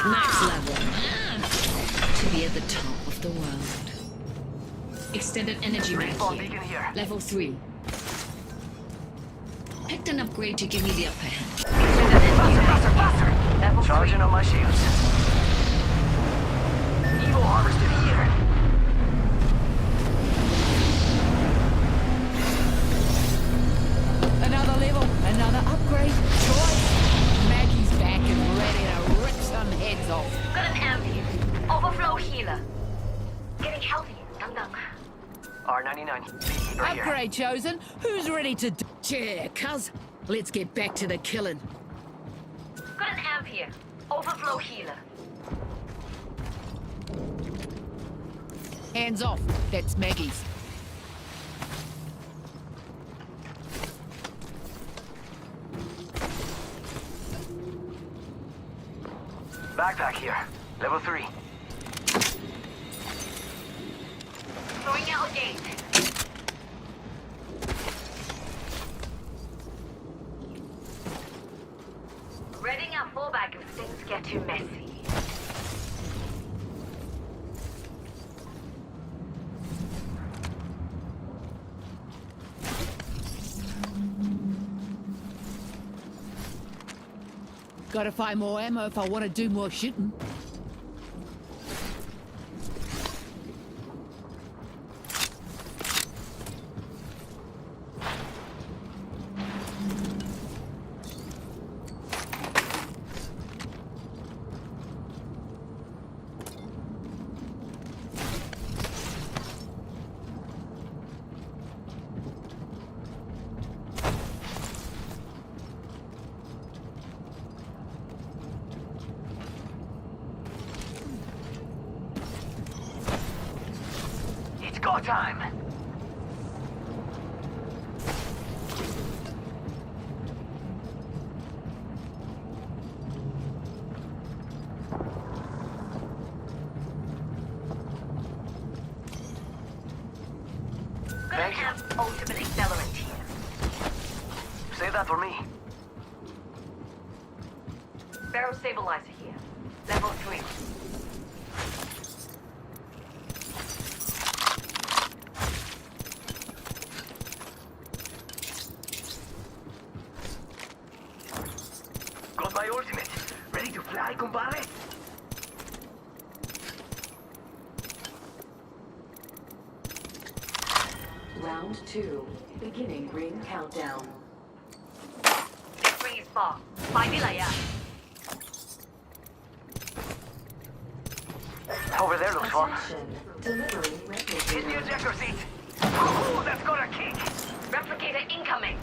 Max level. To be at the top of the world. Extended energy mag Respawn here. beacon here. Level 3. Picked an upgrade to give me the upper hand. Level 3. Charging on my shields. Evil harvested here. Another level, another upgrade. Choice. Maggie's back and ready to rip some heads off. Got an amp here. Overflow healer. Getting healthier. Dum dum. R99. Beekeeper here. Upgrade chosen. Who's ready to cheer, cuz? Let's get back to the killing. Got an amp here. Overflow healer. Hands off. That's Maggie's. Backpack here. Level 3. Throwing out a gate. Readying our fallback if things get too messy. Gotta find more ammo if I want to do more shooting. Go time! Gonna have ultimate accelerant here. Save that for me. Barrel stabilizer here. Level 3. Got my ultimate. Ready to fly, compadre? Round 2. Beginning ring countdown. This ring is far. 5 Vilaya. Over there looks fun. Attention. Delivering replicator. Hit the ejector seat. Ooh, that's got a kick. Replicator incoming.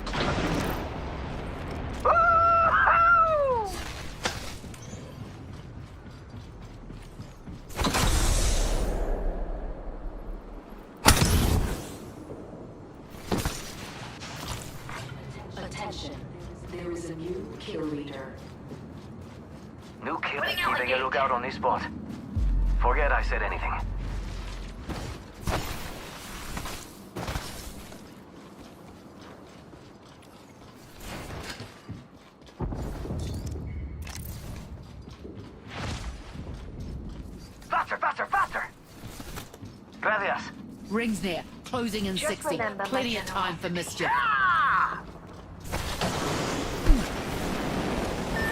Woo-hoo! Attention. There is a new kill leader. New kill. Putting out Keeping a a lookout on this spot. Forget I said anything. Faster, faster, faster! Gracias. Rings near. Closing in Just 60. remember, Plenty my of time for mischief.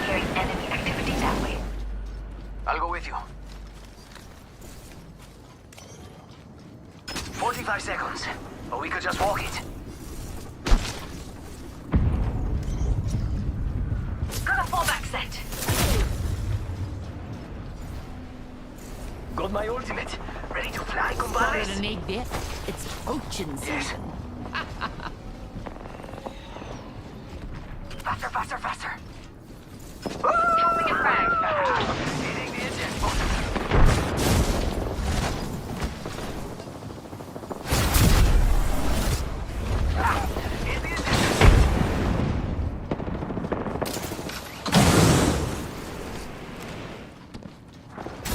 Hearing enemy activity that way. I'll go with you. 45 seconds. Or we could just walk it. Got a fallback set. Got my ultimate. Ready to fly, Spotted compadres? an egg there. It's poaching Yes. season. Faster, faster, faster. Tossing a frag. Hitting the eject button. Hit the eject.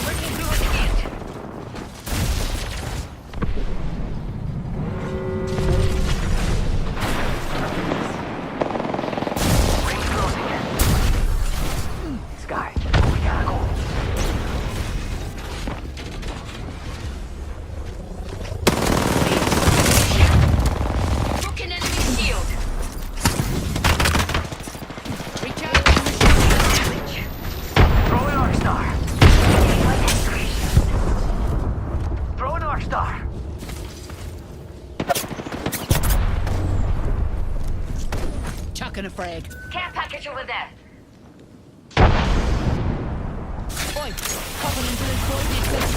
Working through at the gate. Ring's closing. Sky, we gotta go. Broken enemy shield. Recharging the shield. Damage. Throw an arc star. Throw an arc star. Chucking a frag. Care package over there. Oi, popping into this void distance.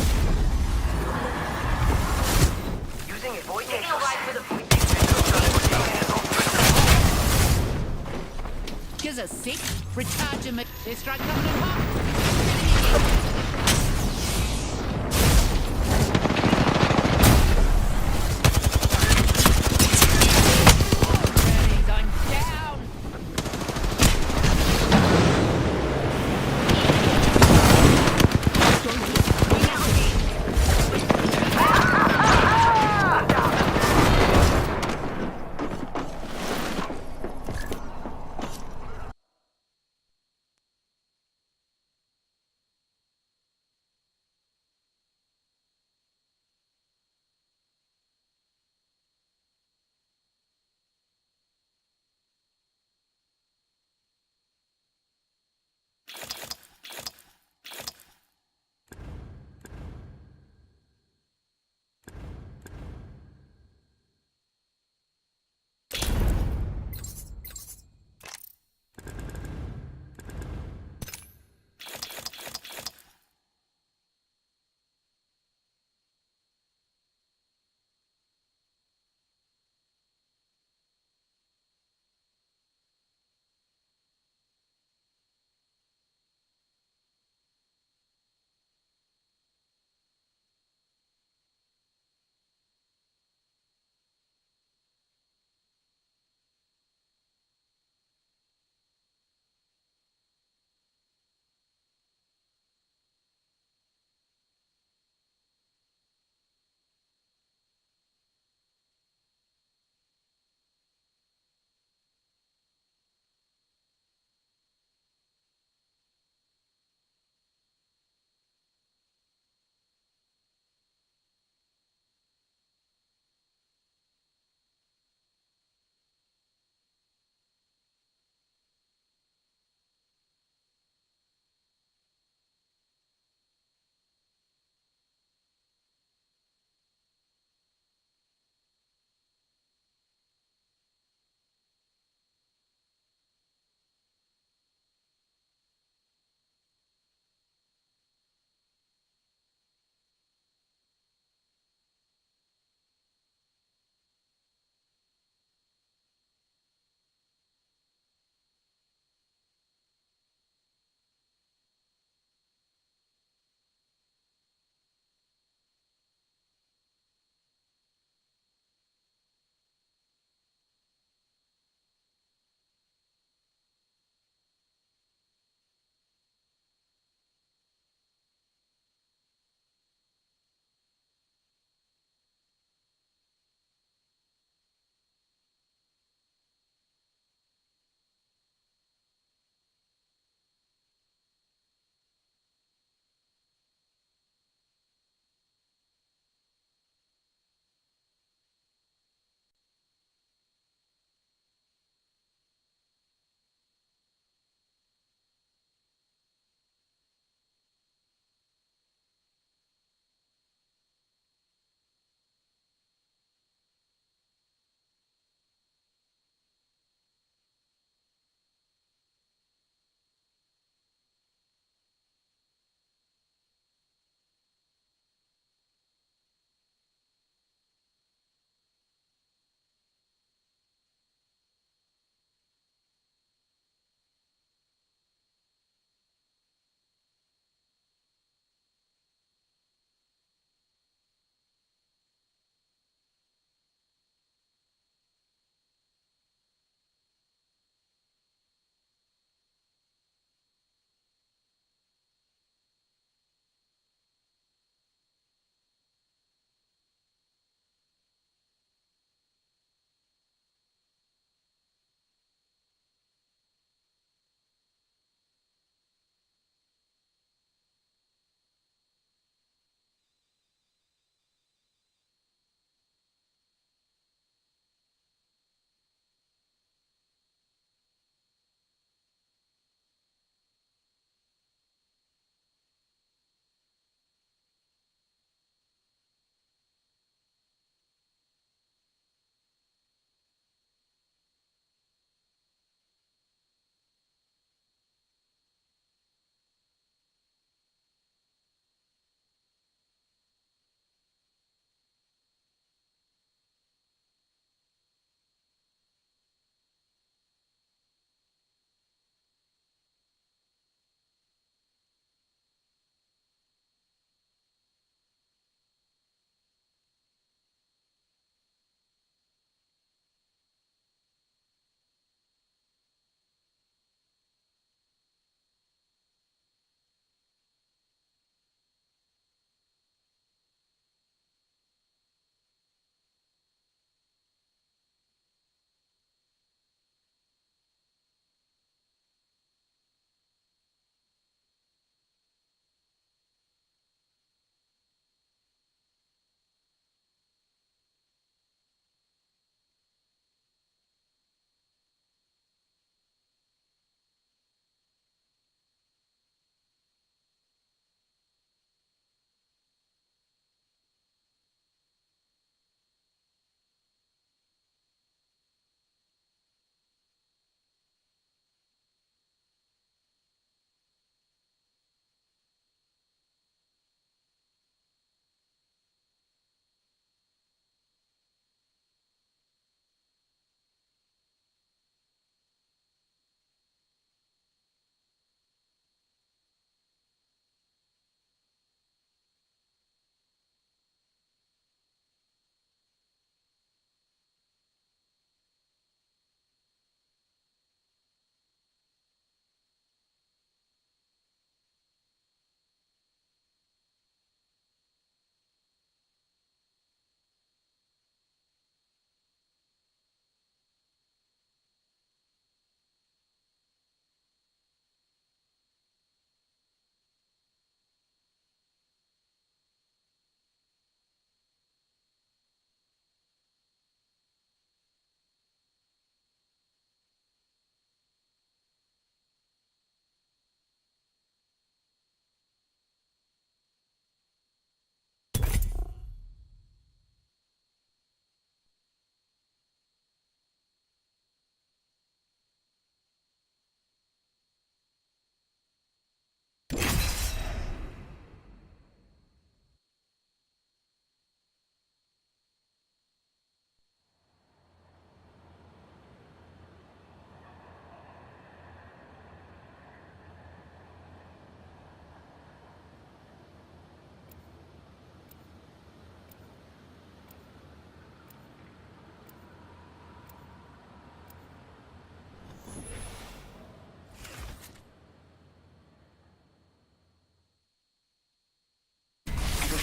Using a void Taking a nexus. ride for the point. Gives a sec. Recharging my... They're striking coming in hot.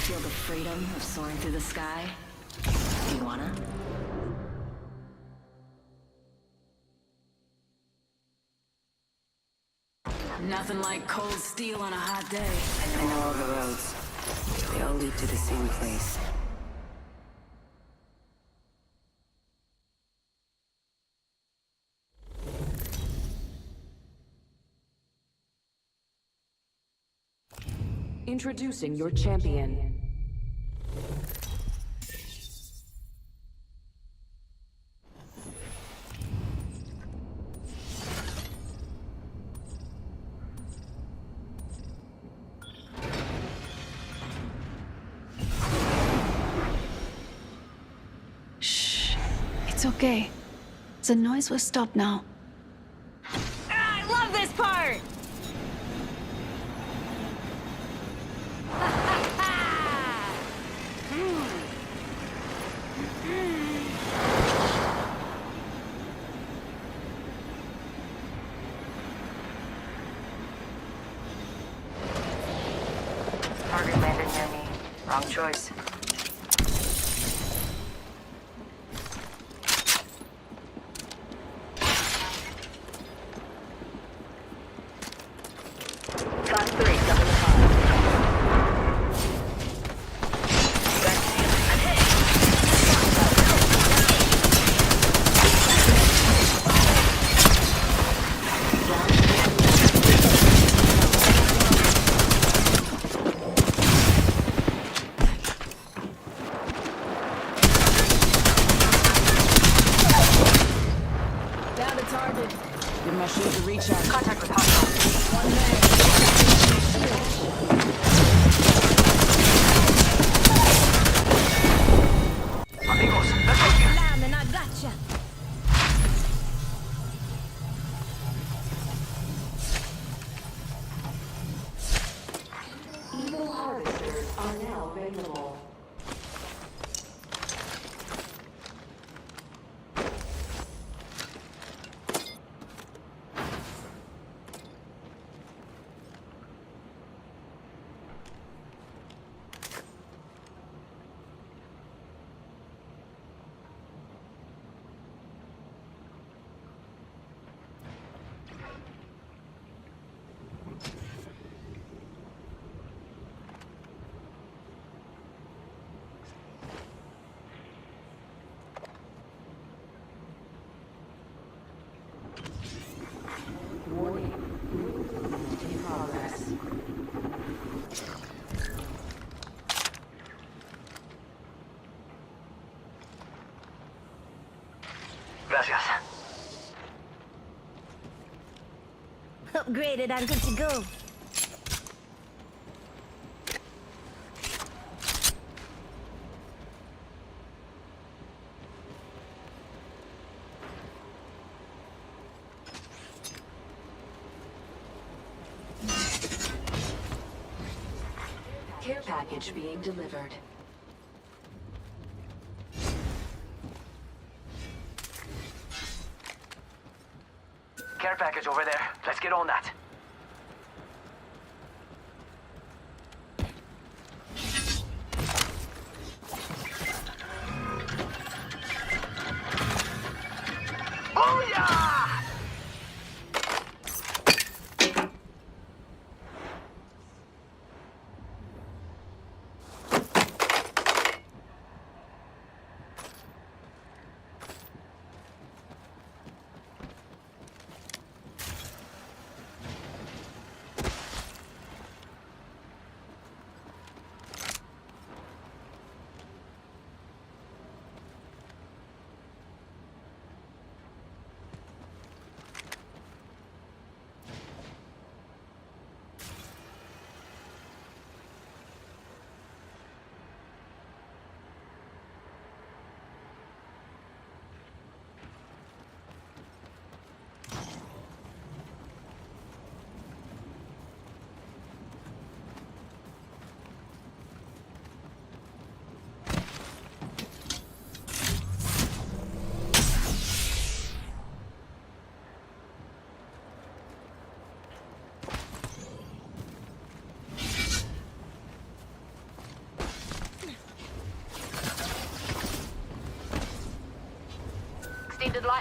Feel the freedom of soaring through the sky? You wanna? Nothing like cold steel on a hot day. I know all the roads. They all lead to the same place. Introducing your champion. It's okay. The noise will stop now. I love this part! Target landed near me. Wrong choice. Class 3, up in the car. I'm hit. Down to target. Give my shield to recharge. Contact with hostile. One man. Amigos, let's go here. Lamb, I gotcha. Evil harvesters are now available. Warning. In progress. Gracias. Upgraded and good to go. Care package being delivered. Care package over there. Let's get on that. Booyah!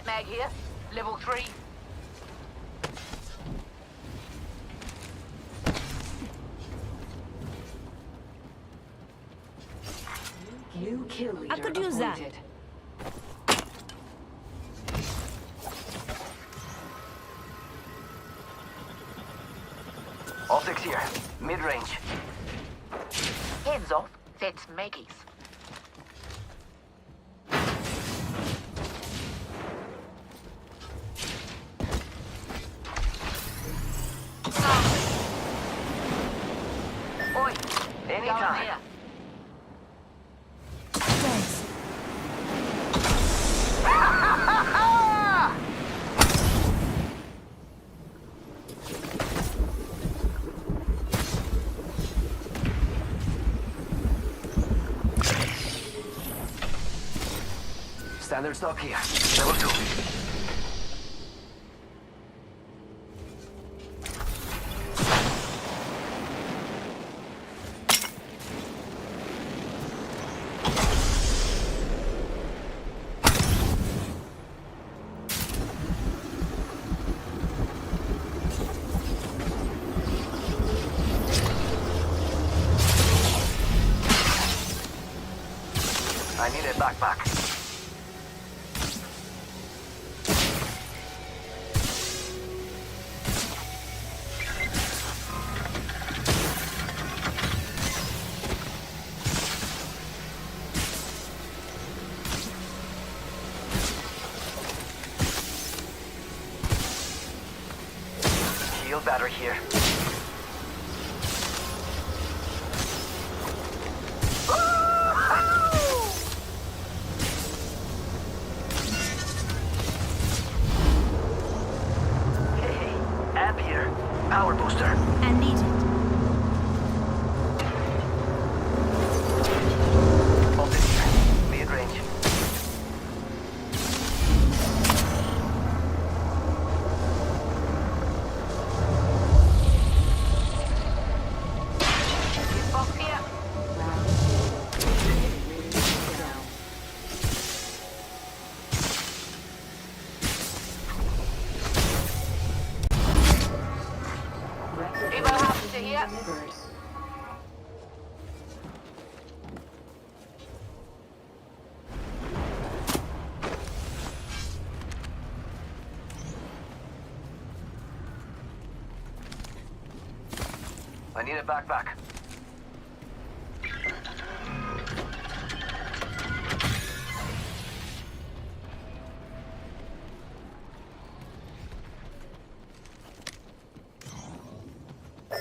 Light mag here. Level 3. New kill leader I could use that. appointed. Optics here. Mid-range. Heads off. That's Maggie's. Oi, Anytime. here. Standard stock here. Level 2. I need a backpack. Shield battery here. Power booster. I need it. Optics here. Mid-range. Box here. Evo house to here. I need a backpack.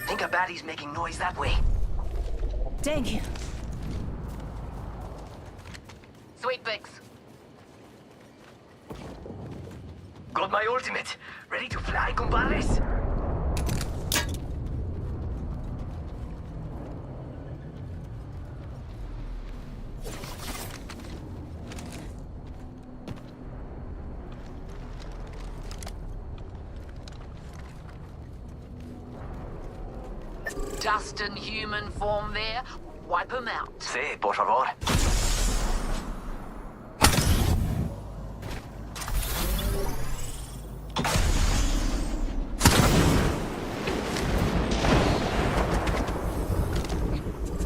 Think a baddie's making noise that way. Thank you. Sweet Bix. Got my ultimate. Ready to fly, compadres? Dust in human form there. Wipe them out. Sí, por favor.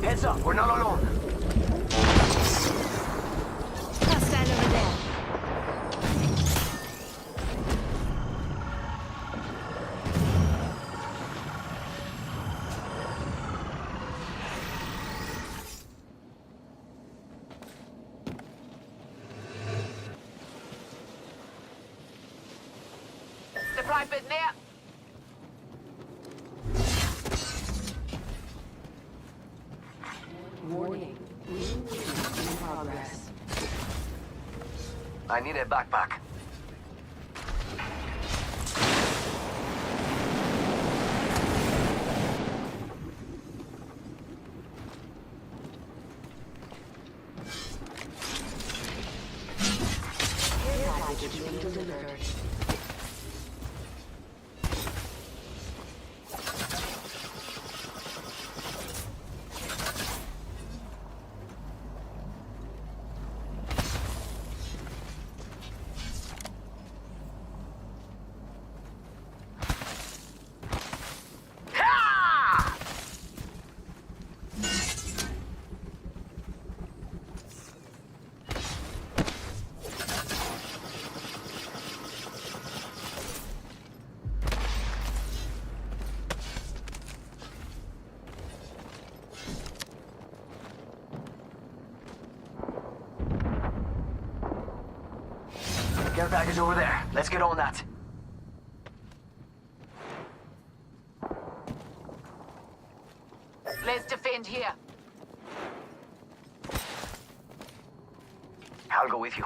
Heads up, we're not alone. Hostile over there. Supply bin there. Warning. In progress. I need a backpack. Care package being delivered. Care package over there. Let's get on that. Let's defend here. I'll go with you.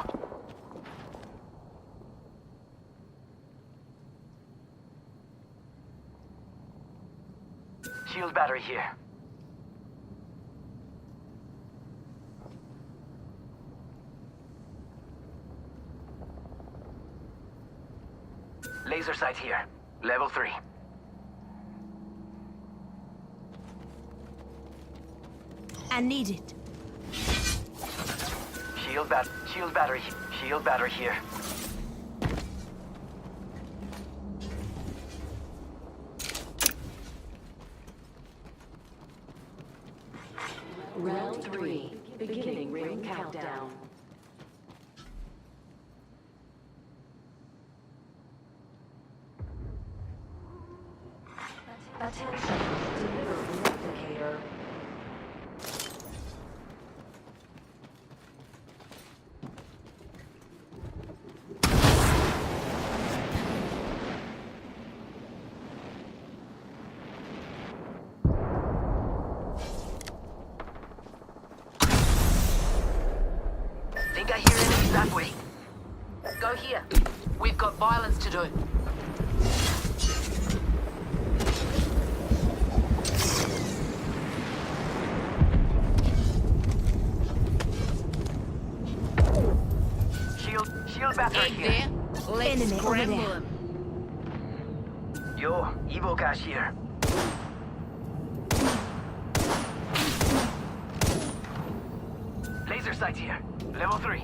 Shield battery here. Laser sight here. Level 3. I need it. Shield battery here. Round 3, beginning ring countdown. Attention, deliver replicator. Think I hear enemies that way. Go here. We've got violence to do. Shield battery Egg here. there. Let's Enemy over scramble there. them. Yo, Evo cache here. Laser sight here. Level 3.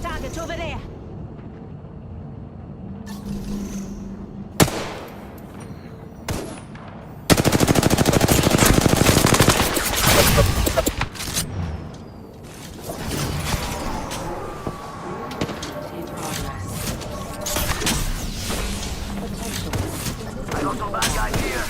Target over there. I got some bad guys here.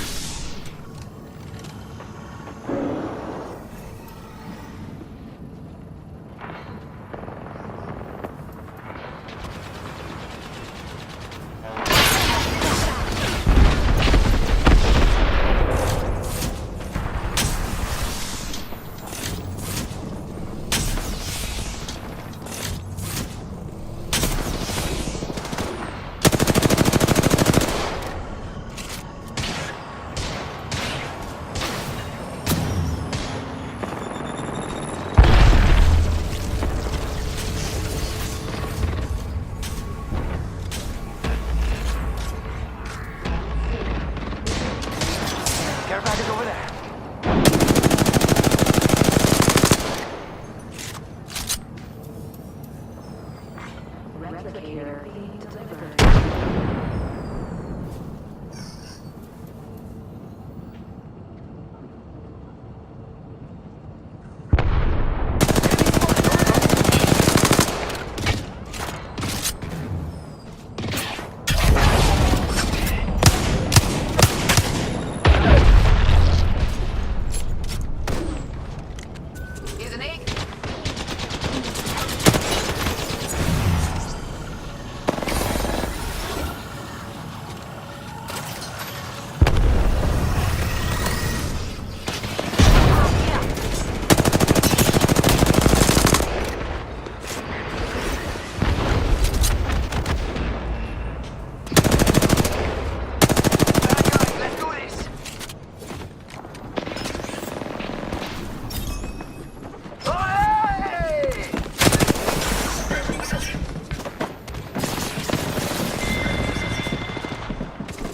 Care package over there. Replicator being delivered. Here's an egg. Let's do this. Hey!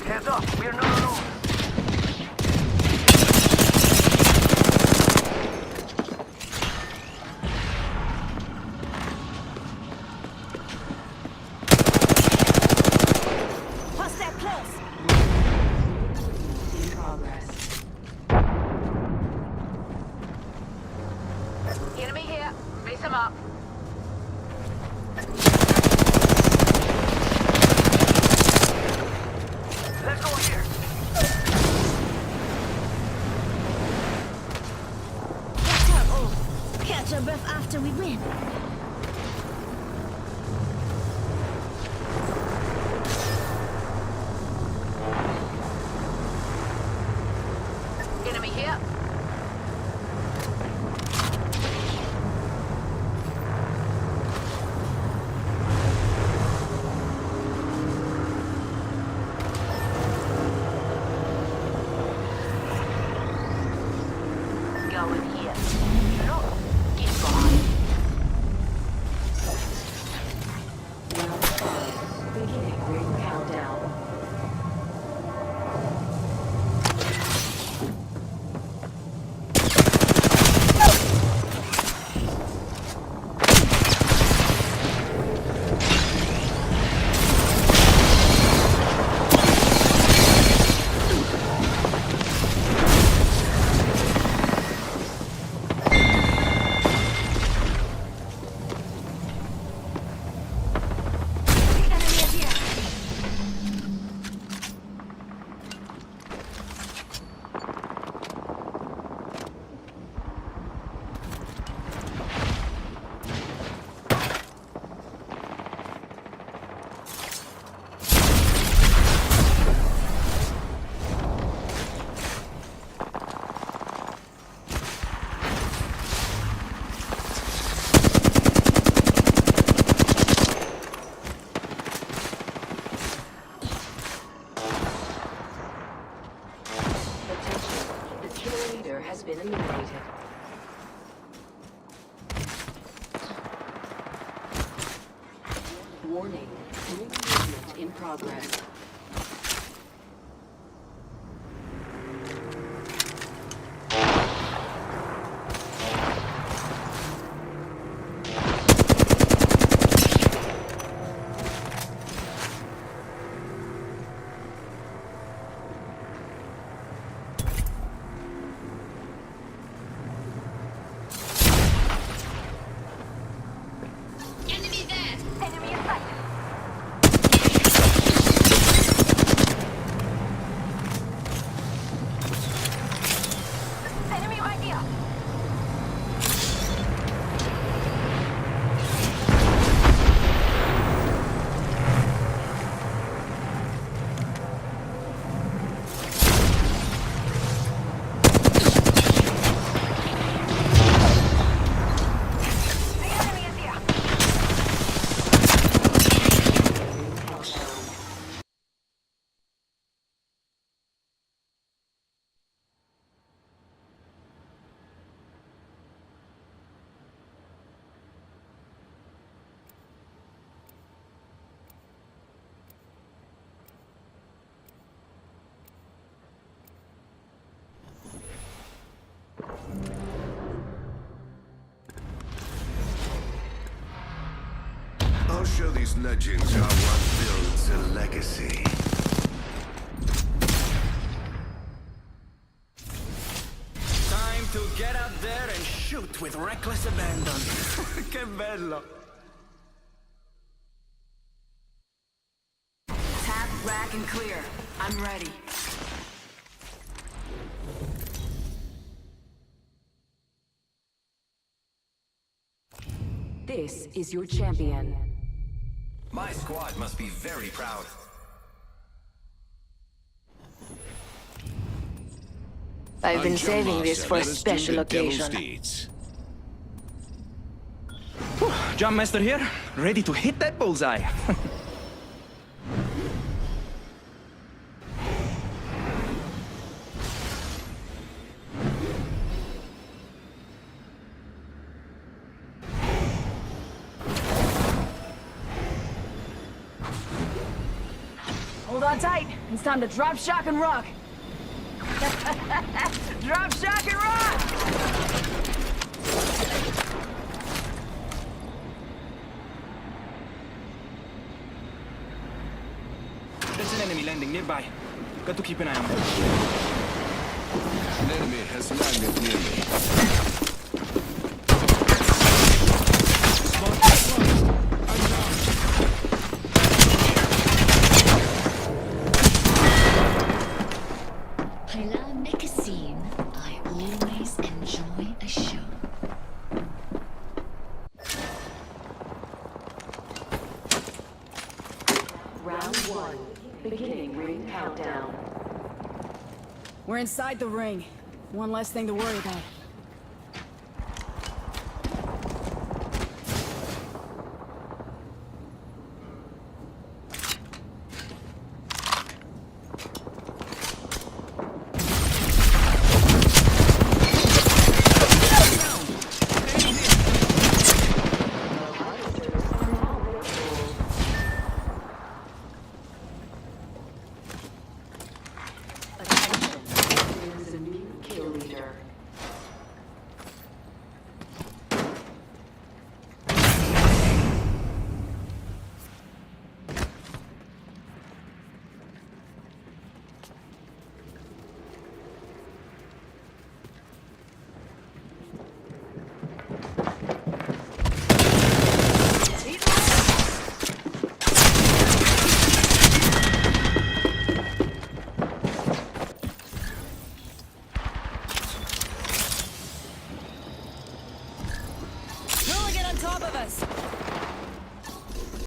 Heads up, we're not alone. Hostile close. In progress. Enemy here. Face him up. after we win. Enemy here. Going here. Look, get behind. Round 5. Beginning ring countdown. Has been eliminated. Warning. Ring movement in progress. I'll show these legends how one builds a legacy. Time to get out there and shoot with reckless abandon. Que bello. Tap, rack, and clear. I'm ready. This is your champion. My squad must be very proud. I've been saving this for a special occasion. Jump Master here, ready to hit that bullseye. Hold on tight. It's time to drop, shock, and rock. Drop, shock, and rock! There's an enemy landing nearby. Got to keep an eye on him. An enemy has landed near me. Beginning ring countdown. We're inside the ring. One less thing to worry about. Is a new kill leader. Hooligan on top of us!